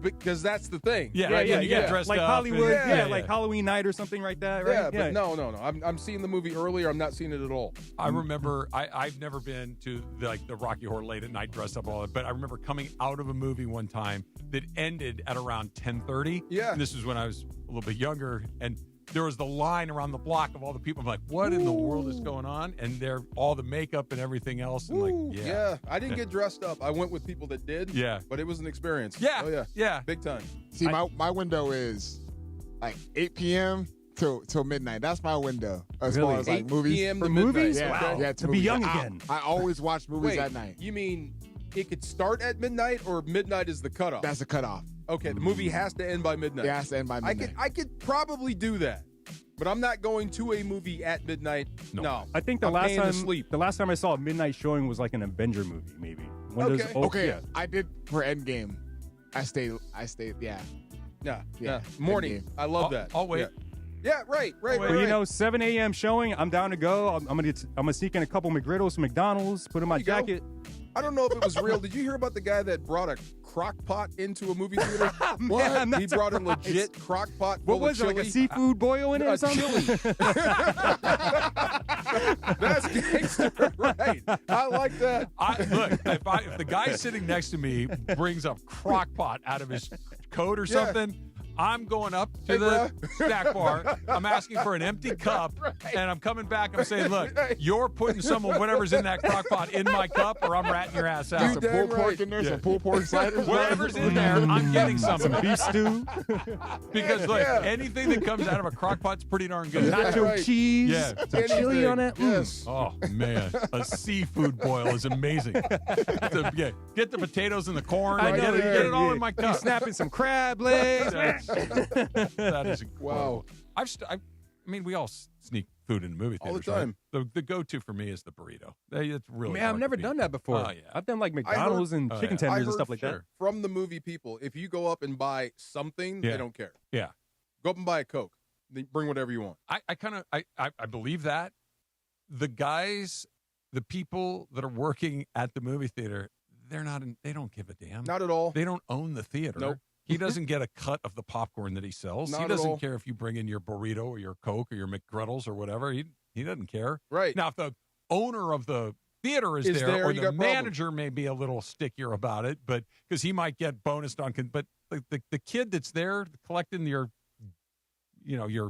Because that's the thing. Yeah, right, you get dressed like up Hollywood, and- like Halloween night or something like that, right? Yeah, but no. I'm seeing the movie earlier. I'm not seeing it at all. I remember I've never been to the Rocky Horror late at night dressed up and all that, but I remember coming out of a movie one time that ended at around 10:30. Yeah. And this was when I was a little bit younger, and there was the line around the block of all the people. I'm like, what in the world is going on? And they're all the makeup and everything else. And Yeah, I didn't get dressed up. I went with people that did. Yeah. But it was an experience. Yeah. Oh, yeah. Yeah. Big time. See, my window is like 8 p.m. till midnight. That's my window as far as like 8 movies. p.m. For to midnight. movies? Yeah, Wow. okay. Yeah, To be young again. I always watch movies Wait, at night. You mean it could start at midnight or midnight is the cutoff? That's the cutoff. Okay, the movie has to end by midnight. It has to end by midnight. I could probably do that, but I'm not going to a movie at midnight. No. I think the I'm last paying to time sleep. the last time I saw a midnight showing was like an Avenger movie, maybe. When there's- Okay. yeah. I did for Endgame. I stayed. Yeah. Yeah. Morning. Endgame. I love that. I'll wait. Yeah, right. But you know, 7 a.m. showing, I'm down to go. I'm gonna sneak in a couple McGriddles from McDonald's, put in my There you go. jacket. I don't know if it was real. Did you hear about the guy that brought a crock pot into a movie theater? Man, He brought a legit crock pot What full was it, of like a chili. seafood boil in it or A something? chili. That's gangster, right? I like that. Look, if the guy sitting next to me brings a crock pot out of his coat or something, I'm going up to the snack bar. I'm asking for an empty cup, and I'm coming back. I'm saying, look, you're putting some of whatever's in that crock pot in my cup, or I'm ratting your ass out. Some pulled pork in there, some pulled pork sliders. Whatever's in there, I'm getting some of it. Beef stew. Because, look, anything that comes out of a crock pot's pretty darn good. Nacho cheese. Yeah. Some chili on it. Yes. Oh, man. A seafood boil is amazing. Get the potatoes and the corn. I and know, get it all in my Be cup. snapping some crab legs. That is incredible. Wow. I mean, we all sneak food in the movie All the theaters, right? time. The go-to for me is the burrito. It's really Man, hard I've to never beat. done that before. Oh, yeah. I've done like McDonald's and chicken tenders I and heard stuff like that. from the movie people, if you go up and buy something, Yeah. they don't care. Yeah. Go up and buy a Coke. They bring whatever you want. I believe that. The guys, the people that are working at the movie theater, they don't give a damn. Not at all. They don't own the theater. Nope. He doesn't get a cut of the popcorn that he sells. Not He at doesn't all. care if you bring in your burrito or your Coke or your McGriddles or whatever. He doesn't care. Right. Now, if the owner of the theater is there, or you the got problems. manager may be a little stickier about it, but because he might get bonused on. But the kid that's there collecting your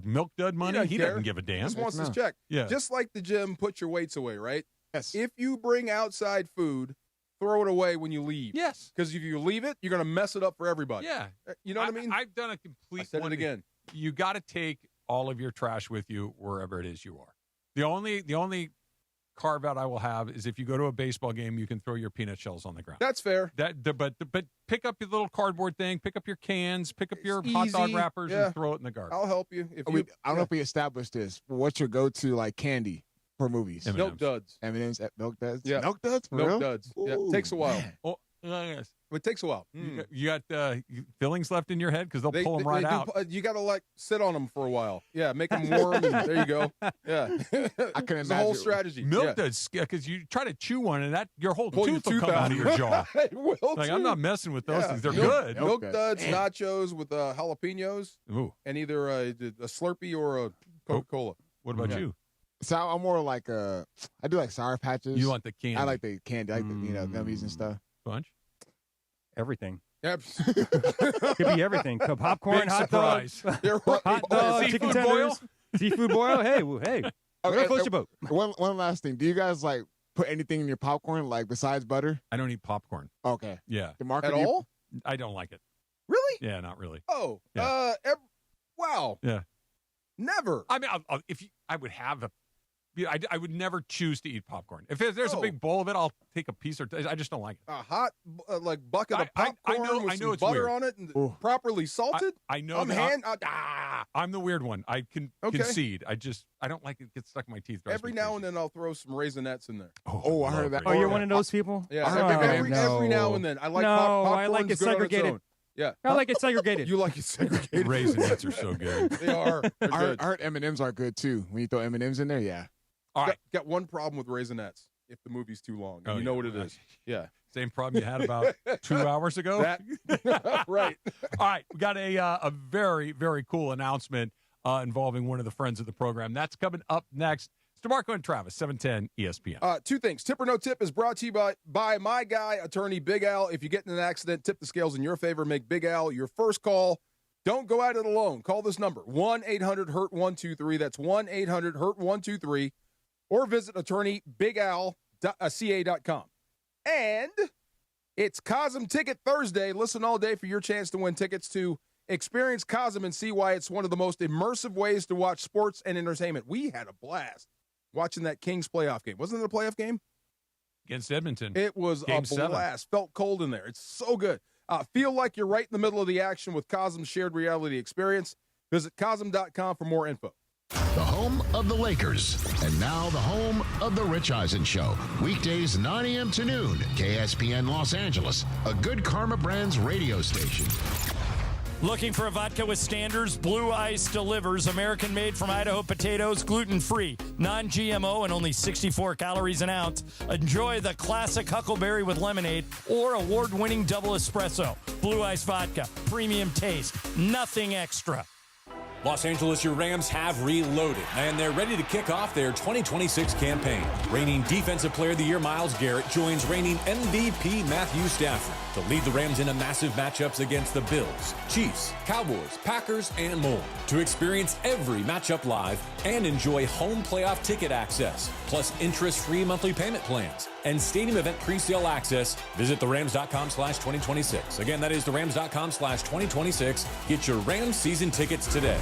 milk dud money, he doesn't give a damn. Just wants his check. Yeah. Just like the gym, put your weights away, right? Yes. If you bring outside food, throw it away when you leave. Yes. Because if you leave it, you're going to mess it up for everybody. Yeah. You know what I mean? I've done a complete. I said one it again. You got to take all of your trash with you wherever it is you are. The only carve out I will have is if you go to a baseball game, you can throw your peanut shells on the ground. That's fair. But pick up your little cardboard thing, pick up your cans, pick up your hot dog easy. wrappers, Yeah. and throw it in the garbage. I'll help you. If I don't know if we established this. What's your go-to like candy for movies? M&Ms. Milk duds. M&M's, Milk Duds. Yeah. Milk Duds. For Milk real? duds. Yeah. Ooh, Takes a while. man. Oh, yes. It takes a while. You got fillings left in your head because they'll pull them right out. You got to sit on them for a while. Yeah, make them warm. And there you go. Yeah, I can it's a whole imagine. strategy. Milk duds, because you try to chew one and that your whole Pull your tooth will tooth come out of your jaw. It will Like, I'm too. not messing with those Yeah. things. They're Milk- good. Milk duds, nachos with jalapenos, Ooh. and either a Slurpee or a Coca-Cola. What about Yeah. you? So I'm more like I do like Sour Patches. You want the candy? I like the candy, I like the gummies and stuff. Bunch? Everything. Yep. Could be everything. Popcorn, Big hot surprise. dogs, They're right. hot dogs, Seafood chicken boil? tenders, seafood boil. Hey, whatever floats your boat. One last thing. Do you guys like put anything in your popcorn like besides butter? I don't eat popcorn. Okay. Yeah. The market At all? I don't like it. Really? Yeah, not really. Oh. Yeah. Wow. Yeah. Never. I mean, I would have I would never choose to eat popcorn. If there's a big bowl of it, I'll take a piece or I just don't like it. A hot bucket of popcorn with some butter on it and properly salted. I know. I'm the weird one. I can concede. I don't like it gets stuck in my teeth. Every now and then I'll throw some Raisinets in there. Oh, I heard that. Oh, you're one of those people? Yeah. Every now and then. I like popcorn. I like it segregated. Yeah, I like it segregated. You like it segregated. Raisins are so good. They are. I heard M&Ms are good too. When you throw M&Ms in there, yeah. All right. Got one problem with Raisinets. If the movie's too long, you know what it is. Yeah. Same problem you had about 2 hours ago. Right. All right. We got a very, very cool announcement involving one of the friends of the program. That's coming up next. It's DeMarco and Travis, 710 ESPN. Two things. Tip or no tip is brought to you by my guy, attorney Big Al. If you get in an accident, tip the scales in your favor. Make Big Al your first call. Don't go at it alone. Call this number, 1-800-HURT-123. That's 1-800-HURT-123. Or visit attorneybigal.ca.com. And it's Cosm Ticket Thursday. Listen all day for your chance to win tickets to experience Cosm and see why it's one of the most immersive ways to watch sports and entertainment. We had a blast watching that Kings playoff game. Wasn't it a playoff game? Against Edmonton. It was Game a 7. blast. Felt cold in there. It's so good. Feel like you're right in the middle of the action with Cosm's shared reality experience. Visit Cosm.com for more info. The home of the Lakers. And now the home of the Rich Eisen Show. Weekdays 9 a.m. to noon. KSPN Los Angeles. A Good Karma Brands radio station. Looking for a vodka with standards? Blue Ice delivers. American made from Idaho potatoes, gluten-free, non-GMO, and only 64 calories an ounce. Enjoy the classic Huckleberry with lemonade or award-winning double espresso. Blue Ice vodka, premium taste, nothing extra. Los Angeles, your Rams have reloaded, and they're ready to kick off their 2026 campaign. Reigning Defensive Player of the Year Myles Garrett joins reigning MVP Matthew Stafford to lead the Rams into massive matchups against the Bills, Chiefs, Cowboys, Packers, and more. To experience every matchup live and enjoy home playoff ticket access, plus interest-free monthly payment plans and stadium event pre-sale access, visit therams.com/2026. Again, that is therams.com/2026. Get your Rams season tickets today.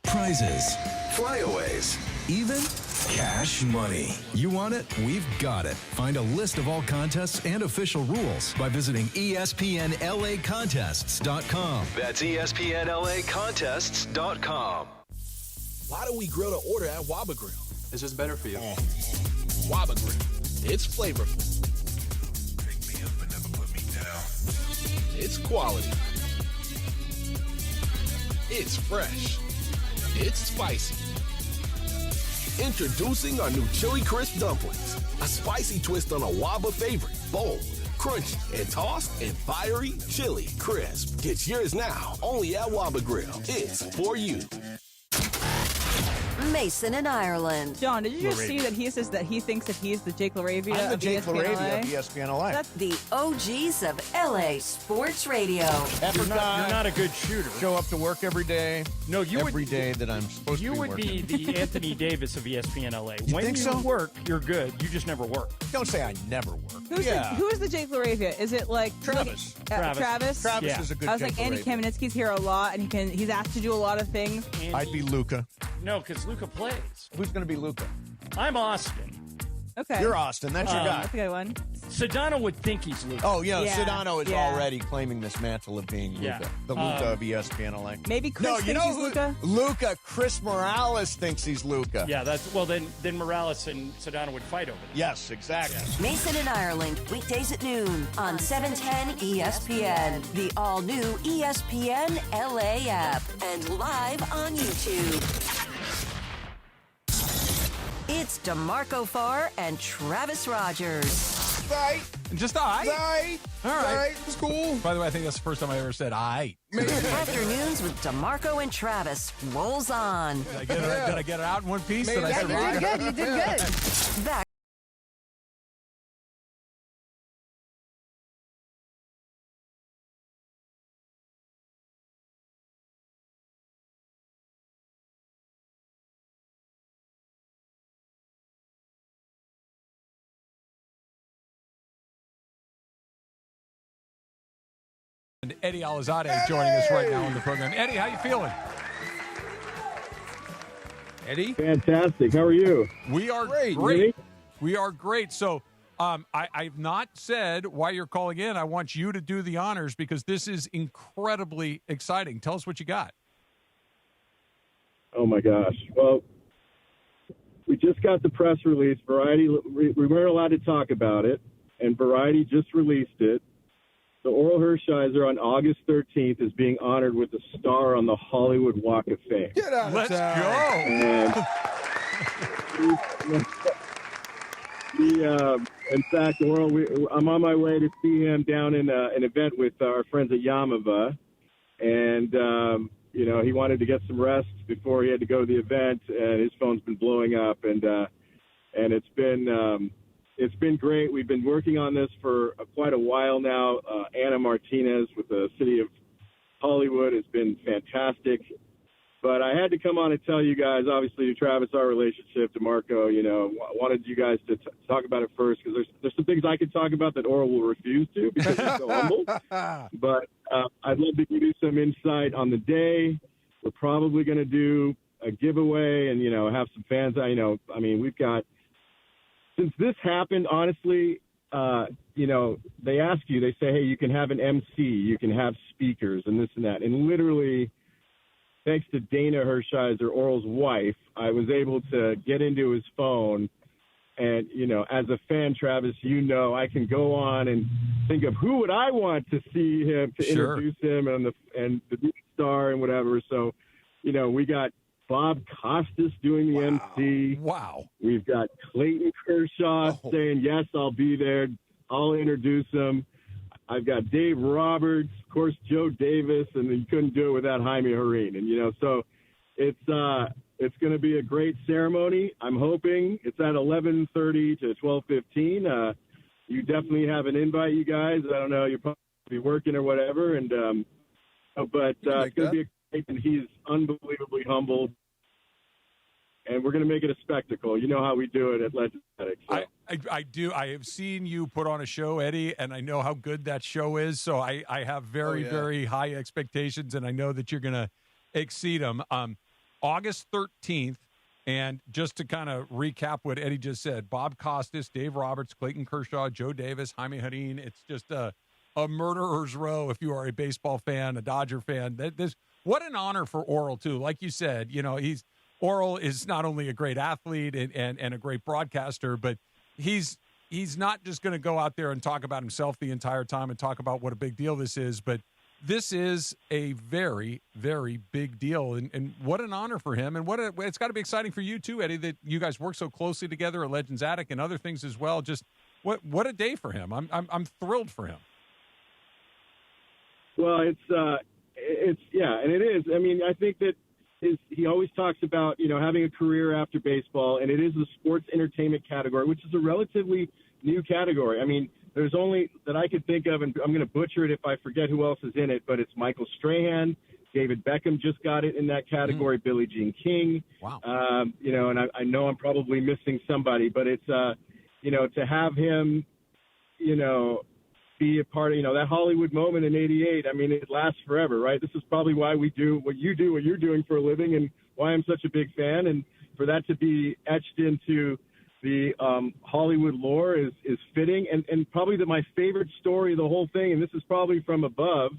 Prizes, flyaways, even cash money. You want it? We've got it. Find a list of all contests and official rules by visiting ESPNLAcontests.com. That's ESPNLAcontests.com. Why do we grill to order at Waba Grill? It's just better for you. Waba Grill. It's flavorful. Pick me up and never put me down. It's quality. It's fresh. It's spicy. Introducing our new Chili Crisp Dumplings. A spicy twist on a Waba favorite. Bold, crunchy, and tossed in fiery chili crisp. Get yours now, only at Waba Grill. It's for you. Mason in Ireland. John, did you just see that he says that he thinks that he's the Jake LaRavia I'm the of Jake ESPN LaRavia LA? of ESPN LA. That's the OGs of LA Sports Radio. Effort guy. You're not a good shooter. Show up to work every day. No, you every day that I'm supposed to be You would working. be the Anthony Davis of ESPN LA. When think you so? work, you're good. You just never work. Don't say I never work. Who is the Jake LaRavia? Is it like Travis? Travis? Travis is a good I was Jake like, Andy LaRavia. Kamenetsky's here a lot, and he's asked to do a lot of things. I'd be Luca. No, because Luca plays. Who's going to be Luca? I'm Austin. Okay. You're Austin. That's your guy. That's a good one. Sedano would think he's Luca. Oh, yeah. Yeah, Sedano is yeah. already claiming this mantle of being Luca. Yeah. The Luca of ESPN LA. Maybe Chris No, you thinks know he's who? Luca? Luca. Chris Morales thinks he's Luca. Yeah, then Morales and Sedano would fight over that. Yes, exactly. Mason in Ireland, weekdays at noon on 710 ESPN, the all-new ESPN LA app, and live on YouTube. It's DeMarco Farr and Travis Rogers. Right. Just all right. Right. All right. Right. It was cool. By the way, I think that's the first time I ever said I. Afternoons with DeMarco and Travis rolls on. Did I get it out in one piece? Maybe. Did I Yeah, say you wrong? did good. You did good. Back. And Eddie Alizadeh joining us right now on the program. Eddie, how you feeling? Eddie? Fantastic. How are you? We are great. We are great. So I've not said why you're calling in. I want you to do the honors because this is incredibly exciting. Tell us what you got. Oh, my gosh. Well, we just got the press release. Variety, we weren't allowed to talk about it, and Variety just released it. So Oral Hershiser on August 13th is being honored with a star on the Hollywood Walk of Fame. Get out of town. And in fact, Oral, I'm on my way to see him down in an event with our friends at Yamava. And, he wanted to get some rest before he had to go to the event, and his phone's been blowing up. And it's been great. We've been working on this for quite a while now. Anna Martinez with the City of Hollywood has been fantastic. But I had to come on and tell you guys, obviously, to Travis, our relationship, to Marco, wanted you guys to talk about it first because there's some things I could talk about that Oral will refuse to because he's so humble. But I'd love to give you some insight on the day. We're probably going to do a giveaway and, have some fans. We've got – since this happened, honestly, they ask you, they say, hey, you can have an MC, you can have speakers and this and that. And literally – thanks to Dana Hershiser, Oral's wife, I was able to get into his phone. And, as a fan, Travis, I can go on and think of who would I want to see him, to introduce him and the big star and whatever. So, we got Bob Costas doing the MC. Wow. We've got Clayton Kershaw saying, yes, I'll be there. I'll introduce him. I've got Dave Roberts, of course, Joe Davis, and you couldn't do it without Jaime Jarrín. And, so it's going to be a great ceremony. I'm hoping it's at 11:30 to 12:15. You definitely have an invite, you guys. I don't know. You'll probably be working or whatever. And but it's going to be great, and he's unbelievably humble. And we're going to make it a spectacle. You know how we do it at Legends Athletics. So. I do. I have seen you put on a show, Eddie, and I know how good that show is. So I have very, very high expectations, and I know that you're going to exceed them. August 13th, and just to kind of recap what Eddie just said, Bob Costas, Dave Roberts, Clayton Kershaw, Joe Davis, Jaime Jarrín. It's just a murderer's row if you are a baseball fan, a Dodger fan. What an honor for Oral, too. Like you said, Oral is not only a great athlete and a great broadcaster, but he's not just going to go out there and talk about himself the entire time and talk about what a big deal this is, but this is a very, very big deal. And what an honor for him. And it's got to be exciting for you too, Eddie, that you guys work so closely together at Legends Attic and other things as well. Just what a day for him. I'm thrilled for him. Well, and it is. I mean, I think that he always talks about, having a career after baseball, and it is the sports entertainment category, which is a relatively new category. I mean, there's only that I could think of, and I'm going to butcher it if I forget who else is in it, but it's Michael Strahan. David Beckham just got it in that category. Billie Jean King. Wow. And I know I'm probably missing somebody, but it's, to have him, be a part of, that Hollywood moment in '88. I mean, it lasts forever, right? This is probably why we do what you're doing for a living, and why I'm such a big fan. And for that to be etched into the Hollywood lore is fitting. And probably my favorite story of the whole thing, and this is probably from above,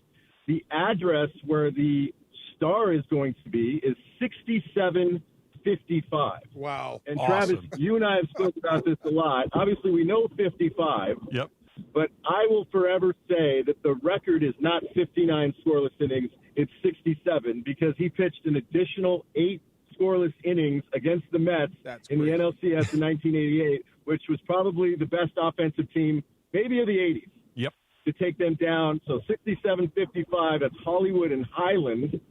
the address where the star is going to be is 6755. Wow. And awesome. Travis, you and I have spoken about this a lot. Obviously, we know 55. Yep. But I will forever say that the record is not 59 scoreless innings, it's 67, because he pitched an additional 8 scoreless innings against the Mets in the NLCS in 1988, which was probably the best offensive team, maybe of the 80s. Yep. To take them down. So 67-55, that's Hollywood and Highland,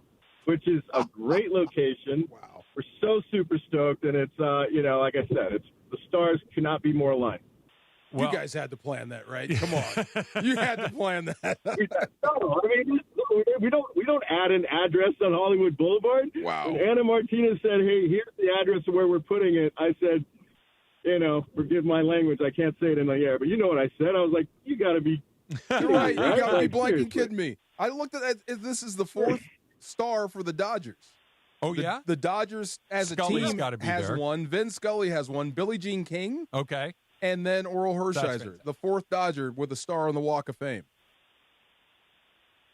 which is a great location. Wow. We're so super stoked, and it's, like I said, the stars cannot be more aligned. Well, you guys had to plan that, right? Come on, you had to plan that. No, I mean, we don't add an address on Hollywood Boulevard. Wow. When Anna Martinez said, "Hey, here's the address of where we're putting it," I said, forgive my language, I can't say it in the air, but you know what I said? I was like, "You got to be." You're right. You got to be blanking seriously. kidding me. I looked at that. This is the 4th star for the Dodgers. Oh, yeah? The Dodgers as Scully's a team gotta be has there. one. Vin Scully has one. Billie Jean King. Okay. And then Oral That's Hershiser, fantastic. the fourth Dodger with a star on the Walk of Fame.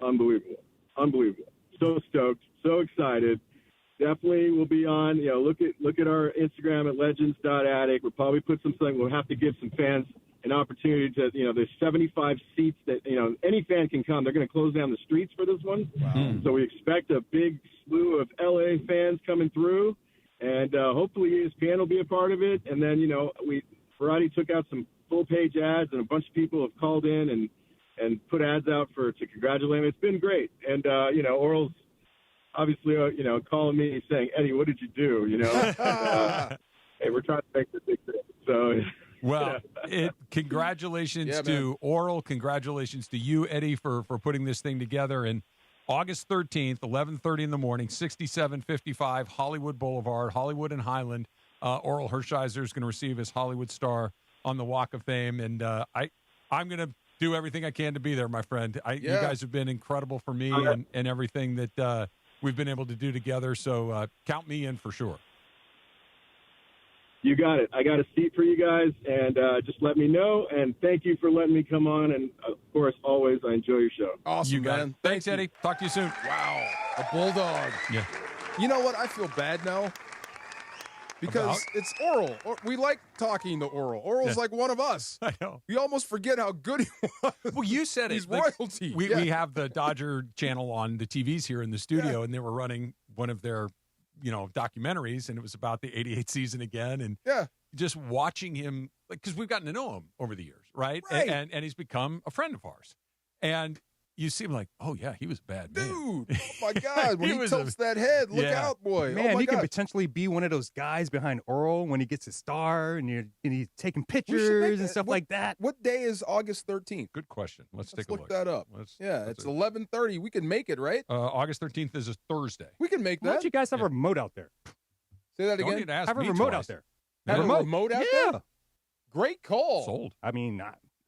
Unbelievable. So stoked. So excited. Definitely will be on. Look at our Instagram at legends.attic. We'll probably put something. We'll have to give some fans an opportunity to, there's 75 seats that, any fan can come. They're going to close down the streets for this one. Wow. So we expect a big slew of LA fans coming through, and hopefully ESPN will be a part of it. And then, Variety took out some full-page ads, and a bunch of people have called in and put ads out to congratulate him. It's been great. And, Oral's obviously, calling me saying, Eddie, what did you do? Hey, we're trying to make this big thing. So, well, congratulations to Oral. Congratulations to you, Eddie, for putting this thing together. And August 13th, 11:30 in the morning, 6755 Hollywood Boulevard, Hollywood and Highland. Oral Hershiser is going to receive his Hollywood star on the Walk of Fame. And I'm going to do everything I can to be there, my friend. You guys have been incredible for me and everything that we've been able to do together. So count me in for sure. You got it. I got a seat for you guys, and just let me know. And thank you for letting me come on. And, of course, always, I enjoy your show. Awesome, You got man. it. Thanks, Eddie. Talk to you soon. Wow. A bulldog. Yeah. You know what? I feel bad now because it's Oral. We like talking to Oral. Oral's like one of us. I know. We almost forget how good he was. Well, you said it. He's royalty. We have the Dodger channel on the TVs here in the studio, and they were running one of their documentaries, and it was about the 88 season again. And just watching him, because we've gotten to know him over the years, right? And he's become a friend of ours. And you see him like, oh, yeah, he was a bad man. Dude, oh, my God. When he was tilts that head, look out, boy. Man, oh my he God. could potentially be one of those guys behind Oral when he gets his star and he's taking pictures and stuff like that. What day is August 13th? Good question. Let's take a look look. that up. It's 11:30. We can make it, right? August 13th is a Thursday. We can make Why that. don't you guys have a remote out there? Say that Don't again. need to ask Have a me remote twice. out there. Have a remote out there? Great call. Sold. I mean,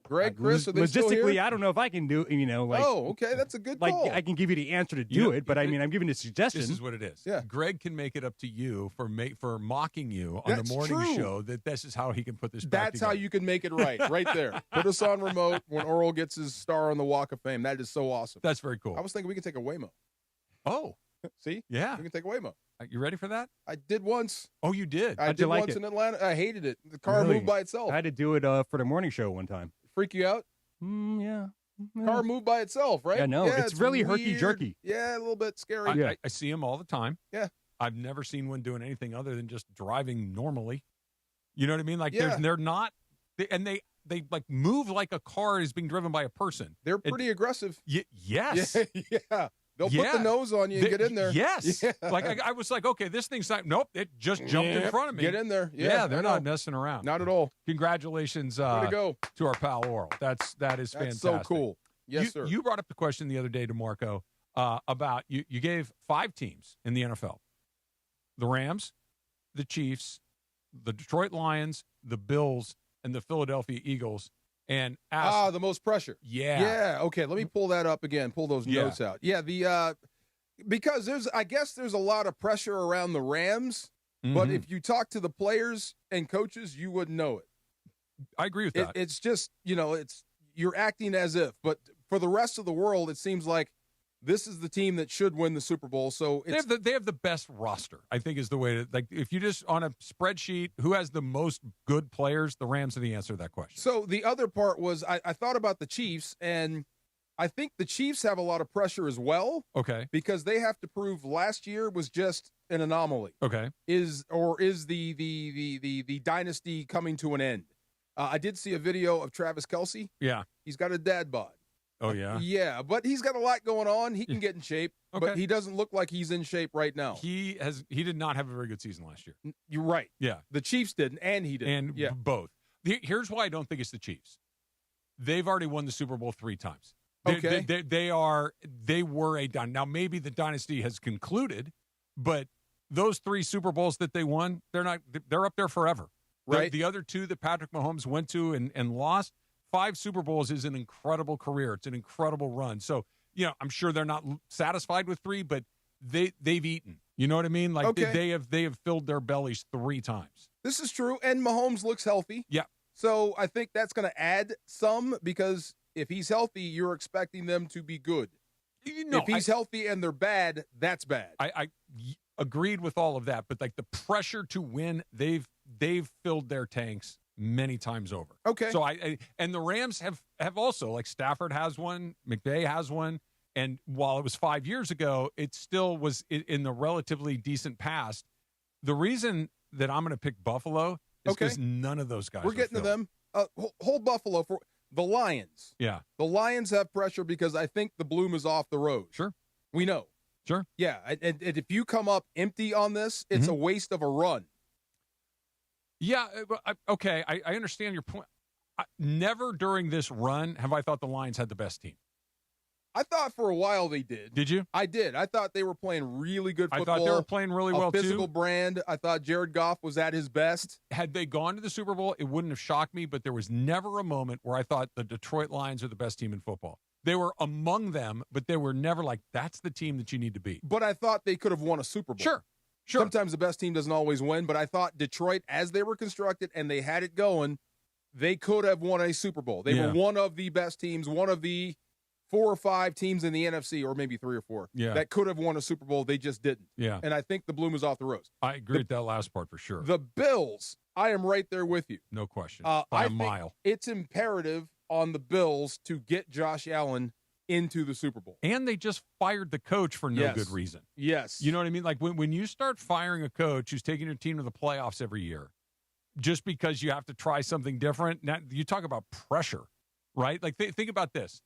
Greg, Chris, are they still logistically, here? I don't know if I can do, okay, that's a good call. I can give you the answer to do it, but I mean, I'm giving a suggestion. This is what it is. Yeah. Greg can make it up to you for mocking you on That's the morning true. show that this is how he can put this back That's how together. you can make it right there. Put us on remote when Oral gets his star on the Walk of Fame. That is so awesome. That's very cool. I was thinking we could take a Waymo. Oh. See? Yeah. We can take a Waymo. You ready for that? I did once. Oh, you did? I did once in Atlanta. I hated it. The car moved by itself. I had to do it for the morning show one time. Freak you out? Yeah. Car moved by itself, right? Yeah, no, it's really weird. herky-jerky. Yeah, a little bit scary. I see them all the time. Yeah. I've never seen one doing anything other than just driving normally. You know what I mean? Like Yeah. they're not, they like move like a car is being driven by a person. They're pretty aggressive. Yes. Yeah. They'll put the nose on you and get in there. Yes. Yeah. Like I was like, okay, this thing's not. Nope, it just jumped in front of me. Get in there. Yeah, Yeah, they're I not know. messing around. Not at all. Congratulations Way to go. to our pal Oral. That is That's fantastic. so cool. Yes, sir. You brought up the question the other day to Marco about you gave 5 teams in the NFL: the Rams, the Chiefs, the Detroit Lions, the Bills, and the Philadelphia Eagles. And asked, the most pressure. Yeah. Yeah. Okay. Let me pull that up again. Pull those Yeah. notes out. Yeah. Because I guess there's a lot of pressure around the Rams, but Mhm. if you talk to the players and coaches, you wouldn't know it. I agree with that. It's just, you're acting as if, but for the rest of the world, it seems like this is the team that should win the Super Bowl. So they have the best roster, I think, is the way to, like, if you just on a spreadsheet, who has the most good players, the Rams are the answer to that question. So the other part was I thought about the Chiefs, and I think the Chiefs have a lot of pressure as well. Okay. Because they have to prove last year was just an anomaly. Okay. Is the dynasty coming to an end? I did see a video of Travis Kelce. Yeah. He's got a dad bod. Oh, yeah? Yeah, but he's got a lot going on. He can get in shape, Okay. but he doesn't look like he's in shape right now. He did not have a very good season last year. You're right. Yeah. The Chiefs didn't, and he didn't. And yeah. both. Here's why I don't think it's the Chiefs. They've already won the Super Bowl 3 times. Okay. They were a dynasty. Now, maybe the dynasty has concluded, but those 3 Super Bowls that they won, they're up there forever. Right. The other 2 that Patrick Mahomes went to and lost, 5 Super Bowls is an incredible career. It's an incredible run. So, I'm sure they're not satisfied with 3, but they've eaten. You know what I mean? Like Okay. they have filled their bellies 3 times. This is true, and Mahomes looks healthy. Yeah. So I think that's going to add some because if he's healthy, you're expecting them to be good. If he's healthy and they're bad, that's bad. I agreed with all of that, but like the pressure to win, they've filled their tanks many times over. Okay. So and the Rams have also, like Stafford has one, McVay has one, and while it was 5 years ago, it still was in the relatively decent past. The reason that I'm going to pick Buffalo is because none of those guys. We're getting to them. Hold Buffalo for the Lions. Yeah. The Lions have pressure because I think the bloom is off the road. Sure. We know. Sure. Yeah. And if you come up empty on this, it's a waste of a run. Yeah. Okay. I understand your point. Never during this run have I thought the Lions had the best team. I thought for a while they did. Did you? I did. I thought they were playing really good football. I thought they were playing really well, physical too. brand. I thought Jared Goff was at his best. Had they gone to the Super Bowl, it wouldn't have shocked me, but there was never a moment where I thought the Detroit Lions are the best team in football. They were among them, but they were never like, that's the team that you need to beat. But I thought they could have won a Super Bowl. Sure. Sometimes the best team doesn't always win, but I thought Detroit, as they were constructed and they had it going, they could have won a Super Bowl. They were one of the best teams, one of the 4 or 5 teams in the NFC, or maybe 3 or 4, that could have won a Super Bowl. They just didn't. Yeah. And I think the bloom is off the rose. I agree with that last part for sure. The Bills, I am right there with you. No question. By a mile. It's imperative on the Bills to get Josh Allen into the Super Bowl. And they just fired the coach for no good reason. Yes. You know what I mean? Like when you start firing a coach who's taking your team to the playoffs every year, just because you have to try something different, now you talk about pressure, right? Like think about this.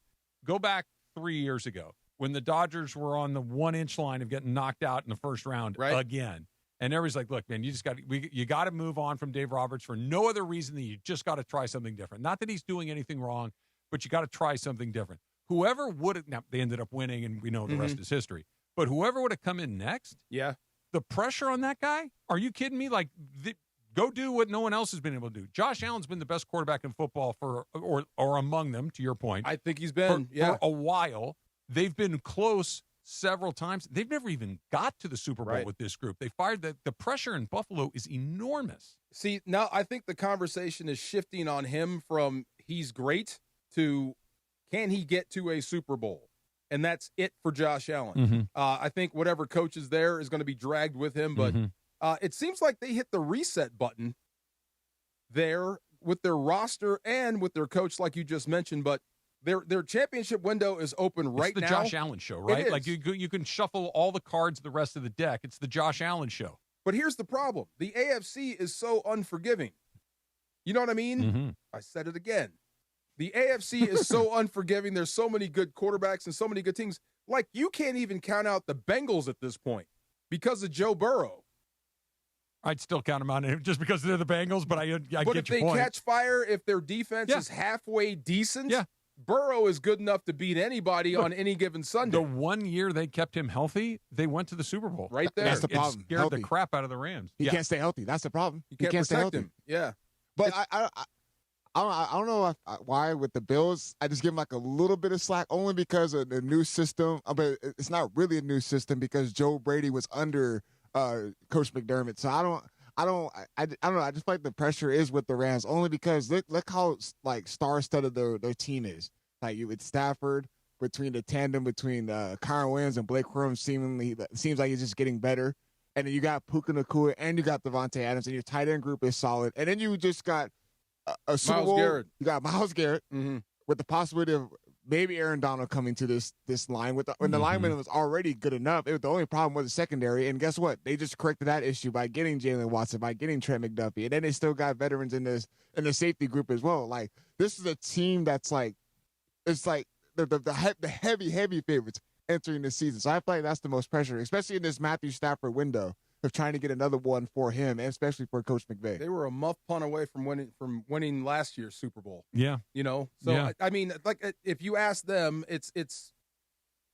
Go back 3 years ago when the Dodgers were on the 1-inch line of getting knocked out in the first round again. And everybody's like, look, man, you got to move on from Dave Roberts for no other reason than you just got to try something different. Not that he's doing anything wrong, but you got to try something different. Whoever would have, now they ended up winning and we know the rest is history, but whoever would have come in next, the pressure on that guy, are you kidding me? Like, go do what no one else has been able to do. Josh Allen's been the best quarterback in football or among them, to your point. I think he's been, for a while. They've been close several times. They've never even got to the Super Bowl with this group. They fired the pressure in Buffalo is enormous. See, now I think the conversation is shifting on him from he's great to can he get to a Super Bowl? And that's it for Josh Allen. I think whatever coach is there is going to be dragged with him, but it seems like they hit the reset button there with their roster and with their coach, like you just mentioned. But their championship window is open right now. It's the Josh Allen show, right? Like you can shuffle all the cards the rest of the deck. It's the Josh Allen show. But here's the problem: the AFC is so unforgiving. You know what I mean? I said it again. The AFC is so unforgiving. There's so many good quarterbacks and so many good teams. Like, you can't even count out the Bengals at this point because of Joe Burrow. I'd still count them out just because they're the Bengals, but I get your point. But if they catch fire, if their defense is halfway decent, Burrow is good enough to beat anybody on any given Sunday. The 1 year they kept him healthy, they went to the Super Bowl. Right there. That's the problem. It scared the crap out of the Rams. He can't stay healthy. That's the problem. You can't stay protect healthy. him. Yeah. But I don't know why with the Bills, I just give them like a little bit of slack only because of the new system. But it's not really a new system because Joe Brady was under Coach McDermott. So I don't know. I just feel like the pressure is with the Rams only because look how like star-studded their team is. Like you with Stafford, between the tandem between Kyron Williams and Blake Corum, seems like he's just getting better. And then you got Puka Nacua and you got Devontae Adams, and your tight end group is solid. And then you just got a Super Bowl. Garrett. You got Myles Garrett with the possibility of maybe Aaron Donald coming to this line. When the lineman was already good enough, the only problem was the secondary. And guess what? They just corrected that issue by getting Jalen Watson, by getting Trent McDuffie. And then they still got veterans in the safety group as well. Like, this is a team that's like, it's like the heavy favorites entering the season. So I feel like that's the most pressure, especially in this Matthew Stafford window of trying to get another one for him, and especially for Coach McVay. They were a muff punt away from winning last year's Super Bowl. Yeah. You know? So, I mean, like, if you ask them, it's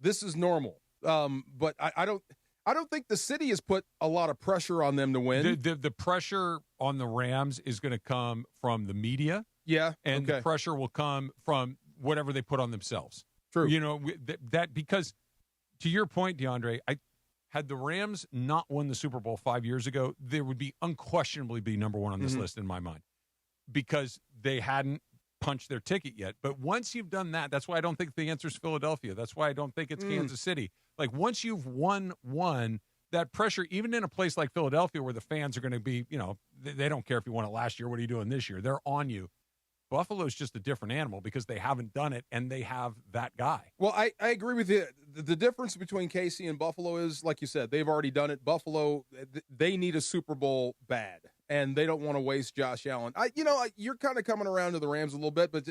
this is normal. But I don't think the city has put a lot of pressure on them to win. The pressure on the Rams is going to come from the media. Yeah. And the pressure will come from whatever they put on themselves. True. You know, that because to your point, DeAndre, had the Rams not won the Super Bowl 5 years ago, they would be unquestionably be number one on this list in my mind because they hadn't punched their ticket yet. But once you've done that, that's why I don't think the answer is Philadelphia. That's why I don't think it's Kansas City. Like, once you've won one, that pressure, even in a place like Philadelphia where the fans are going to be, they don't care if you won it last year. What are you doing this year? They're on you. Buffalo's just a different animal because they haven't done it, and they have that guy. Well, I agree with you. The difference between KC and Buffalo is, like you said, they've already done it. Buffalo, they need a Super Bowl bad, and they don't want to waste Josh Allen. You're kind of coming around to the Rams a little bit, but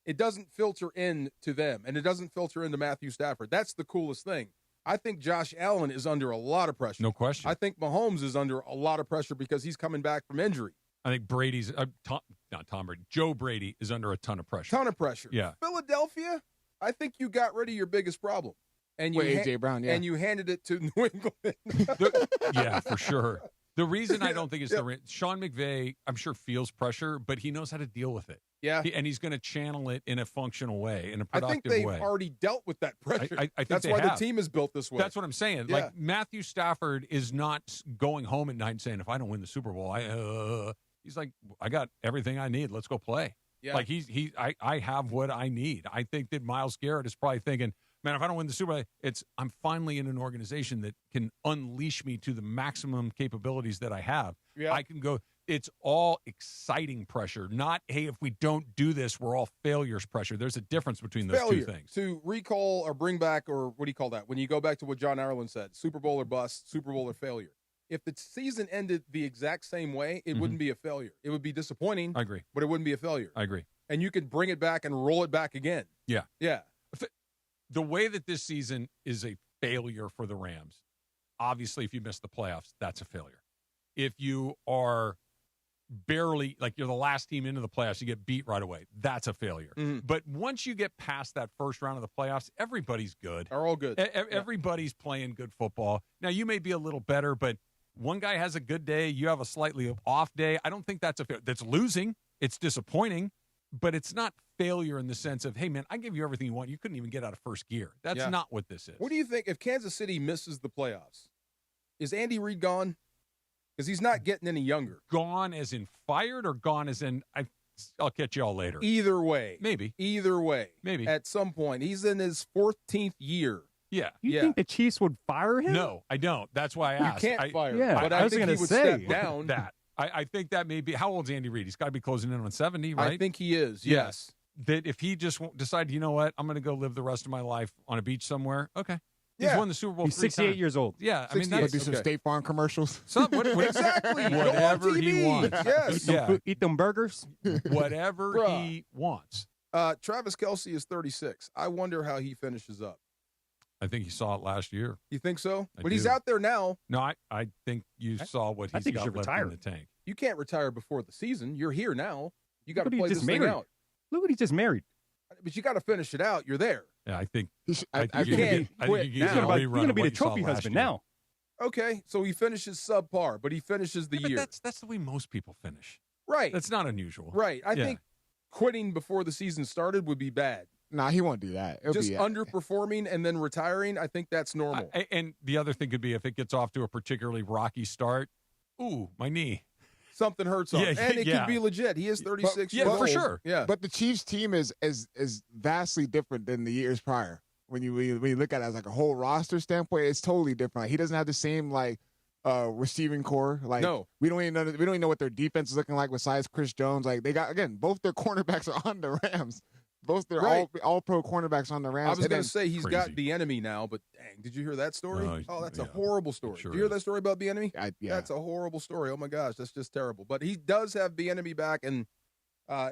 it doesn't filter in to them, and it doesn't filter into Matthew Stafford. That's the coolest thing. I think Josh Allen is under a lot of pressure. No question. I think Mahomes is under a lot of pressure because he's coming back from injury. I think Brady's not Tom Brady. Joe Brady is under a ton of pressure. Ton of pressure. Yeah. Philadelphia, I think you got rid of your biggest problem. And you AJ Brown, yeah. And you handed it to New England. Yeah, for sure. The reason I don't think it's Sean McVay, I'm sure, feels pressure, but he knows how to deal with it. Yeah. And he's going to channel it in a functional way, in a productive way. I think they've already dealt with that pressure. I think that's why the team is built this way. That's what I'm saying. Yeah. Like, Matthew Stafford is not going home at night and saying, if I don't win the Super Bowl, he's like, I got everything I need. Let's go play. Yeah. Like, I have what I need. I think that Myles Garrett is probably thinking, man, if I don't win the Super Bowl, I'm finally in an organization that can unleash me to the maximum capabilities that I have. Yeah. I can go. It's all exciting pressure, not, hey, if we don't do this, we're all failures pressure. There's a difference between those two things. To recall or bring back, or what do you call that? When you go back to what John Ireland said, Super Bowl or bust, Super Bowl or failure. If the season ended the exact same way, it wouldn't be a failure. It would be disappointing. I agree. But it wouldn't be a failure. I agree. And you could bring it back and roll it back again. Yeah. Yeah. The way that this season is a failure for the Rams, obviously, if you miss the playoffs, that's a failure. If you are barely, like, you're the last team into the playoffs, you get beat right away, that's a failure. But once you get past that first round of the playoffs, everybody's good. They're all good. Everybody's playing good football. Now, you may be a little better, but one guy has a good day, you have a slightly off day. I don't think that's a failure. That's losing. It's disappointing, but it's not failure in the sense of, hey, man, I give you everything you want. You couldn't even get out of first gear. That's not what this is. What do you think if Kansas City misses the playoffs? Is Andy Reid gone? Because he's not getting any younger. Gone as in fired, or gone as in I'll catch y'all later? Either way. Maybe. Either way. Maybe. At some point. He's in his 14th year. Yeah. You think the Chiefs would fire him? No, I don't. That's why I asked. You can't fire him. Yeah, but I was think going he to would say step down. that. I think that may be. How old's Andy Reid? He's got to be closing in on 70, right? I think he is, yes. That if he just decide, you know what, I'm going to go live the rest of my life on a beach somewhere, okay. He's won the Super Bowl. He's 68 years old. Yeah, I mean, that's do some State Farm commercials. Exactly. Whatever he wants. Yes. Eat them burgers. Whatever he wants. Travis Kelce is 36. I wonder how he finishes up. I think you saw it last year. You think so? I But he's do. out there now. No, I think you saw what he's got left in the tank. You can't retire before the season. You're here now. You got to Look what play he this just thing married. out. Look what he just married. But you got to finish it out. You're there. Yeah, I think. I think you can't quit you now. You're going to be the trophy husband now. Okay, so he finishes subpar, but he finishes the year. That's the way most people finish. Right. That's not unusual. Right. I think quitting before the season started would be bad. Nah, he won't do that. It'll Just be, underperforming and then retiring, I think that's normal. And the other thing could be if it gets off to a particularly rocky start, ooh, my knee. Something hurts on. And it could be legit. He is 36 years old. for sure. Yeah. But the Chiefs team is vastly different than the years prior. When you look at it as like a whole roster standpoint, it's totally different. Like, he doesn't have the same receiving core. Like, no. we don't even know what their defense is looking like besides Chris Jones. Like, they got, again, both their cornerbacks are on the Rams. Both their all pro cornerbacks on the Rams. I was going to say he's got the enemy now, but dang, did you hear that story? That's a horrible story. Sure did you hear that story about the enemy? That's a horrible story. Oh my gosh, that's just terrible. But he does have the enemy back, and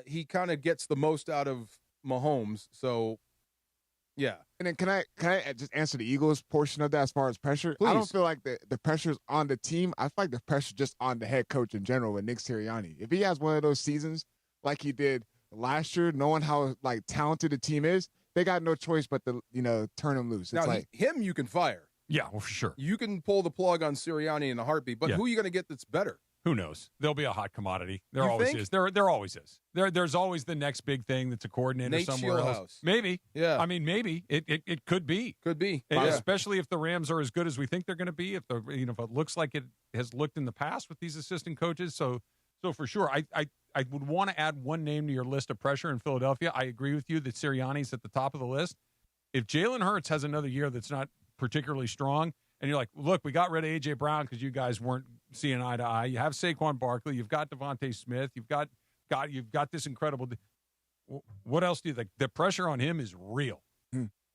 he kind of gets the most out of Mahomes. So, yeah. And then can I just answer the Eagles portion of that as far as pressure? Please. I don't feel like the pressure's on the team. I feel like the pressure's just on the head coach in general with Nick Sirianni. If he has one of those seasons like he did last year, knowing how talented the team is, they got no choice but to turn him loose. It's now, you can fire. Yeah, well, for sure. You can pull the plug on Sirianni in a heartbeat, but who are you going to get that's better? Who knows? There'll be a hot commodity. There You always think? is. There always is. There's always the next big thing that's a coordinator Nate somewhere else. Shieldhouse. Maybe. Yeah. I mean, maybe it could be. Could be. And Yeah. especially if the Rams are as good as we think they're going to be. If if it looks like it has looked in the past with these assistant coaches. So for sure, I would want to add one name to your list of pressure in Philadelphia. I agree with you that Sirianni's at the top of the list. If Jalen Hurts has another year that's not particularly strong, and you're like, look, we got rid of A.J. Brown because you guys weren't seeing eye to eye. You have Saquon Barkley. You've got Devontae Smith. You've got this incredible. What else do you think? The pressure on him is real,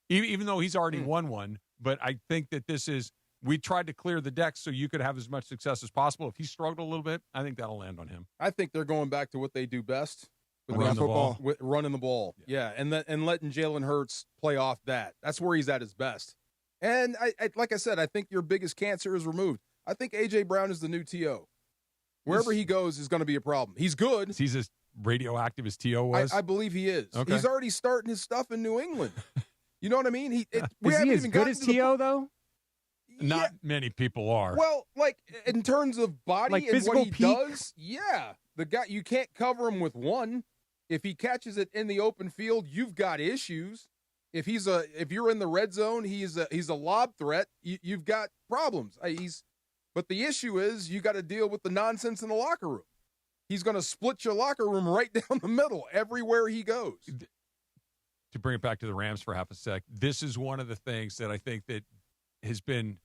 even though he's already won one. But I think that we tried to clear the decks so you could have as much success as possible. If he struggled a little bit, I think that'll land on him. I think they're going back to what they do best. Run the ball. Running the ball. Yeah. And letting Jalen Hurts play off that. That's where he's at his best. And I like I said, I think your biggest cancer is removed. I think A.J. Brown is the new T.O. Wherever he goes is going to be a problem. He's good. He's as radioactive as T.O. was? I believe he is. Okay. He's already starting his stuff in New England. You know what I mean? Is he as good as T.O., though? Not many people are. Well, like in terms of body Like and what physical he peak? does, yeah. The guy, you can't cover him with one. If he catches it in the open field, you've got issues. If you're in the red zone, he's a lob threat. You've got problems. But the issue is you got to deal with the nonsense in the locker room. He's going to split your locker room right down the middle everywhere he goes. To bring it back to the Rams for half a sec, this is one of the things that I think that has been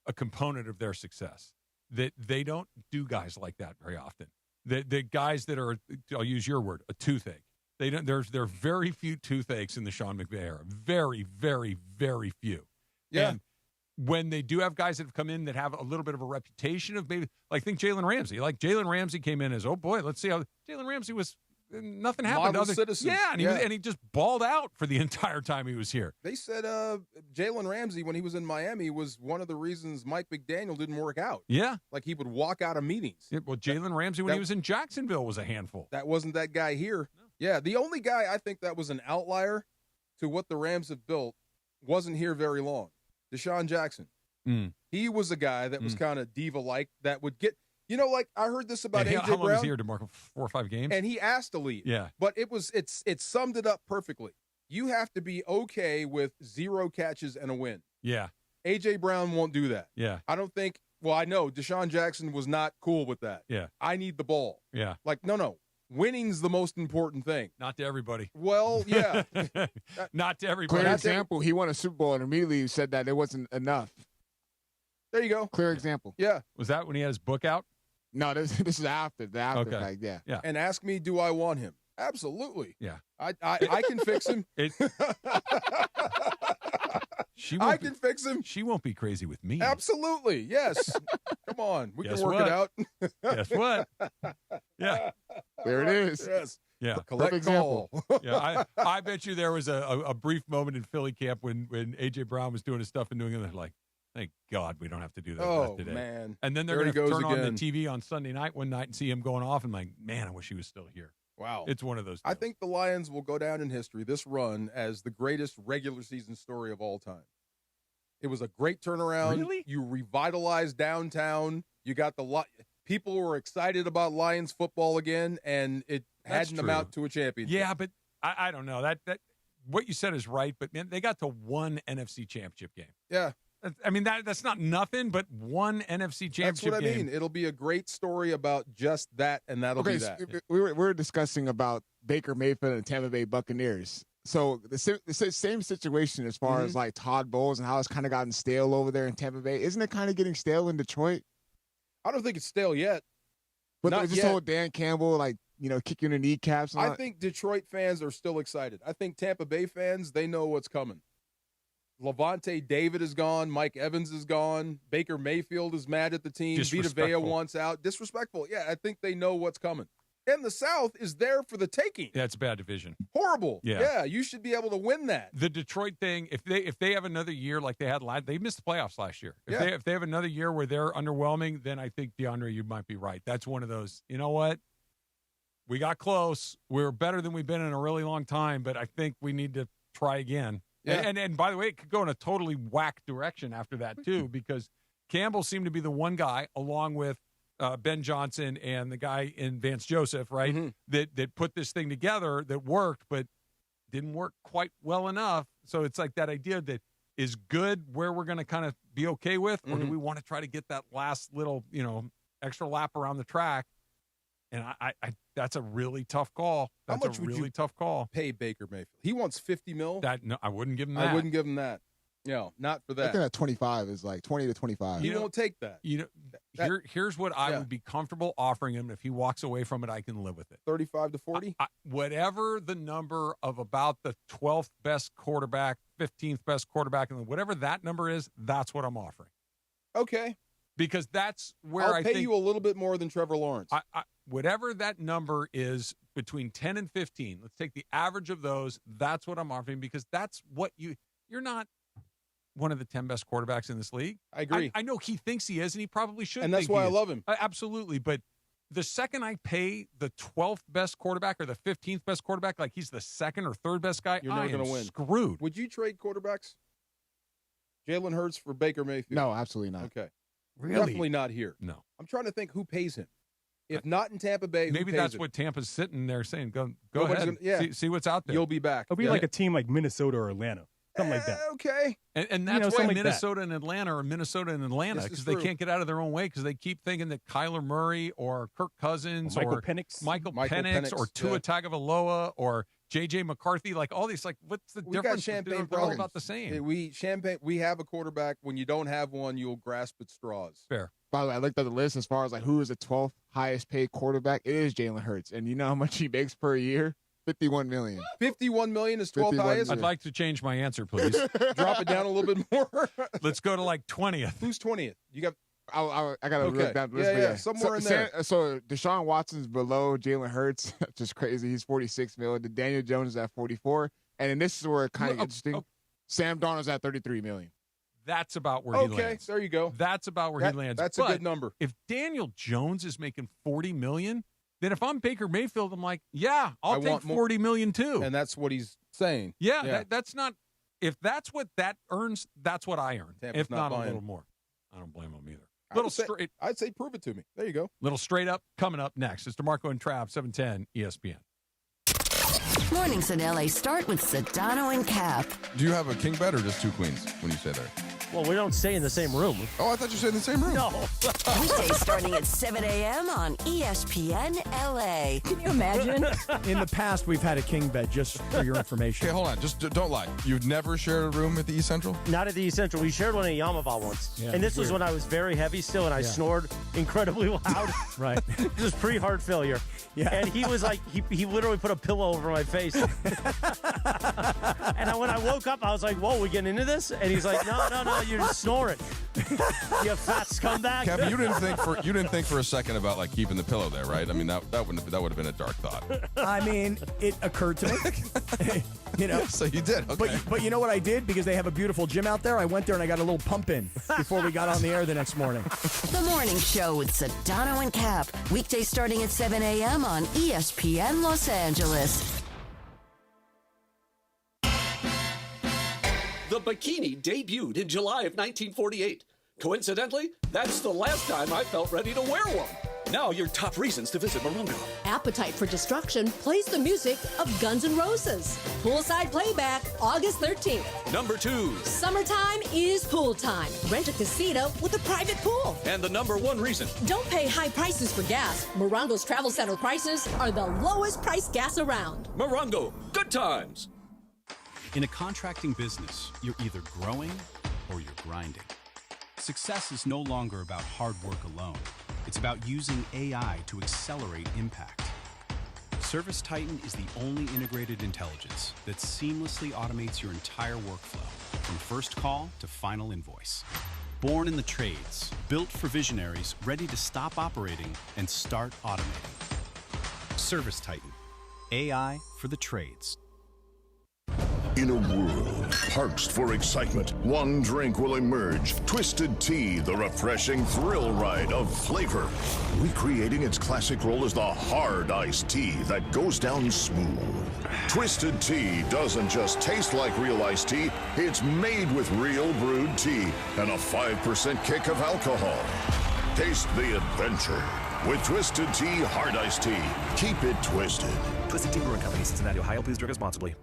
a component of their success. That they don't do guys like that very often. The guys that are, I'll use your word, a toothache. They don't. There are very few toothaches in the Sean McVay era. Very, very, very few. Yeah. And when they do have guys that have come in that have a little bit of a reputation of maybe, like think Jalen Ramsey. Like Jalen Ramsey came in as, oh boy, let's see how Jalen Ramsey was. Nothing happened. Model citizen. Yeah, and he just balled out for the entire time he was here. They said Jalen Ramsey, when he was in Miami, was one of the reasons Mike McDaniel didn't work out. Yeah. Like he would walk out of meetings. Yeah, well, Jalen Ramsey, when he was in Jacksonville, was a handful. That wasn't that guy here. No. Yeah, the only guy I think that was an outlier to what the Rams have built wasn't here very long. Deshaun Jackson. He was a guy that was kind of diva-like that would get, like I heard this about A.J. Brown. How long was he here? DeMarco, 4 or 5 games? And he asked to leave. Yeah. But it summed it up perfectly. You have to be okay with 0 catches and a win. Yeah. A.J. Brown won't do that. Yeah. I don't think, I know Deshaun Jackson was not cool with that. Yeah. I need the ball. Yeah. Like, no. Winning's the most important thing. Not to everybody. Well, yeah. Not to everybody. Clear example, he won a Super Bowl and immediately said that it wasn't enough. There you go. Clear example. Yeah. Was that when he had his book out? No, this is after the after Okay. fact, yeah. Yeah. And ask me, do I want him? Absolutely. Yeah. I can fix him. I can fix him. She won't be crazy with me. Absolutely. Yes. Come on. We Guess can work what? it out. Guess what? Yeah. There it is. Yes. Yeah. Collect example. call. Yeah. I bet you there was a brief moment in Philly camp when A.J. Brown was doing his stuff in New England. They're like, thank God we don't have to do that today. Man. And then they're There he going to goes turn on the again. TV on Sunday night one night and see him going off and like, man, I wish he was still here. Wow. It's one of those. I think the Lions will go down in history, this run, as the greatest regular season story of all time. It was a great turnaround. Really? You revitalized downtown. You got people were excited about Lions football again, and it That's hadn't true. amount to a championship. Yeah, but I don't know. That what you said is right, but man, they got to one NFC championship game. Yeah. I mean, that's not nothing, but one NFC championship That's what I game. mean. It'll be a great story about just that, and that'll be Okay, that. so we were discussing about Baker Mayfield and Tampa Bay Buccaneers. So the same situation as far as like Todd Bowles and how it's kind of gotten stale over there in Tampa Bay. Isn't it kind of getting stale in Detroit? I don't think it's stale yet. But Not this yet. whole Dan Campbell, like, kicking the kneecaps. And all I that. think Detroit fans are still excited. I think Tampa Bay fans, they know what's coming. Levante David is gone. Mike Evans is gone. Baker Mayfield is mad at the team. Vita Vea Disrespectful. wants out. Disrespectful. Yeah, I think they know what's coming. And the South is there for the taking. Yeah, it's a bad division. Horrible. Yeah. You should be able to win that. The Detroit thing, if they have another year like they had last, they missed the playoffs last year. If they have another year where they're underwhelming, then I think DeAndre, you might be right. That's one of those. You know what? We got close. We're better than we've been in a really long time, but I think we need to try again. Yeah. And by the way, it could go in a totally whack direction after that too, because Campbell seemed to be the one guy, along with Ben Johnson and the guy in Vance Joseph, right? Mm-hmm. That put this thing together that worked, but didn't work quite well enough. So it's like that idea that is good where we're going to kind of be okay with, or do we want to try to get that last little, extra lap around the track? And I that's a really tough call. That's How much a really tough call. Pay Baker Mayfield. He wants $50 million. No, I wouldn't give him that. I wouldn't give him that. Not for that. I think that 25 is like 20 to 25. He won't take that. Here's what I would be comfortable offering him. If he walks away from it, I can live with it. 35 to 40? Whatever the number of about the 12th best quarterback, 15th best quarterback, and whatever that number is, that's what I'm offering. Okay. Because that's where I'll pay you a little bit more than Trevor Lawrence. Whatever that number is between 10 and 15, let's take the average of those. That's what I'm offering, because that's what you're not one of the 10 best quarterbacks in this league. I agree. I know he thinks he is, and he probably should. And that's why I love him. Absolutely. But the second I pay the 12th best quarterback or the 15th best quarterback like he's the second or third best guy, you're never going to win. Screwed. Would you trade quarterbacks? Jalen Hurts for Baker Mayfield? No, absolutely not. Okay. Really? Definitely not here. No. I'm trying to think who pays him. If not in Tampa Bay, maybe that's him? what Tampa's sitting there saying. Go Nobody's ahead. See what's out there. You'll be back. It'll be like a team like Minnesota or Atlanta. Something like that. Okay. And that's why Minnesota and Atlanta are Minnesota and Atlanta, because they can't get out of their own way, because they keep thinking that Kyler Murray or Kirk Cousins Michael or Penix. Michael Penix or Tua Tagovailoa or J.J. McCarthy, like all these, like what's the We difference? got champagne They're all problems. about the same. We have a quarterback. When you don't have one, you'll grasp at straws. Fair. By the way, I looked at the list as far as like who is the 12th highest paid quarterback. It is Jalen Hurts, and you know how much he makes per year? $51 million. $51 million is 12th highest. I'd like to change my answer, please. Drop it down a little bit more. Let's go to like 20th. Who's 20th? You got. I got to look down the list. Yeah, somewhere in there. So Deshaun Watson's below Jalen Hurts. That's just crazy. He's $46 million. Daniel Jones is at $44. And then this is where it kind of gets interesting. Sam Darnold's at $33 million. That's about where he lands. Okay, there you go. That's about where he lands. That's a good number. If Daniel Jones is making $40 million, then if I'm Baker Mayfield, I'm like, yeah, I'll take $40 million too. And that's what he's saying. Yeah. That's not. If that's what that earns, that's what I earn. Tampa's if not buying. a little more, I don't blame him either. I'd say prove it to me. There you go. Little straight up coming up next. It's DeMarco and Trav, 710 ESPN. Mornings in LA start with Sedano and Cap. Do you have a king bed or just two queens when you stay there? Well, we don't stay in the same room. Oh, I thought you stayed in the same room. No. Weekdays starting at 7 a.m. on ESPN LA. Can you imagine? In the past, we've had a king bed, just for your information. Okay, hold on. Just don't lie. You've never shared a room at the East Central? Not at the East Central. We shared one at Yamava once. Yeah, and this was weird. when I was very heavy still, and I snored incredibly loud. Right. This was pre-heart failure. Yeah. And he was like, he literally put a pillow over my face. And when I woke up, I was like, whoa, we getting into this? And he's like, no, you're just snoring. You fat scumbag. Kevin, you didn't think for a second about like keeping the pillow there, right? I mean, that would have been a dark thought. I mean, it occurred to me. So you did. Okay. But you know what I did? Because they have a beautiful gym out there, I went there and I got a little pump in before we got on the air the next morning. The Morning Show with Sedano and Cap. Weekdays starting at 7 a.m. on ESPN Los Angeles. The bikini debuted in July of 1948. Coincidentally, that's the last time I felt ready to wear one. Now your top reasons to visit Morongo. Appetite for Destruction plays the music of Guns N' Roses. Poolside playback, August 13th. Number 2. Summertime is pool time. Rent a casita with a private pool. And the number 1 reason. Don't pay high prices for gas. Morongo's Travel Center prices are the lowest price gas around. Morongo, good times. In a contracting business, you're either growing or you're grinding. Success is no longer about hard work alone. It's about using AI to accelerate impact. ServiceTitan is the only integrated intelligence that seamlessly automates your entire workflow, from first call to final invoice. Born in the trades, built for visionaries ready to stop operating and start automating. ServiceTitan, AI for the trades. In a world parched for excitement, one drink will emerge. Twisted Tea, the refreshing thrill ride of flavor. Recreating its classic role as the hard iced tea that goes down smooth. Twisted Tea doesn't just taste like real iced tea, it's made with real brewed tea and a 5% kick of alcohol. Taste the adventure with Twisted Tea Hard Iced Tea. Keep it twisted. Twisted Tea Brewing Company, Cincinnati, Ohio. Please drink responsibly.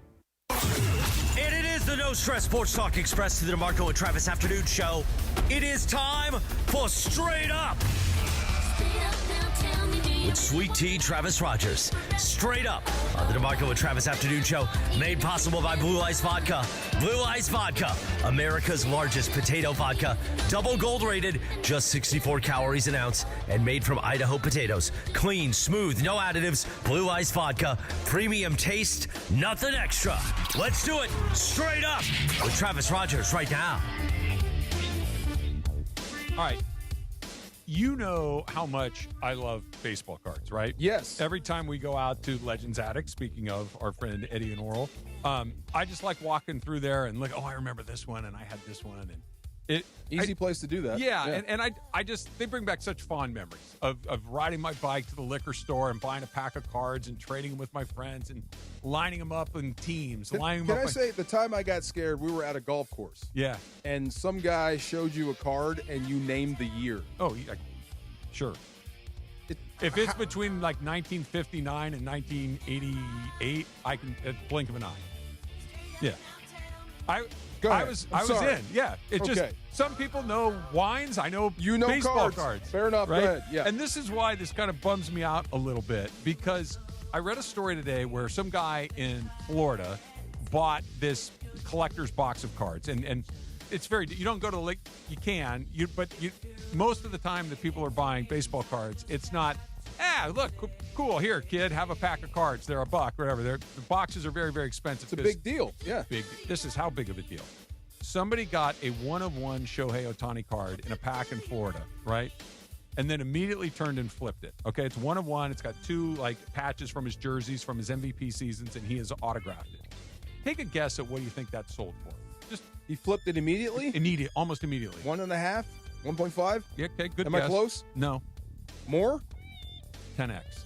And it is the No Stress Sports Talk Express to the DeMarco and Travis Afternoon Show. It is time for Straight Up. With Sweet Tea Travis Rogers. Straight Up on the DeMarco and Travis Afternoon Show. Made possible by Blue Ice Vodka. Blue Ice Vodka, America's largest potato vodka. Double gold rated, just 64 calories an ounce. And made from Idaho potatoes. Clean, smooth, no additives. Blue Ice Vodka. Premium taste, nothing extra. Let's do it. Straight Up with Travis Rogers right now. All right. You know how much I love baseball cards, right? Yes. Every time we go out to Legends Attic, speaking of our friend Eddie and Oral, I just like walking through there and look, I remember this one and I had this one. And Easy place to do that. Yeah. And I just, they bring back such fond memories of riding my bike to the liquor store and buying a pack of cards and trading them with my friends and lining them up in teams. Can I say, the time I got scared, we were at a golf course. Yeah. And some guy showed you a card and you named the year. Oh, sure. If it's between like 1959 and 1988, I can blink of an eye. Yeah. I was in. Yeah. It's just some people know wines. I know baseball cards. Fair enough. Right? Go ahead. Yeah. And this is why this kind of bums me out a little bit, because I read a story today where some guy in Florida bought this collector's box of cards, and it's you don't go to the lake. You can, but most of the time that people are buying baseball cards, it's not. Look, cool. Here, kid, have a pack of cards. They're $1, whatever. The boxes are very, very expensive. It's a big deal. Yeah. This is how big of a deal. Somebody got a 1-of-1 Shohei Ohtani card in a pack in Florida, right? And then immediately turned and flipped it. Okay, it's 1-of-1. It's got 2 patches from his jerseys from his MVP seasons, and he has autographed it. Take a guess at what you think that sold for. He flipped it immediately? Almost immediately. 1.5? 1.5? Yeah, okay, good Am guess. I close? No. More? 10x.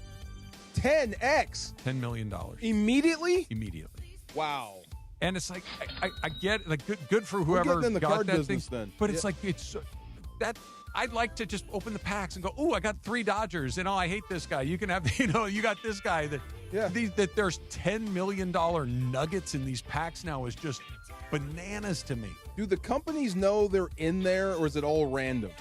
10x? $10 million. Immediately? Immediately. Wow. And it's like, I get it. Like, good for whoever in the got card that business thing. then. But it's like, that I'd like to just open the packs and go, I got 3 Dodgers, and I hate this guy. You can have, you got this guy. That there's $10 million nuggets in these packs now is just bananas to me. Do the companies know they're in there, or is it all random?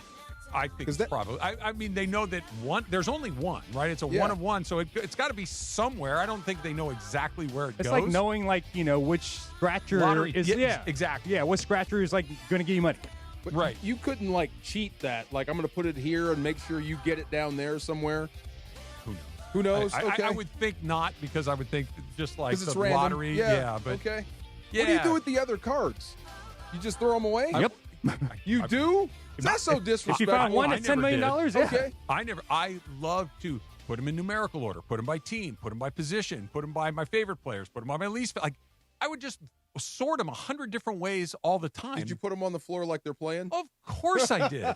I think it's probably. I mean, they know that there's only one, right? It's a 1-of-1, so it's got to be somewhere. I don't think they know exactly where it goes. It's like knowing, which scratcher Lottery. is. Yeah, exactly. Yeah, what scratcher is going to give you money. But right. You couldn't cheat that. I'm going to put it here and make sure you get it down there somewhere. Who knows? I would think not, because I would think just like the random. lottery. Yeah, but okay. Yeah. What do you do with the other cards? You just throw them away? Yep. You do? That's so disrespectful. If you found one at $10 million, yeah. Okay. I love to put them in numerical order, put them by team, put them by position, put them by my favorite players, put them by my least. I would just sort them 100 different ways all the time. Did you put them on the floor like they're playing? Of course I did.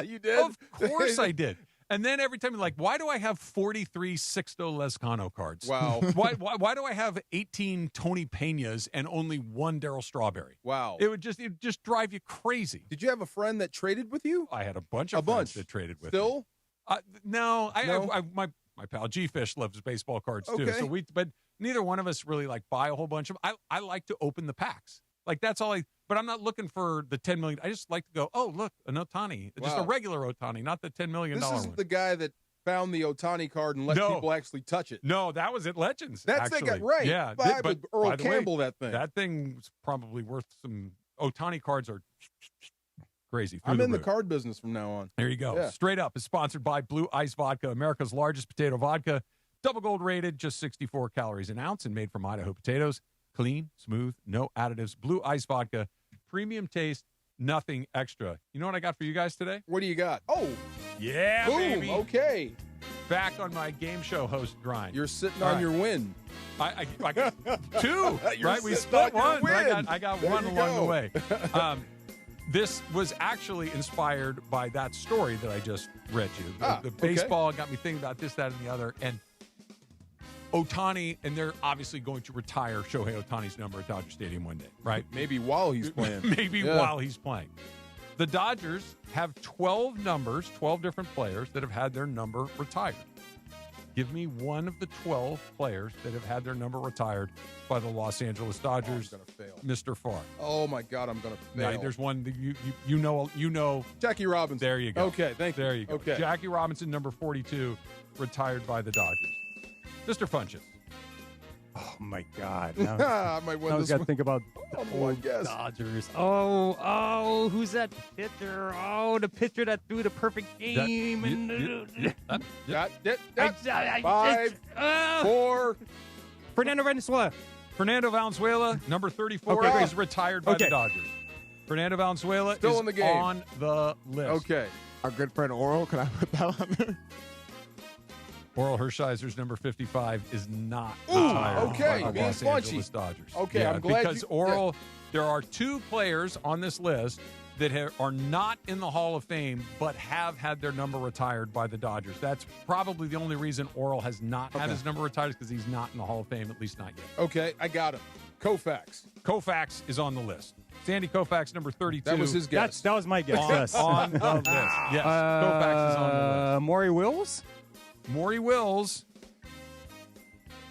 You did? Of course I did. And then every time, why do I have 43 Sixto Lezcano cards? Wow. Why do I have 18 Tony Peñas and only 1 Darryl Strawberry? Wow. It would just drive you crazy. Did you have a friend that traded with you? I had a bunch of friends that traded with Still? me. No. My pal G-Fish loves baseball cards too. Okay. So but neither one of us really buy a whole bunch of them. I like to open the packs. That's all but I'm not looking for the $10 million. I just like to go, look, an Ohtani. Just a regular Ohtani, not the $10 million one. This is the guy that found the Ohtani card and let people actually touch it. No, that was at Legends. That's the guy, right. Yeah. But Earl Campbell, that thing. That thing's probably worth some. Ohtani cards are crazy. I'm in the card business from now on. There you go. Yeah. Straight Up is sponsored by Blue Ice Vodka, America's largest potato vodka. Double gold rated, just 64 calories an ounce, and made from Idaho potatoes. Clean, smooth, no additives. Blue Ice Vodka. Premium taste, nothing extra. You know what I got for you guys today? What do you got? Oh, yeah, boom, baby. Okay. Back on my game show host grind. You're sitting on your win. I got 2, right? We split one. Win. I got one along the way. This was actually inspired by that story that I just read you. The baseball got me thinking about this, that, and the other. And Ohtani, and they're obviously going to retire Shohei Ohtani's number at Dodger Stadium one day, right? Maybe while he's playing. While he's playing. The Dodgers have 12 numbers, 12 different players that have had their number retired. Give me one of the 12 players that have had their number retired by the Los Angeles Dodgers. I'm gonna fail. Mr. Farr. Oh my God, I'm gonna fail. No, there's one that you know. Jackie Robinson. There you go. Okay, thank you. There you go. Okay. Jackie Robinson, number 42, retired by the Dodgers. Mr. Funches. Oh my God! I might win I this got to one. think about the old guess. Dodgers. Oh, who's that pitcher? Oh, the pitcher that threw the perfect game. Five, 4. Fernando Valenzuela. Fernando Valenzuela, number 34, Okay. is retired by the Dodgers. Fernando Valenzuela Still is in the game. on the list. Okay. Our good friend Oral, can I put that on there? Oral Hershiser's number 55 is not Ooh, retired okay, by the being Los punchy. Angeles Dodgers. Okay, I'm glad because you- Oral, there are 2 players on this list that are not in the Hall of Fame but have had their number retired by the Dodgers. That's probably the only reason Oral has not had his number retired, is because he's not in the Hall of Fame, at least not yet. Okay, I got him. Koufax. Koufax is on the list. Sandy Koufax, number 32. That was his guess. That was my guess. Yes. On the list. Yes, Koufax is on the list. Maury Wills. Maury Wills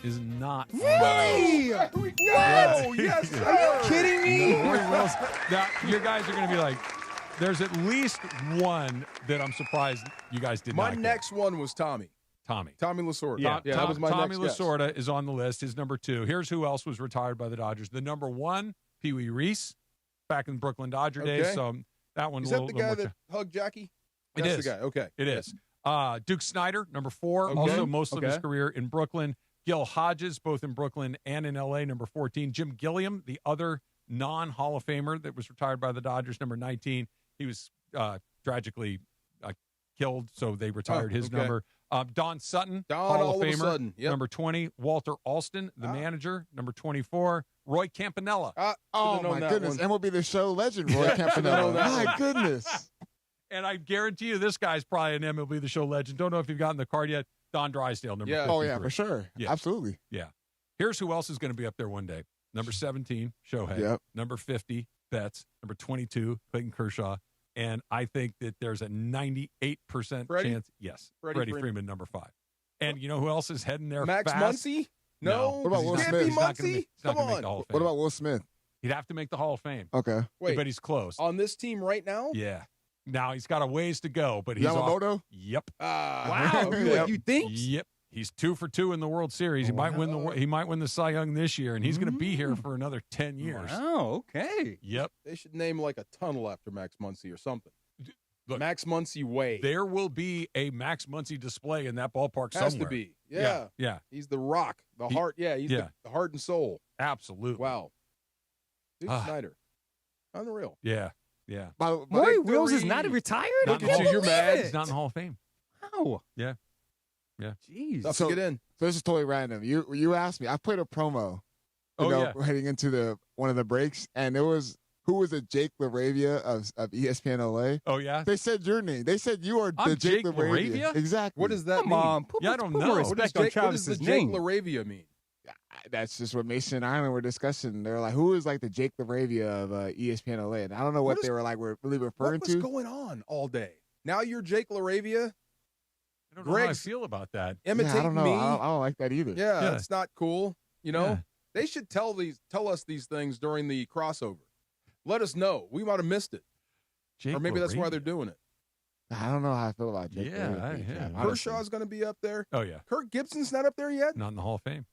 is not. Really? Yes. Whoa, yes, sir. Are you kidding me? No, Maury Wills. Now, you guys are going to be like, there's at least one that I'm surprised you guys did My not get. next one was Tommy. Tommy Lasorda. Yeah, that was my Tommy next guess. Lasorda is on the list. His number 2. Here's who else was retired by the Dodgers. The number 1, Pee Wee Reese, back in Brooklyn Dodger days. Okay. So that one. Is that the guy that hugged Jackie? It That's is. the guy. Okay. It is. Duke Snyder, number 4, Okay. also most of his Okay. career in Brooklyn. Gil Hodges, both in Brooklyn and in L.A., number 14. Jim Gilliam, the other non-Hall of Famer that was retired by the Dodgers, number 19. He was tragically killed, so they retired his okay. number. Don Sutton, Don, Hall all of of a Famer, sudden, yep. number 20. Walter Alston, the manager, number 24. Roy Campanella. Oh, my goodness. MLB The Show legend, Roy Campanella. My goodness. And I guarantee you this guy's probably an MLB The Show legend. Don't know if you've gotten the card yet. Don Drysdale, number 53. Oh, yeah, for sure. Yeah. Absolutely. Yeah. Here's who else is going to be up there one day. Number 17, Shohei. Yep. Number 50, Betts. Number 22, Clayton Kershaw. And I think that there's a 98% Freddie? chance. Yes. Freddie Freeman, number 5. And you know who else is heading there Max fast? Muncy? No. What about Will Can't Smith? be He's not gonna Muncy? make- he's not Come gonna make on. the Hall of Fame. What about Will Smith? He'd have to make the Hall of Fame. Okay. Wait. But he's close. On this team right now? Yeah. Now he's got a ways to go, but he's Yamamoto? off. Yep. Wow. Okay. You think? Yep. He's 2 for 2 in the World Series. He might win the Cy Young this year, and he's going to be here for another 10 years. Oh, okay. Yep. They should name like a tunnel after Max Muncy or something. Look, Max Muncy Way. There will be a Max Muncy display in that ballpark Has somewhere. to be. Yeah. Yeah. He's the rock, the heart. Yeah, he's yeah. the heart and soul. Absolutely. Wow. Duke Ah. Snyder. Unreal. Yeah. Yeah. Maury Wills is not retired? Not in I the can't Hall- believe mad. it. He's not in the Hall of Fame. Wow. Yeah. Yeah. Jeez. Tough So- to get in. So this is totally random. You asked me. I played a promo. Heading into one of the breaks, and it was who was the Jake LaRavia of ESPN LA. Oh yeah. They said your name. They said you are I'm the Jake Jake LaRavia. LaRavia? Exactly. What does that Come mean? on. Put, Yeah, I put don't more know. What respect does on the Travis's Jake name. LaRavia mean? That's just what Mason and Ireland were discussing. They're like, who is like the Jake LaRavia of ESPN LA? And I don't know what they were like. Were really referring What was to. going on all day? Now you're Jake LaRavia. I don't know how I Greg's feel about that. Imitate I don't know. me. I don't like that either. Yeah, Yeah. it's not cool. You know, Yeah. they should tell us these things during the crossover. Let us know. We might have missed it, Jake or maybe that's why LaRavia. they're doing it. I don't know how I feel about Jake. Yeah, LaRavia. yeah. Honestly. Kershaw's going to be up there. Oh yeah. Kirk Gibson's not up there yet. Not in the Hall of Fame.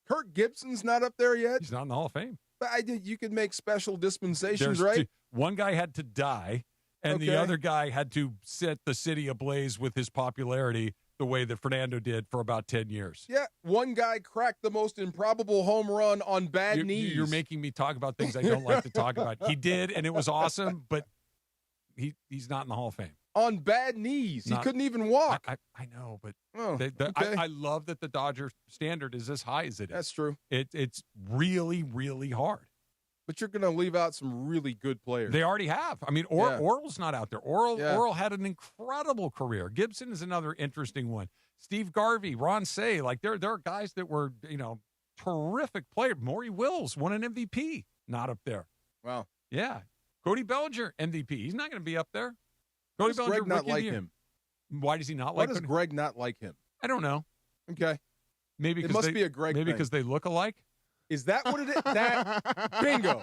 Kirk Gibson's not up there yet. He's not in the Hall of Fame. But you could make special dispensations, There's right? one guy had to die, and the Okay. other guy had to set the city ablaze with his popularity the way that Fernando did for about 10 years. Yeah, one guy cracked the most improbable home run on bad knees. You're making me talk about things I don't like to talk about. He did, and it was awesome, but he's not in the Hall of Fame. on bad knees. Not- he couldn't even walk. I know, but okay. I love that the Dodger standard is as high as it is. That's true. It's really, really hard. But you're going to leave out some really good players. They already have. I mean, Yeah. Oral's not out there. Oral Yeah. had an incredible career. Gibson is another interesting one. Steve Garvey, Ron Say, like there are guys that were, terrific players. Maury Wills won an MVP. Not up there. Wow. Yeah. Cody Bellinger, MVP. He's not going to be up there. Cody Does Bellinger, Greg not rookie of like the year. him? Why does he not Why like does him? Greg not like him? I don't know. Okay. Maybe It because must be a Greg Maybe thing. because they look alike. Is that what it is? That bingo.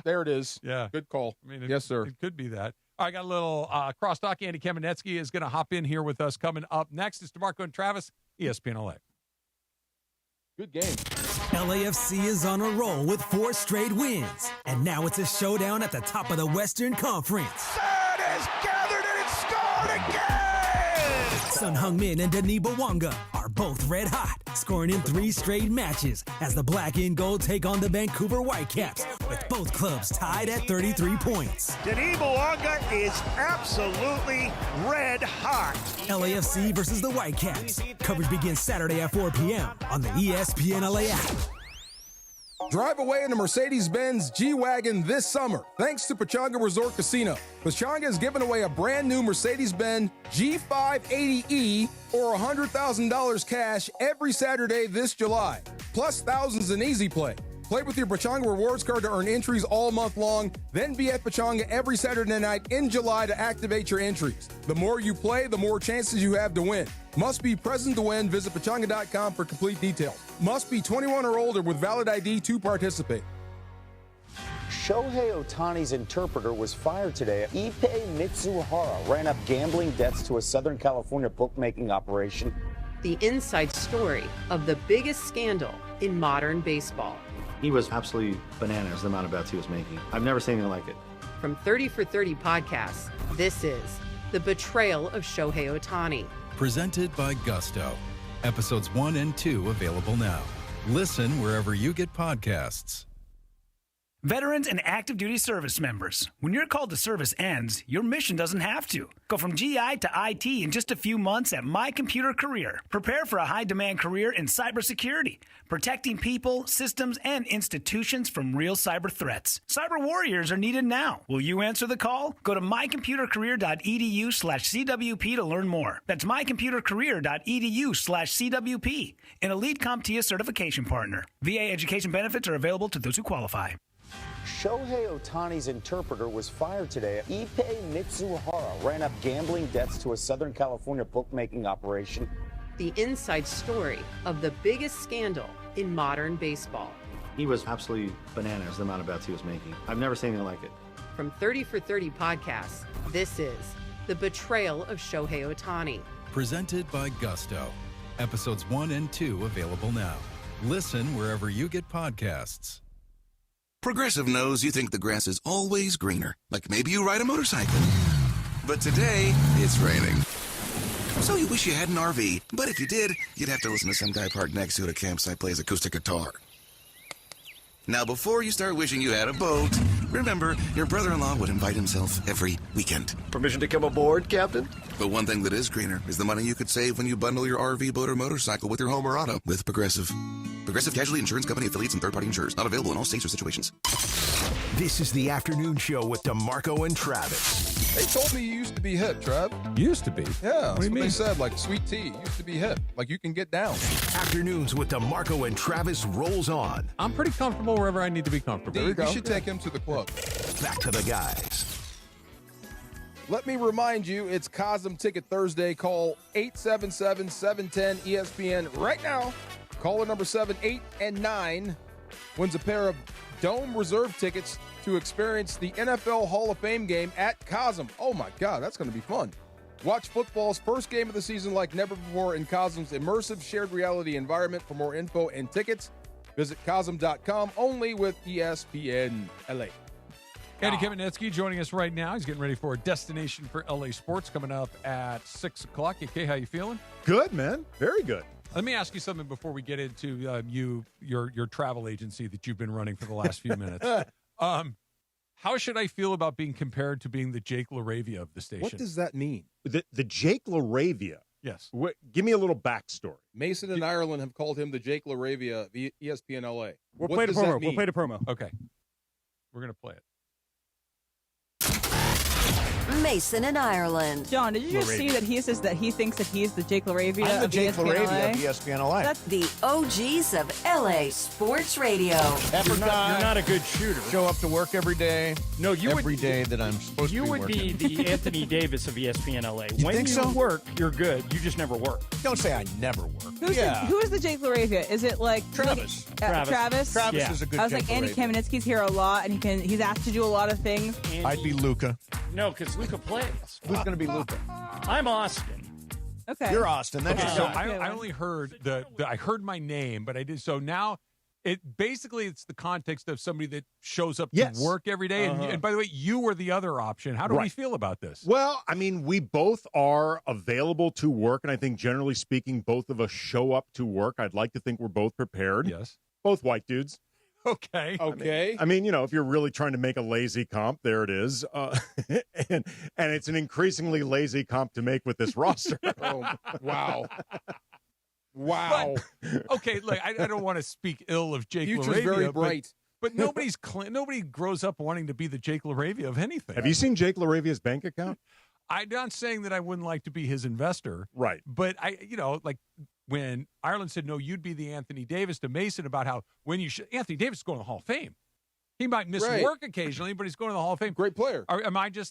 There it is. Yeah. Good call. I mean, yes, sir. It could be that. I got a little crosstalk. Andy Kamenetsky is going to hop in here with us. Coming up next is DeMarco and Travis, ESPN LA. Good game. LAFC is on a roll with 4 straight wins. And now it's a showdown at the top of the Western Conference. Third is gathered and it's scored again! Sun Heung-min and Denis Bouanga are both red hot, scoring in 3 straight matches as the black and gold take on the Vancouver Whitecaps, with both clubs tied at 33 points. Denis Bouanga is absolutely red hot. LAFC versus the Whitecaps. Coverage begins Saturday at 4 p.m. on the ESPN LA app. Drive away in a Mercedes-Benz G-Wagon this summer, thanks to Pechanga Resort Casino. Pechanga is giving away a brand new Mercedes-Benz G580E or $100,000 cash every Saturday this July, plus thousands in Easy Play. Play with your Pechanga Rewards card to earn entries all month long, then be at Pechanga every Saturday night in July to activate your entries. The more you play, the more chances you have to win. Must be present to win. Visit Pechanga.com for complete details. Must be 21 or older with valid ID to participate. Shohei Ohtani's interpreter was fired today. Ippei Mitsuhara ran up gambling debts to a Southern California bookmaking operation. The inside story of the biggest scandal in modern baseball. He was absolutely bananas, the amount of bets he was making. I've never seen anything like it. From 30 for 30 podcasts, this is The Betrayal of Shohei Ohtani. Presented by Gusto. Episodes 1 and 2 available now. Listen wherever you get podcasts. Veterans and active duty service members, when your call to service ends, your mission doesn't have to. Go from GI to IT in just a few months at My Computer Career. Prepare for a high-demand career in cybersecurity, protecting people, systems, and institutions from real cyber threats. Cyber warriors are needed now. Will you answer the call? Go to mycomputercareer.edu/CWP to learn more. That's mycomputercareer.edu/CWP, an elite CompTIA certification partner. VA education benefits are available to those who qualify. Shohei Ohtani's interpreter was fired today. Ippei Mitsuhara ran up gambling debts to a Southern California bookmaking operation. The inside story of the biggest scandal in modern baseball. He was absolutely bananas, the amount of bets he was making. I've never seen anything like it. From 30 for 30 podcasts, this is The Betrayal of Shohei Ohtani. Presented by Gusto. Episodes 1 and 2 available now. Listen wherever you get podcasts. Progressive knows you think the grass is always greener, like maybe you ride a motorcycle. But today, it's raining. So you wish you had an RV, but if you did, you'd have to listen to some guy parked next to it at a campsite plays acoustic guitar. Now, before you start wishing you had a boat, remember, your brother-in-law would invite himself every weekend. Permission to come aboard, Captain? But one thing that is greener is the money you could save when you bundle your RV, boat, or motorcycle with your home or auto with Progressive. Progressive Casualty Insurance Company affiliates and third-party insurers. Not available in all states or situations. This is the afternoon show with DeMarco and Travis. They told me you used to be hip, Trev. Used to be? Yeah, What do you mean? They said, like sweet tea. Used to be hip. Like you can get down. Afternoons with DeMarco and Travis rolls on. I'm pretty comfortable wherever I need to be comfortable. We should take him to the club. Back to the guys. Let me remind you, it's Cosm Ticket Thursday. Call 877-710-ESPN right now. Caller number 7, 8, and 9 wins a pair of Dome Reserve tickets to experience the NFL Hall of Fame game at Cosm. Oh my God, that's going to be fun. Watch football's first game of the season like never before in Cosm's immersive shared reality environment. For more info and tickets, visit Cosm.com, only with ESPN LA. Andy Kamenetsky joining us right now. He's getting ready for a destination for LA sports coming up at 6 o'clock. Okay, how you feeling? Good, man. Very good. Let me ask you something before we get into your travel agency that you've been running for the last few minutes. How should I feel about being compared to being the Jake LaRavia of the station? What does that mean? The Jake LaRavia? Yes. Give me a little backstory. Mason and Ireland have called him the Jake LaRavia of ESPN LA. We'll play the promo. We'll play the promo. Okay. We're going to play it. Mason in Ireland. John, did you just see that he says that he thinks that he's the Jake LaRavia I'm the of Jake ESPN LaRavia LA? of ESPN LA. That's the OGs of LA Sports Radio. You're not a good shooter. Show up to work every day. No, you every day that I'm supposed to be would working. be the Anthony Davis of ESPN LA. When think you so? work, you're good. You just never work. Don't say I never work. Who is the Jake LaRavia? Is it like Travis. Travis? Travis is a good I was Jake like, Andy LaRavia. Kamenetsky's here a lot, and he's asked to do a lot of things. I'd be Luca. No, because Luca plays. Who's going to be Luca? I'm Austin. Okay. You're Austin. That's Okay, your so son. I only heard I heard my name, but I did so now. It's the context of somebody that shows up Yes. to work every day. And by the way, you were the other option. How do we Right. feel about this? Well, I mean, we both are available to work, and I think generally speaking, both of us show up to work. I'd like to think we're both prepared. Yes. Both white dudes. Okay. Okay. I mean, if you're really trying to make a lazy comp, there it is. And it's an increasingly lazy comp to make with this roster. Oh, wow. Wow. Okay, look, I don't want to speak ill of Jake Future's LaRavia, very bright. But nobody grows up wanting to be the Jake LaRavia of anything. Have you seen Jake LaRavia's bank account? I'm not saying that I wouldn't like to be his investor. Right. But like when Ireland said, no, you'd be the Anthony Davis to Mason about how Anthony Davis is going to the Hall of Fame. He might miss work occasionally, but he's going to the Hall of Fame. Great player.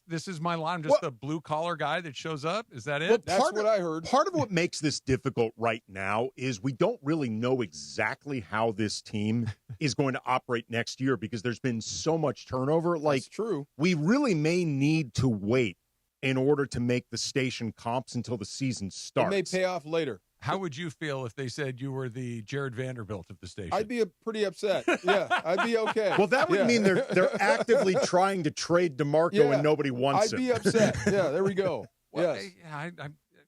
This is my line. I'm just the blue collar guy that shows up. Is that it? Well, That's what I heard. Part of what makes this difficult right now is we don't really know exactly how this team is going to operate next year because there's been so much turnover. That's true. We really may need to wait in order to make the station comps until the season starts. It may pay off later. How would you feel if they said you were the Jared Vanderbilt of the station? I'd be pretty upset. Yeah, I'd be okay. Well, that would mean they're actively trying to trade DeMarco and nobody wants I'd him. be upset. Yeah, there we go. Well, yes.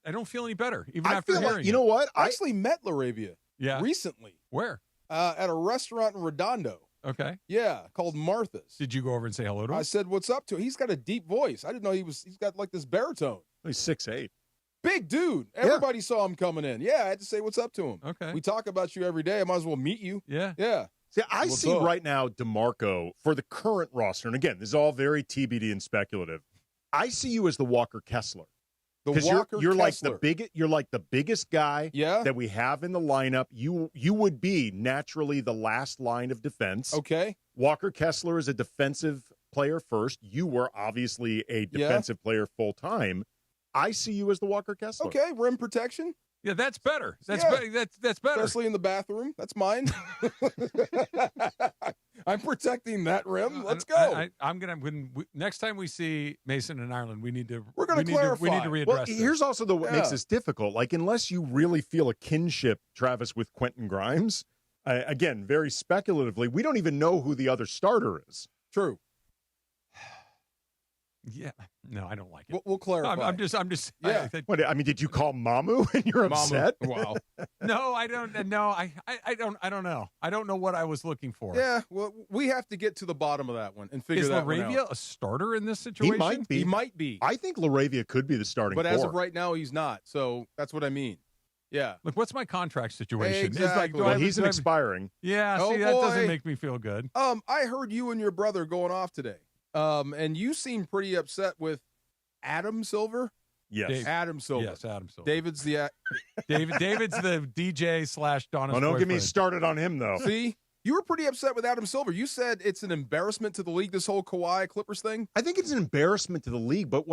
I don't feel any better, even I after feel hearing like, you know what? I actually met LaRavia recently. Where? At a restaurant in Redondo. Okay. Yeah, called Martha's. Did you go over and say hello to him? I said, what's up to him? He's got a deep voice. I didn't know he's got like this baritone. He's 6'8". Big dude. Everybody saw him coming in. Yeah, I had to say what's up to him. Okay. We talk about you every day. I might as well meet you. Yeah. Yeah. See, I What's see up? right now DeMarco for the current roster, and again, this is all very TBD and speculative. I see you as the Walker Kessler. The 'Cause Walker you're like Kessler. you're like the biggest guy that we have in the lineup. You would be naturally the last line of defense. Okay. Walker Kessler is a defensive player first. You were obviously a defensive player full time. I see you as the Walker Kessler. Okay, rim protection. Yeah, that's better. That's that's better. Especially in the bathroom. That's mine. I'm protecting that rim. Let's go. I'm gonna next time we see Mason in Ireland, we need to clarify. we need to readdress Well, this. here's also what makes this difficult. Like, unless you really feel a kinship, Travis, with Quentin Grimes, again, very speculatively, we don't even know who the other starter is. True. Yeah. No, I don't like it. We'll clarify. I'm just. Yeah. I mean, did you call Mamu and you're upset? Wow. No, I don't. No, I don't know. I don't know what I was looking for. Yeah. Well, we have to get to the bottom of that one and figure Is that one LaRavia out. a starter in this situation? He might be. He might be. I think LaRavia could be the starting But as four. of right now, he's not. So that's what I mean. Yeah. Look, what's my contract situation? It's Exactly. Well, he's an expiring. Yeah. Oh, See, that doesn't boy. make me feel good. I heard you and your brother going off today. And you seem pretty upset with Adam Silver. Yes. Adam Silver. Yes, Adam Silver. David's the David's the DJ / Donna's Oh, don't get me boyfriend. started on him, though. See, you were pretty upset with Adam Silver. You said it's an embarrassment to the league, this whole Kawhi Clippers thing. I think it's an embarrassment to the league, but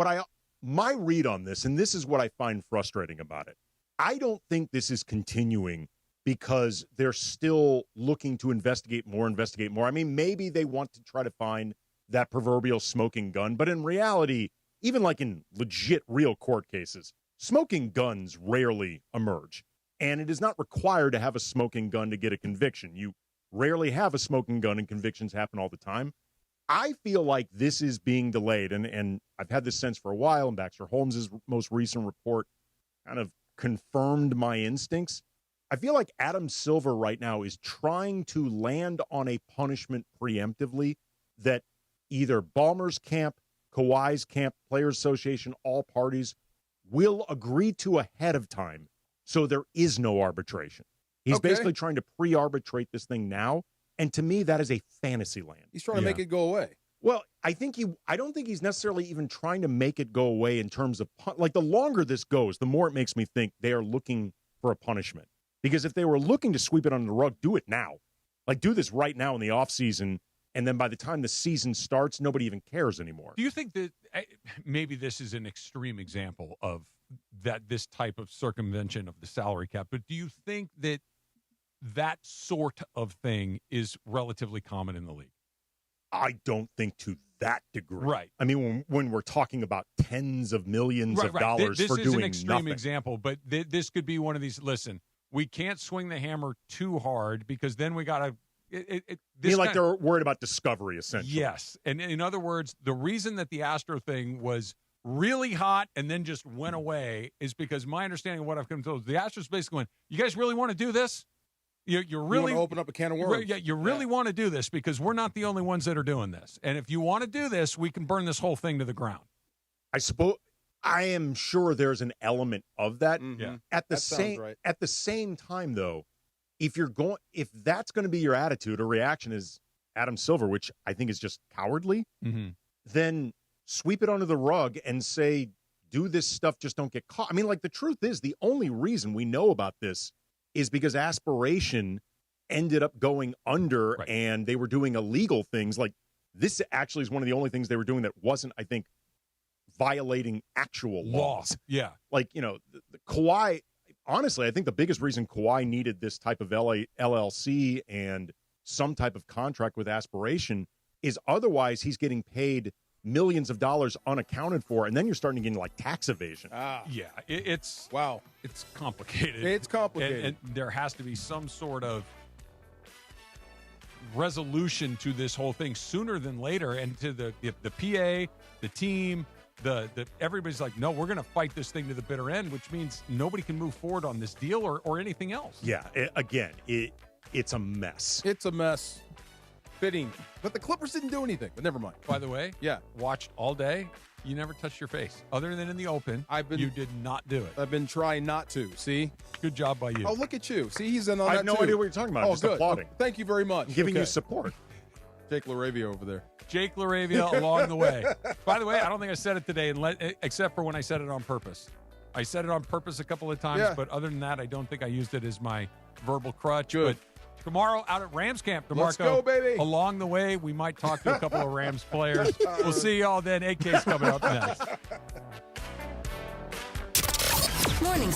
my read on this, and this is what I find frustrating about it, I don't think this is continuing because they're still looking to investigate more. I mean, maybe they want to try to find that proverbial smoking gun, but in reality, even like in legit real court cases, smoking guns rarely emerge. And it is not required to have a smoking gun to get a conviction. You rarely have a smoking gun and convictions happen all the time. I feel like this is being delayed, and I've had this sense for a while, and Baxter Holmes' most recent report kind of confirmed my instincts. I feel like Adam Silver right now is trying to land on a punishment preemptively that either Ballmer's camp, Kawhi's camp, Players Association, all parties will agree to ahead of time, so there is no arbitration. He's basically trying to pre-arbitrate this thing now, and to me, that is a fantasy land. He's trying to make it go away. Well, I don't think he's necessarily even trying to make it go away in terms of like the longer this goes, the more it makes me think they are looking for a punishment. Because if they were looking to sweep it under the rug, do it now. Like do this right now in the offseason, and then by the time the season starts, nobody even cares anymore. Do you think that maybe this is an extreme example of this type of circumvention of the salary cap, but do you think that that sort of thing is relatively common in the league? I don't think to that degree. Right. I mean, when we're talking about tens of millions of dollars for doing nothing. This is an extreme example, but this could be one of these. Listen, we can't swing the hammer too hard because then we got to. They're worried about discovery, essentially. Yes. And in other words, the reason that the Astro thing was really hot and then just went away is because my understanding of what I've come to, the Astros basically went, you guys really want to do this? You really want to open up a can of worms. Yeah, you really want to do this because we're not the only ones that are doing this. And if you want to do this, we can burn this whole thing to the ground. I am sure there's an element of that. Mm-hmm. Yeah. At the same time, though, if that's going to be your attitude or reaction is Adam Silver, which I think is just cowardly, then sweep it under the rug and say, do this stuff, just don't get caught. I mean, like the truth is the only reason we know about this is because Aspiration ended up going under and they were doing illegal things. Like this actually is one of the only things they were doing that wasn't, I think, violating actual laws. Yeah. Like, the Kawhi, honestly, I think the biggest reason Kawhi needed this type of LLC and some type of contract with Aspiration is otherwise he's getting paid millions of dollars unaccounted for, and then you're starting to get like tax evasion. Yeah, it's complicated. It's complicated, and there has to be some sort of resolution to this whole thing sooner than later. And to the PA, the team, the everybody's like, no, we're going to fight this thing to the bitter end, which means nobody can move forward on this deal or anything else. Yeah, it's a mess. It's a mess. Fitting. But the Clippers didn't do anything. But never mind. By the way, watched all day. You never touched your face. Other than in the open, you did not do it. I've been trying not to. See? Good job by you. Oh, look at you. See, he's in on that I have no too. idea what you're talking about. I'm just good. applauding. Thank you very much. I'm giving you support. Jake LaRavia over there. Jake LaRavia along the way. By the way, I don't think I said it today, except for when I said it on purpose. I said it on purpose a couple of times, but other than that, I don't think I used it as my verbal crutch. Good. But tomorrow out at Rams camp, DeMarco. Let's go, baby. Along the way, we might talk to a couple of Rams players. We'll see y'all then. AK's coming up next.